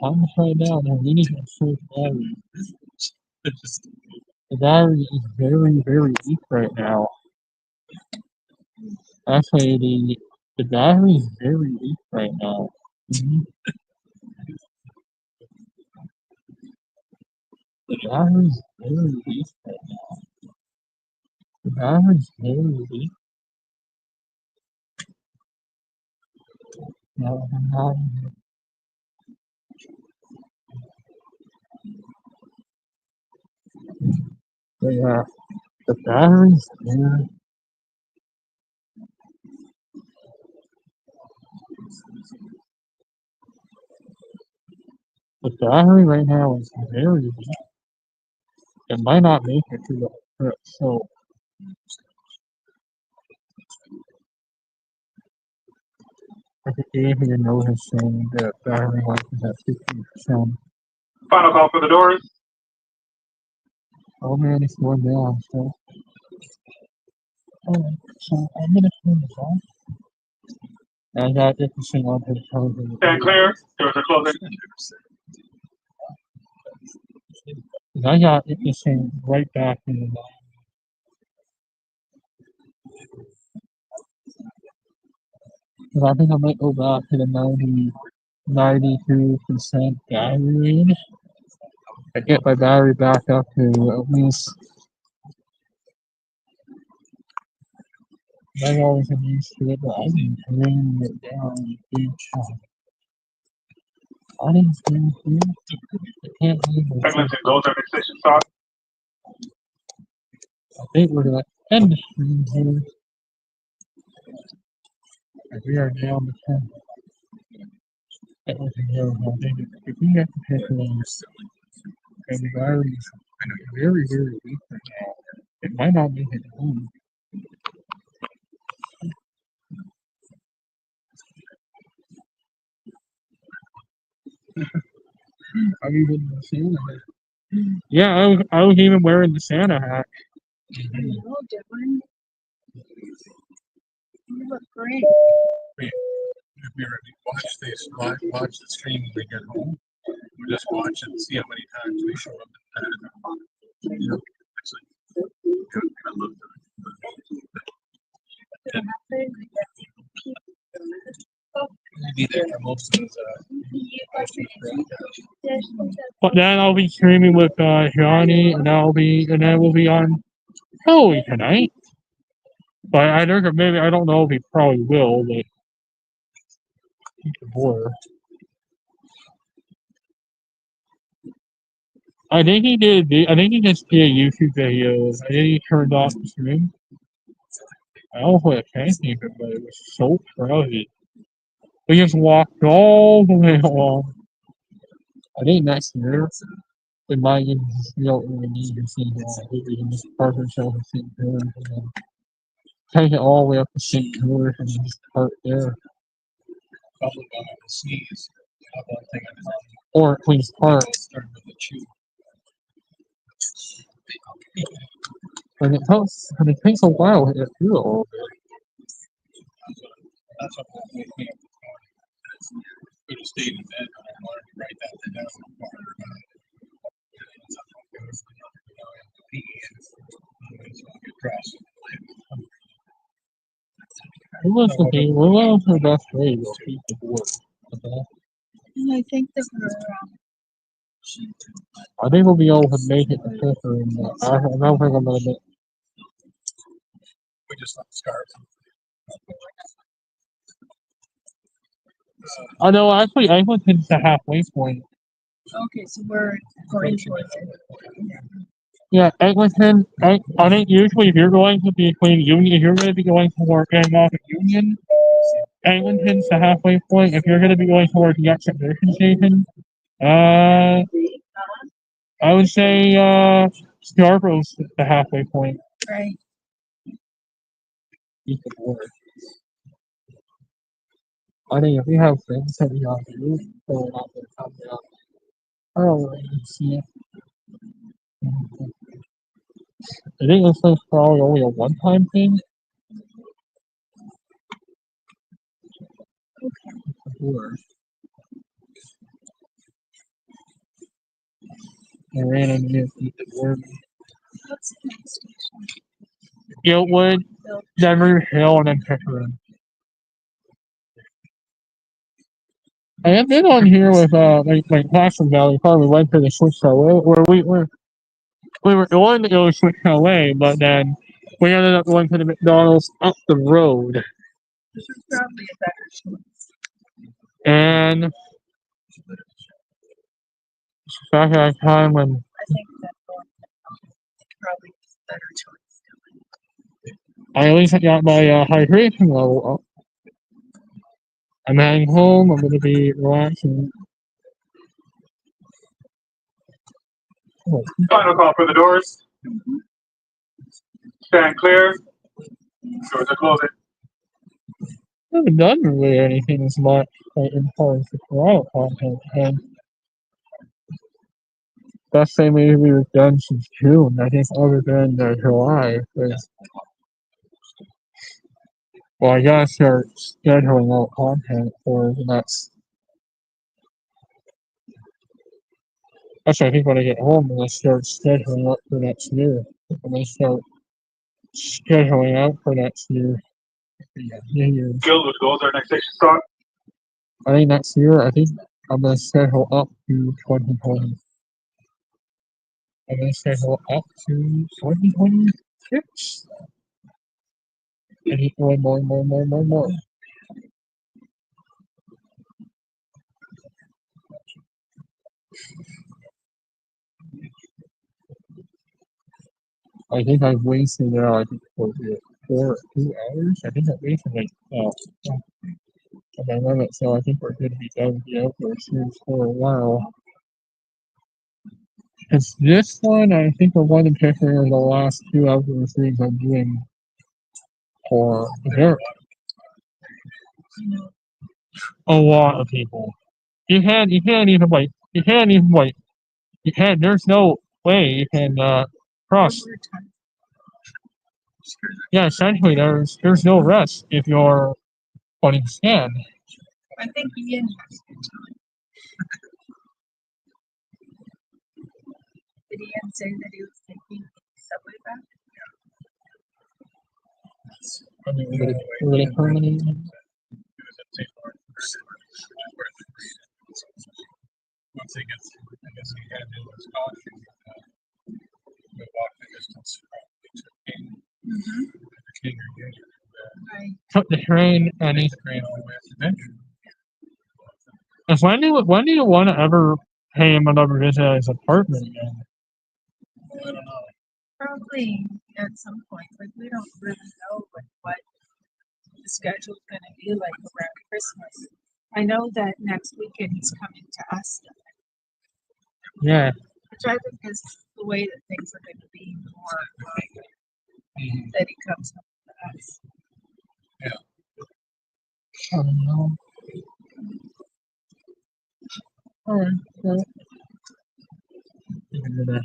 I'm right now, man. We need to improve battery. The battery is very, very weak right now. Actually, the battery is very weak right now. Mhm. The battery is very weak right now. The battery is very weak. No, I'm not. But yeah, the battery's very. The battery right now is very weak. It might not make it to the trip, so I think David and Noah is saying that battery life is at 50%. Final call for the doors. Oh man, it's going down, so. Alright, so I'm gonna turn this off. I got this thing on to the television. Stand clear. Doors are closing. I got this thing right back in the line. I think I might go back to the 92% battery range. I get my battery back up to at least. I've always been used to it, but I've been draining it down a big chunk. I didn't see here. I can't believe it. Eglinton goes every station stop. I think we're gonna end the stream here. And we are down to 10. That was a zero. I think if we have to pick one, and the battery is very, very weak right now, it might not make it home. Are you even the Santa hat? Yeah, I was even wearing the Santa hat. Hello, Dylan. You look great. If we already watch this, watch the stream when we get home, we just watch and see how many times we show up in you know, actually, I love that. We'll be there for most of But then I'll be streaming with Johnny, and then we'll be on Halloween tonight. But I think maybe I don't know if he probably will, but he's a boy. I think he did. I think he just did YouTube videos. I think he turned off the stream. I don't know what it came from, but it was so crowded. We just walked all the way along. I think next year we might even just don't really need to see that. We can just park ourselves in St. George and then take it all the way up to St. George and then just park there. probably going to sneeze. Have one thing on his Or at least park. start with the chew. But it takes a while to get through all of it. That's what we think. Could have stayed in bed. I wanted to write that down. What was the best way to beat the board? Okay. And I think that we're I think we'll be able to make it to fifth or I don't think I'm gonna make. We just left scarves. I know actually I went to the halfway point. okay. So we're going towards it. Yeah, Eglinton. I think usually if you're going to be between Union, if you're going to be going toward getting off at Union, Eglinton's the halfway point. If you're going to be going toward the exit Mission Station, I would say Scarborough's the halfway point. Right. Eat the board. I think if we have things that we ought to do, so not to come down. I don't really see it. I think this is probably only a one-time thing. Board. I ran into it. Eat the board. What's the next station? Giltwood, Denver Hill, and then Pickering. I have been on here with my class from Valley Farm. We went to the Switch Chalet where we were going to go to Switch Chalet, but then we ended up going to the McDonald's up the road. This is probably a better choice. And back at a time when I think that going probably is a better choice. I at least got my hydration level up. I'm heading home. I'm going to be relaxing. Oh, Final call for the doors. Stand clear. Doors are closing. I haven't done really anything as much important for Toronto content, and that's the same maybe we've done since June. I think other than July, because well, I gotta start scheduling out content for the next. Actually, I think when I get home, I'm gonna start scheduling out for next year. I'm gonna start scheduling out for next year. Yeah, New Year's. Gilwood goes our next station stop. I think next year, I think I'm gonna schedule up to 2020. I'm gonna schedule up to 2026. I need more. I think I've wasted I think for 2 hours. I think I've wasted like my limit, so I think we're good to be done with the outdoor series for a while. It's this one, I think the one in particular are the last 2 outdoor series I'm doing for there. A lot of people. You can't even there's no way you can cross. Yeah, essentially there's no rest if you're wanting to stand. I think Ian has good time. Did Ian say that he was taking the subway back? I mean, would it permanent? Once he gets, I guess he had to do his caution, we walk the distance to King, the King or Union. Right. Took the train and he Train all the way to Adventure. Because when do you want to ever pay him another visit at his apartment again? I don't know. Probably at some point, but we don't really know what the schedule's going to be like around Christmas. I know that next weekend he's coming to us, Yeah. which I think is the way that things are going to be more likely that he comes home to us. I don't know. Alright, well. I'm gonna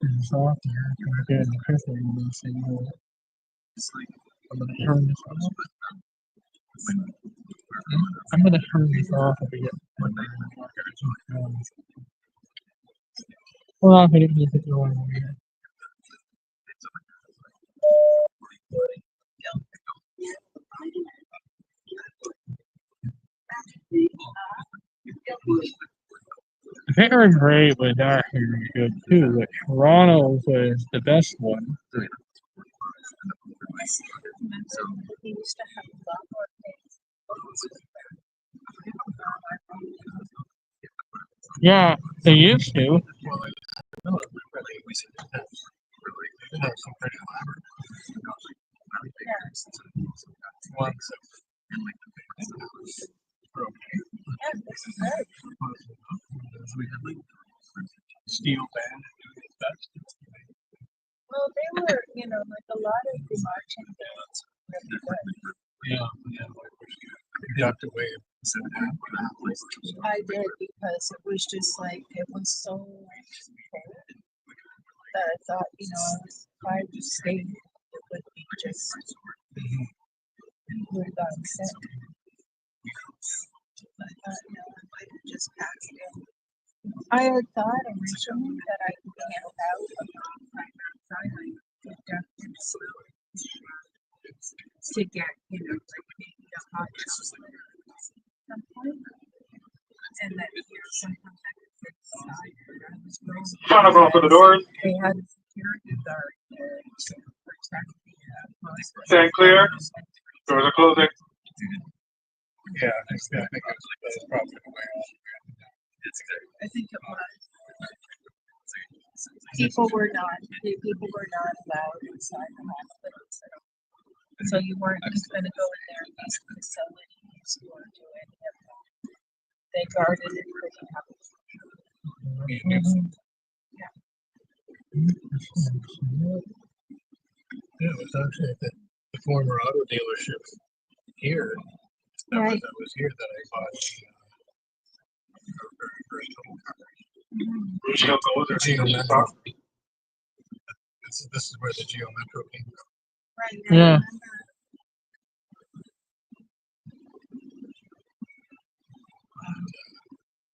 finish off here. I'm gonna get in the Christmas and say, you know, I'm gonna turn this off. I'm gonna turn this off if we get we're not gonna keep it going here. Pickering Great was actually good too, but Toronto's was the best one. He used to have a lot more things. Yeah, they used to. Steel band doing its best. Well, they were, like a lot of the marching bands were really good. Yeah. You have to wait. I did because it was just like it was so cold that I thought, if I just stayed, it would be just would have gotten sick. I thought, I might have just packed in. I had thought originally that I could camp out outside like to get, like maybe a hot chocolate at some point. And then sometimes I could sit inside. But I was really Trying to go for the doors. they had a security guard there to protect the Stand clear. Doors are closing. Yeah, I think it's probably the way off. I think it was. People were not allowed inside the hospital. So you weren't just going to go in there and use the facilities or do any of that. They guarded it pretty heavily. Yeah, it was actually at the former auto dealership here. That Right. was here that I bought the very first home. Geo goes or Geo Geo Metro. stop. This is where the Geo Metro came from. Right. Yeah.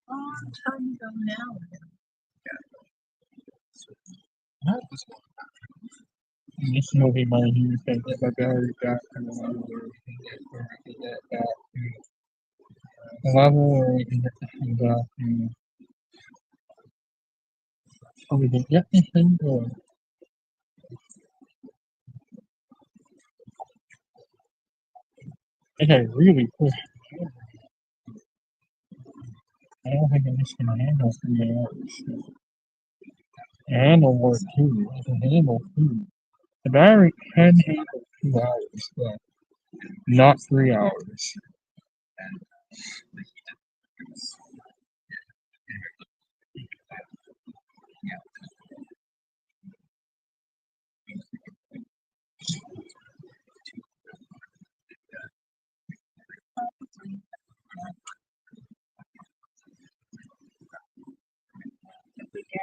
Long time ago now. That was one. This movie might use that my battery back to the level where we can get back to the level where we can get the thing back to so we can get this thing going. Okay, really push. I don't think I'm just gonna handle 3 hours. Handle more too. I can handle 2. The battery can handle 2 hours, but not 3 hours. If we get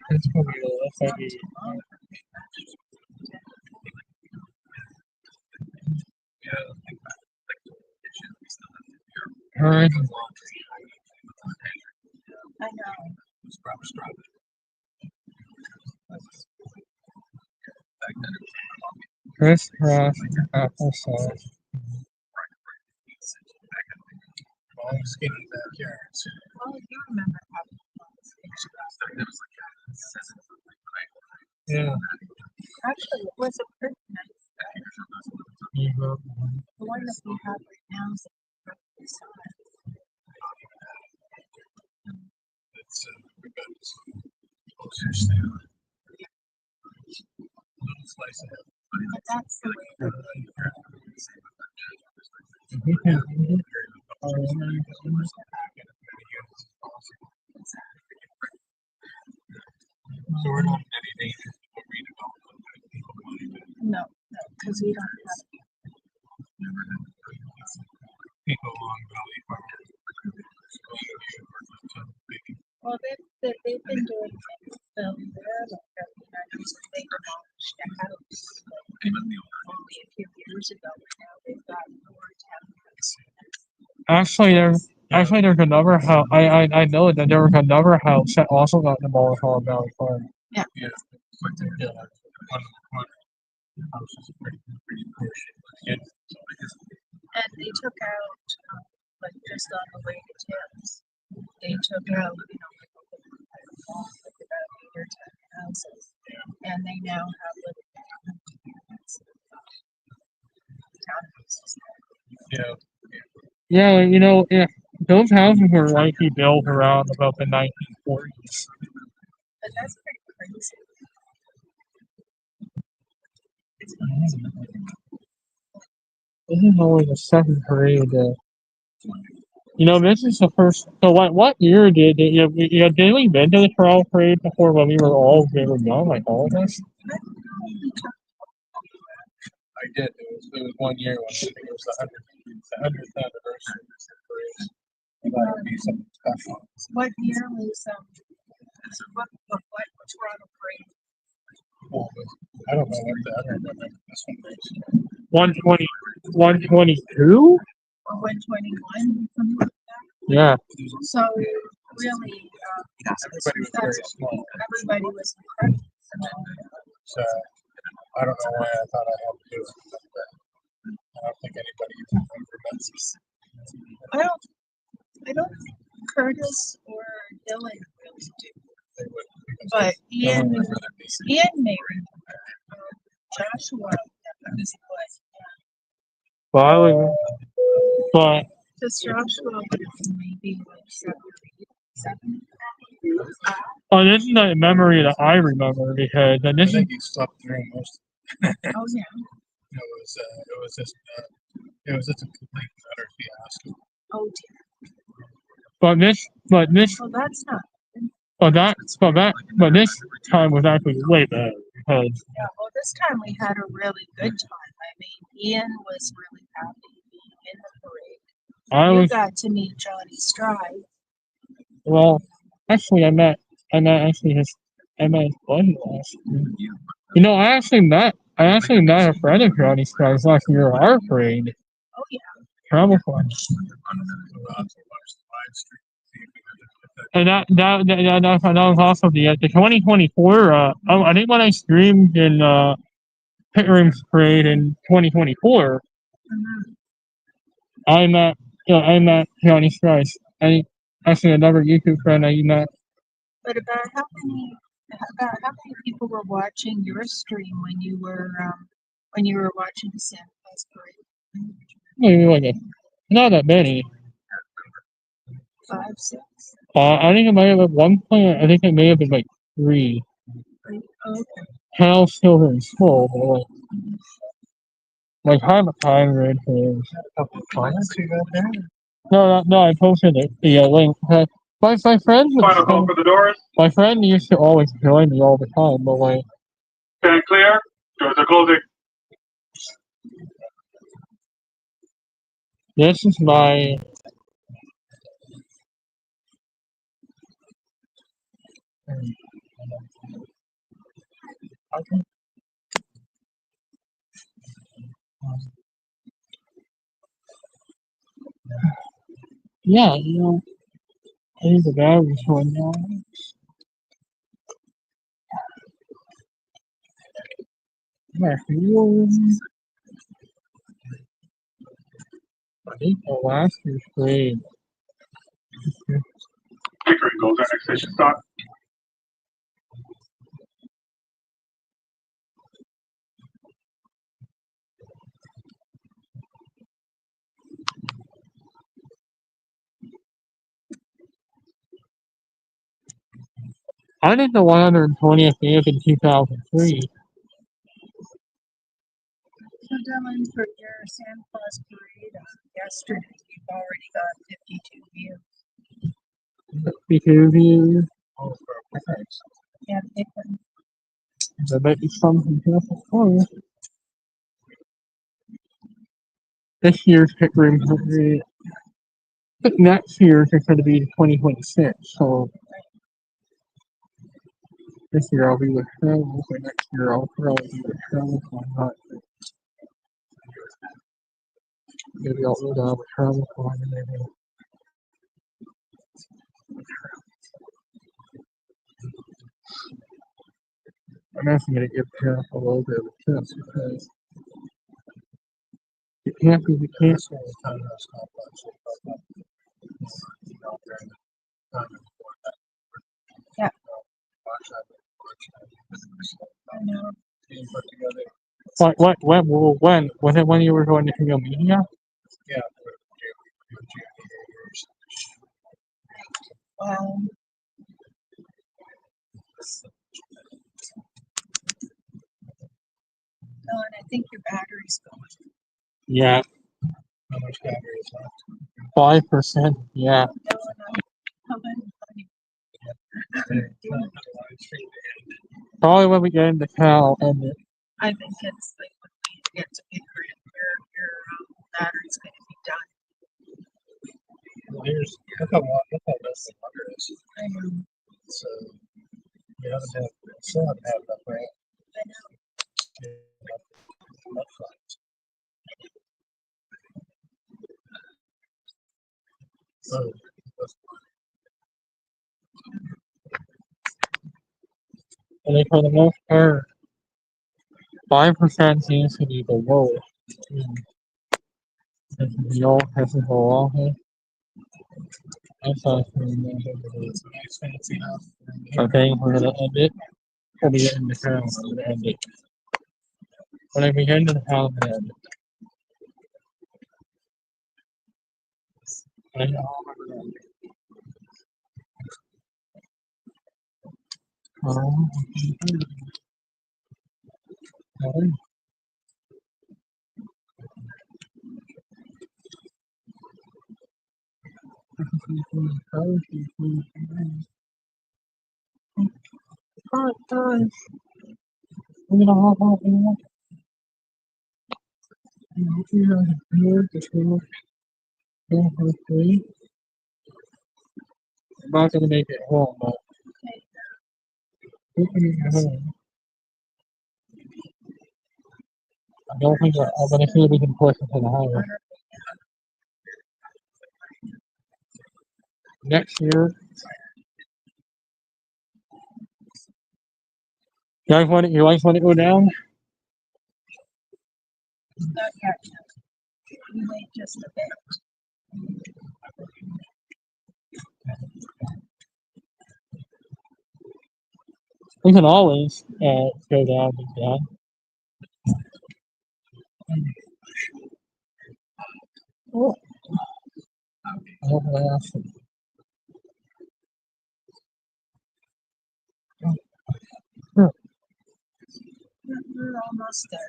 That's probably the less I need. Horizon I know. crisscross applesauce. Long skinny backyards. Well, you remember how Yeah. actually it was a pretty nice Mhm. the one that we have right now is the size. It's we've got some posters there. Little slice of it. But that's the way So we're not in any danger of redevelopment that people wanting to no, because we don't have people along Valley Farm. well they've been doing things down there like they demolished a house only a few years ago and now they've got more townhouse. Actually, there's another house. I know that there was another house that also got demolished on Valley Farm. Yeah. Yeah. One of the house is pretty good. And they took out like just on the way to Tim's, they took out like about 8 or 10 houses, and they now have little townhouses. Yeah. Yeah, yeah, those houses were likely built around about the 1940s. But that's pretty crazy. This is only the second parade. This is the first. So what year did did we been to the trial parade before when we were all very young, like all of us? I did. It was 1 year when I think it was the 100th anniversary of the parade. I thought it would be something special. What year was what Toronto parade? Well, I don't know what the other one this one is. 120, 122? Or 121? Something like that. Yeah. So really, Everybody was very small. everybody was incredible. So I don't know why I thought I had to do it. But I don't think anybody even remembers this. I don't think Curtis or Dylan really do. They would, because But Ian would rather be may remember. Joshua definitely was. But I would, but Because Joshua would have been maybe like 7. this is not a memory that I remember because and this is you slept through most. Oh yeah. It was just a complete utter fiasco. Oh dear. But this Well, that's not. but this time was actually way better because Yeah. Well, this time we had a really good time. I mean, Ian was really happy being in the parade. You got to meet Johnny Stride. well, actually I met his buddy last year. I actually met a friend of Johnny Stride's last year at our parade. Oh yeah. Travel fun. And that was also the 2024. I think when I streamed in Pittering's parade in 2024, I met Johnny Strice. I actually another YouTube friend I met. But about how many people were watching your stream when you were watching the Santa Claus parade? Maybe not that many. 5, 6. I think it might have at one point. I think it may have been like 3. Oh, okay. House still very small, but like time read for a couple of clients you got there. No, I posted the link. My friend Final call for the doors. My friend used to always join me all the time, but like Stand clear. Doors are closing. this is my yeah, I think the battery's going down. My feelings. I think the last year's grade. Pickering goes our next station stop. I did the 120th day in 2003. So Dylan, for your Santa Claus parade yesterday, you've already got 52 views. 52 views. Yeah, Pickering. There might be something here for you. This year's Pickering parade. But next year's is going to be 2026, so this year I'll be with Travel, but next year I'll probably be with Travel, so I'm not. Maybe I'll go down with Travel, and maybe. I'm actually going to give Travel a little bit of a chance because it can't be the case all the time. That's not much. Yeah. I know. When? Was it when you were going to Video Media? Yeah. Wow. Don, I think your battery's going. Yeah, How much battery is left? 5%. Yeah. How many? Probably when we get in the cow and it. I think it's like when we get to Ingrid, your battery's going to be done. Well, here's, look how less the water is. I know. So, you haven't had, still haven't had enough rain. I know. Enough floods. So, I think for the most part, 5% seems to be the lowest. The old has a wall here. That's actually it's a nice fancy house. okay. We're gonna end it. We'll be in the cow. We're gonna end it. When I begin to the cow, I'm gonna end it. I know I'm gonna end it. We're gonna hop off in one. I'm not gonna make it home, but we can get home. I don't think I'm gonna see if we can push into the highway. Next year, you guys want to go down? Not yet. We wait just a bit. We can always go down and down. Oh, I hope I asked it. We're almost there.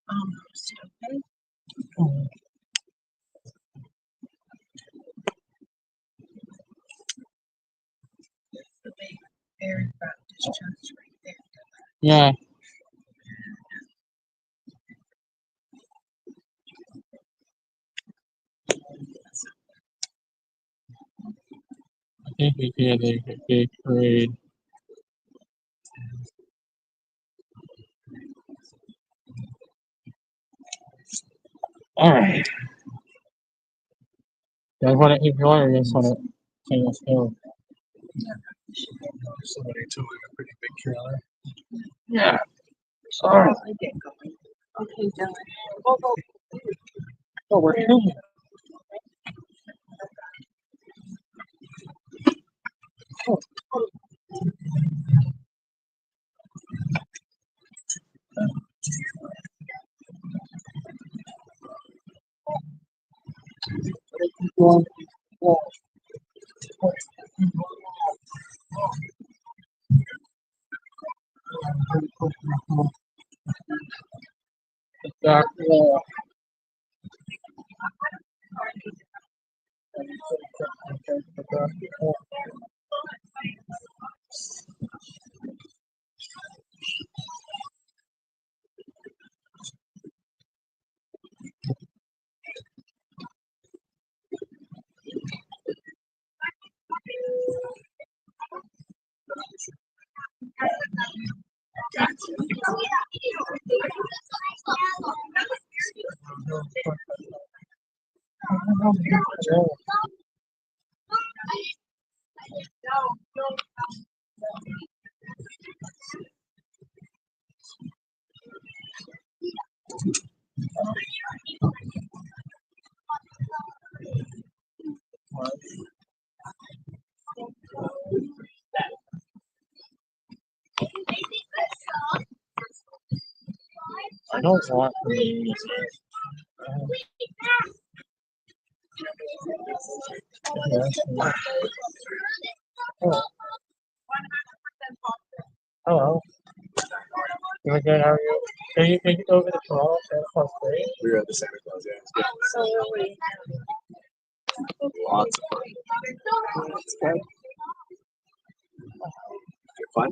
Almost, okay? Oh, The big Mary Baptist Church right there. yeah. I think we did a big parade. All right. I want to enjoy or just want to say let's go? Somebody towing a pretty big trailer. Yeah. All right. I get going. Okay, Dylan. Oh, we're filming. Back wall. I don't want to. Hello. Doing good, how are you? Can you take it over to Toronto, Santa Claus Day? We were at the Santa Claus, yeah. It's good. So what we Lots of fun. That's good. Good fun.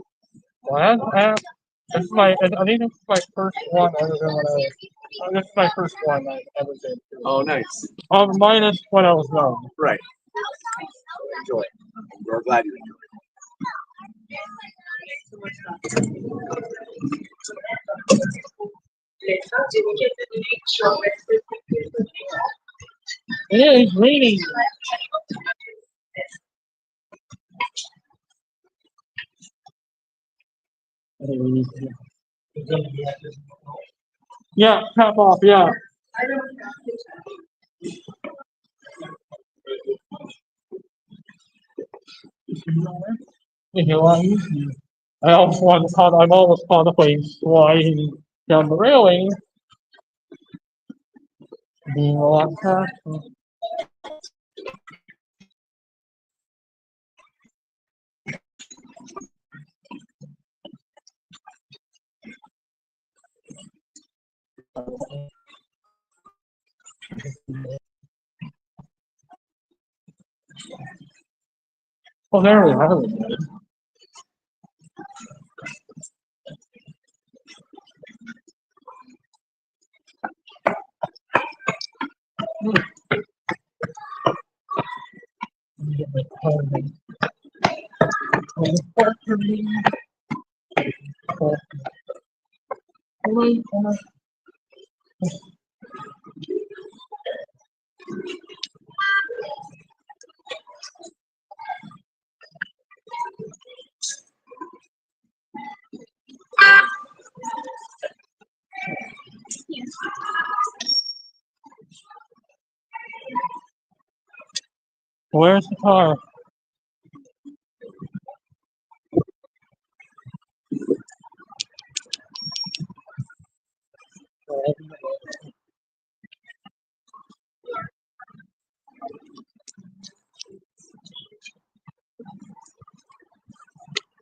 Well, this is my, I think this is my first one other than when I was, this is my first one I ever did. Oh, nice. Minus when I was young. Right. Enjoy. We're glad you enjoyed. It is raining. Yeah, top off, yeah. You know, I almost want to caught, I'm almost caught up by sliding down the railing. Being a lot faster. Well, there we have it. Get my clothing. Where's the car?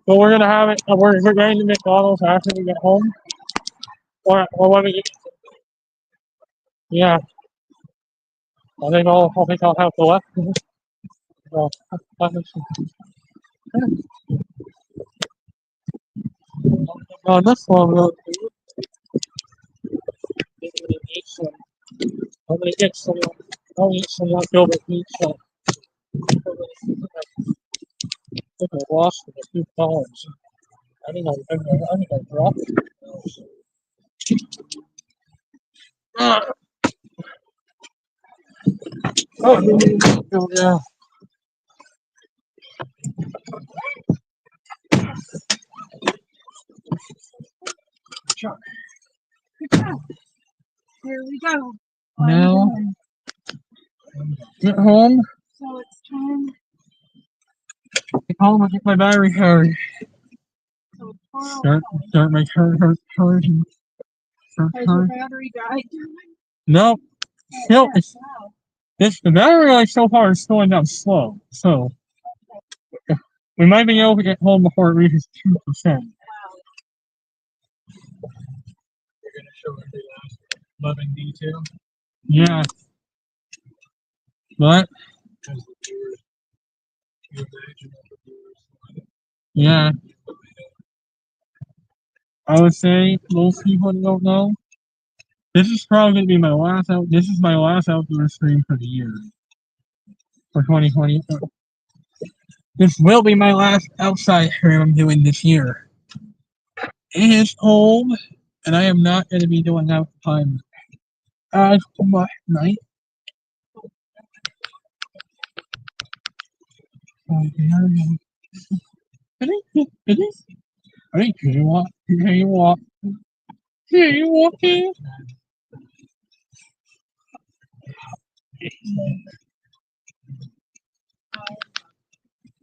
So we're gonna have it. We're going to McDonald's after we get home, or when we get. Yeah, I think I'll have the left. So, on this one, I'm gonna get some. I'll eat some leftover pizza. I think I lost it a few times. I think I dropped it. Ah, oh, yeah. Here we go. Now, get home. So it's time. Get home and get my battery charged. So Start my charging. Start has your charging. battery died? Nope. Still, Yeah, it's wow. the battery life so far is going down slow. So we might be able to get home before it reaches 2%. You're gonna show every last loving detail Yeah. But as the viewers, you imagine what the viewers yeah, I would say most people don't know. This is probably gonna be my last out. This is my last outdoor stream for the year for 2020. This will be my last outside stream I'm doing this year. It is cold, and I am not going to be doing outside as much night. It is. I think you what? You what? You walking?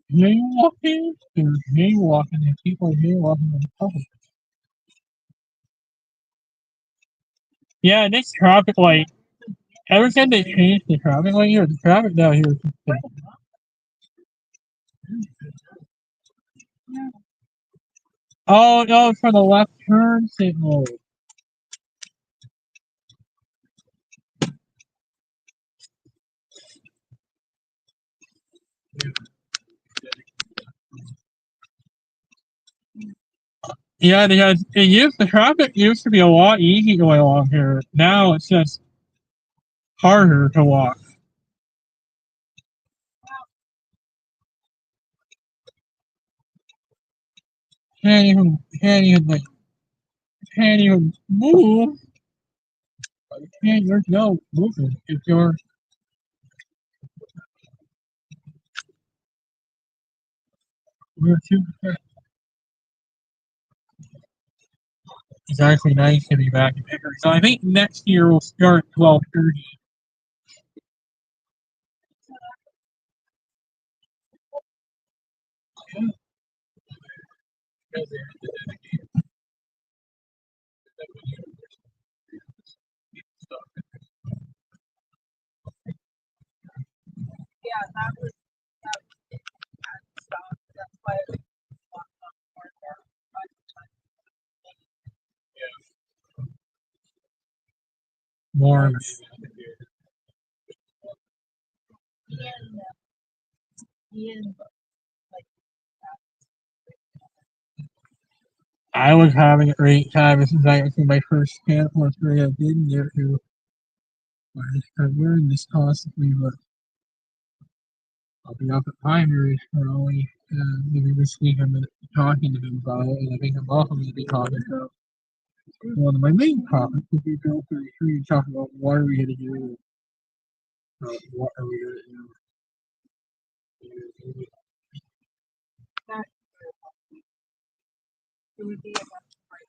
You walking? There's you walking, and people are you walking in the public. Yeah, this traffic light. Ever since they changed the traffic light here, the traffic down here is just Oh no, for the left turn signal. Yeah, because the traffic used to be a lot easy going along here. Now it's just harder to walk. Can't even move. There's no movement if you're too. It's actually nice to be back in Pickering. So I think next year we'll start 12:30. Yeah, that was stop. That's why it walked on more there. More. And Ian, like I was having a great time. This is actually my first camp once I did get to. I learned this constantly, but I'll be up at primaries for only maybe this week. I'm going to be talking to them about it, and I think I'm also going to be talking about one of my main topics would be Bill 33 and talk about what are we going to do, what are we going to do. that it would be about right.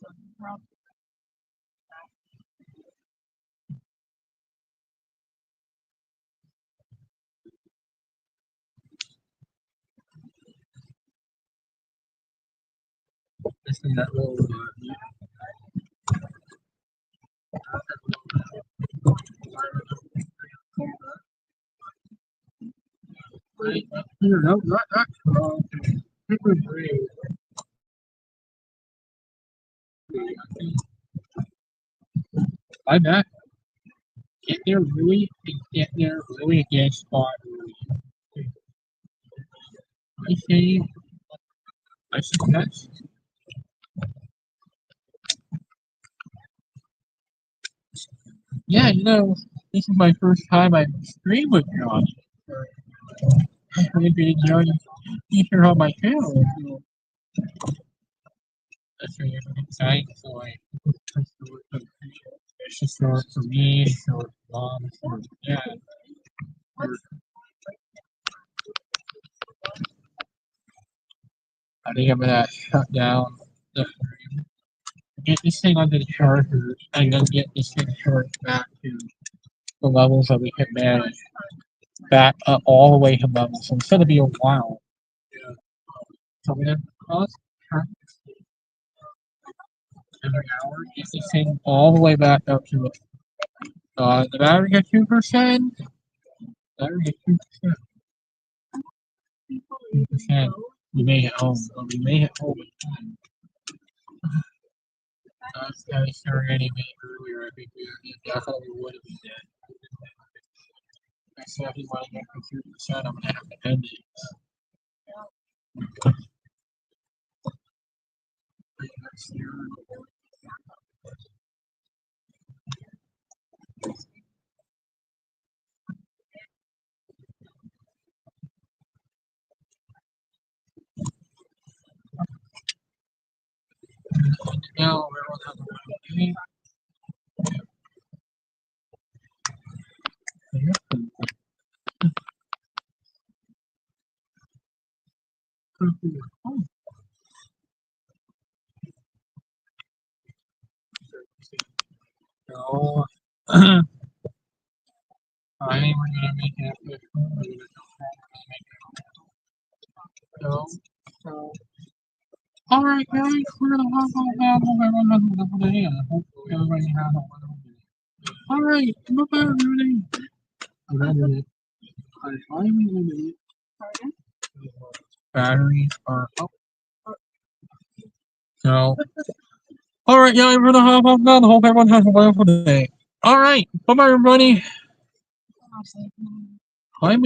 So probably Just in that little. Here, no, not. Super brave. I'm not. Get there really against spot. I say, I suggest. Yeah, this is my first time I've streamed with John. I've been Johnny feature on my channel. So that's really exciting. So it's just for me, for mom, for dad. I think I'm gonna shut down the get this thing onto the charger and then get this thing charged back to the levels that we can manage. Back up all the way to levels. So it's gonna be a while. So we're gonna cross every hour, get this thing all the way back up to the battery at 2%. Battery at 2%. 2%. We made it home. We made it home. I started any minute earlier. I think we definitely would have been dead. I said if you want to get to 2%, I'm gonna have to end it. Next year. Now everyone has a way So, I think we're gonna make it after this one. We're gonna go. So, all right, guys, we're gonna hop on now. Hope everyone has a wonderful day. I hope everybody has a wonderful day. All right, bye-bye, everybody. I finally limited. Batteries are up. So, all right, yeah, I'm gonna hop off now. Hope everyone has a wonderful day. All right, bye bye, everybody. Bye,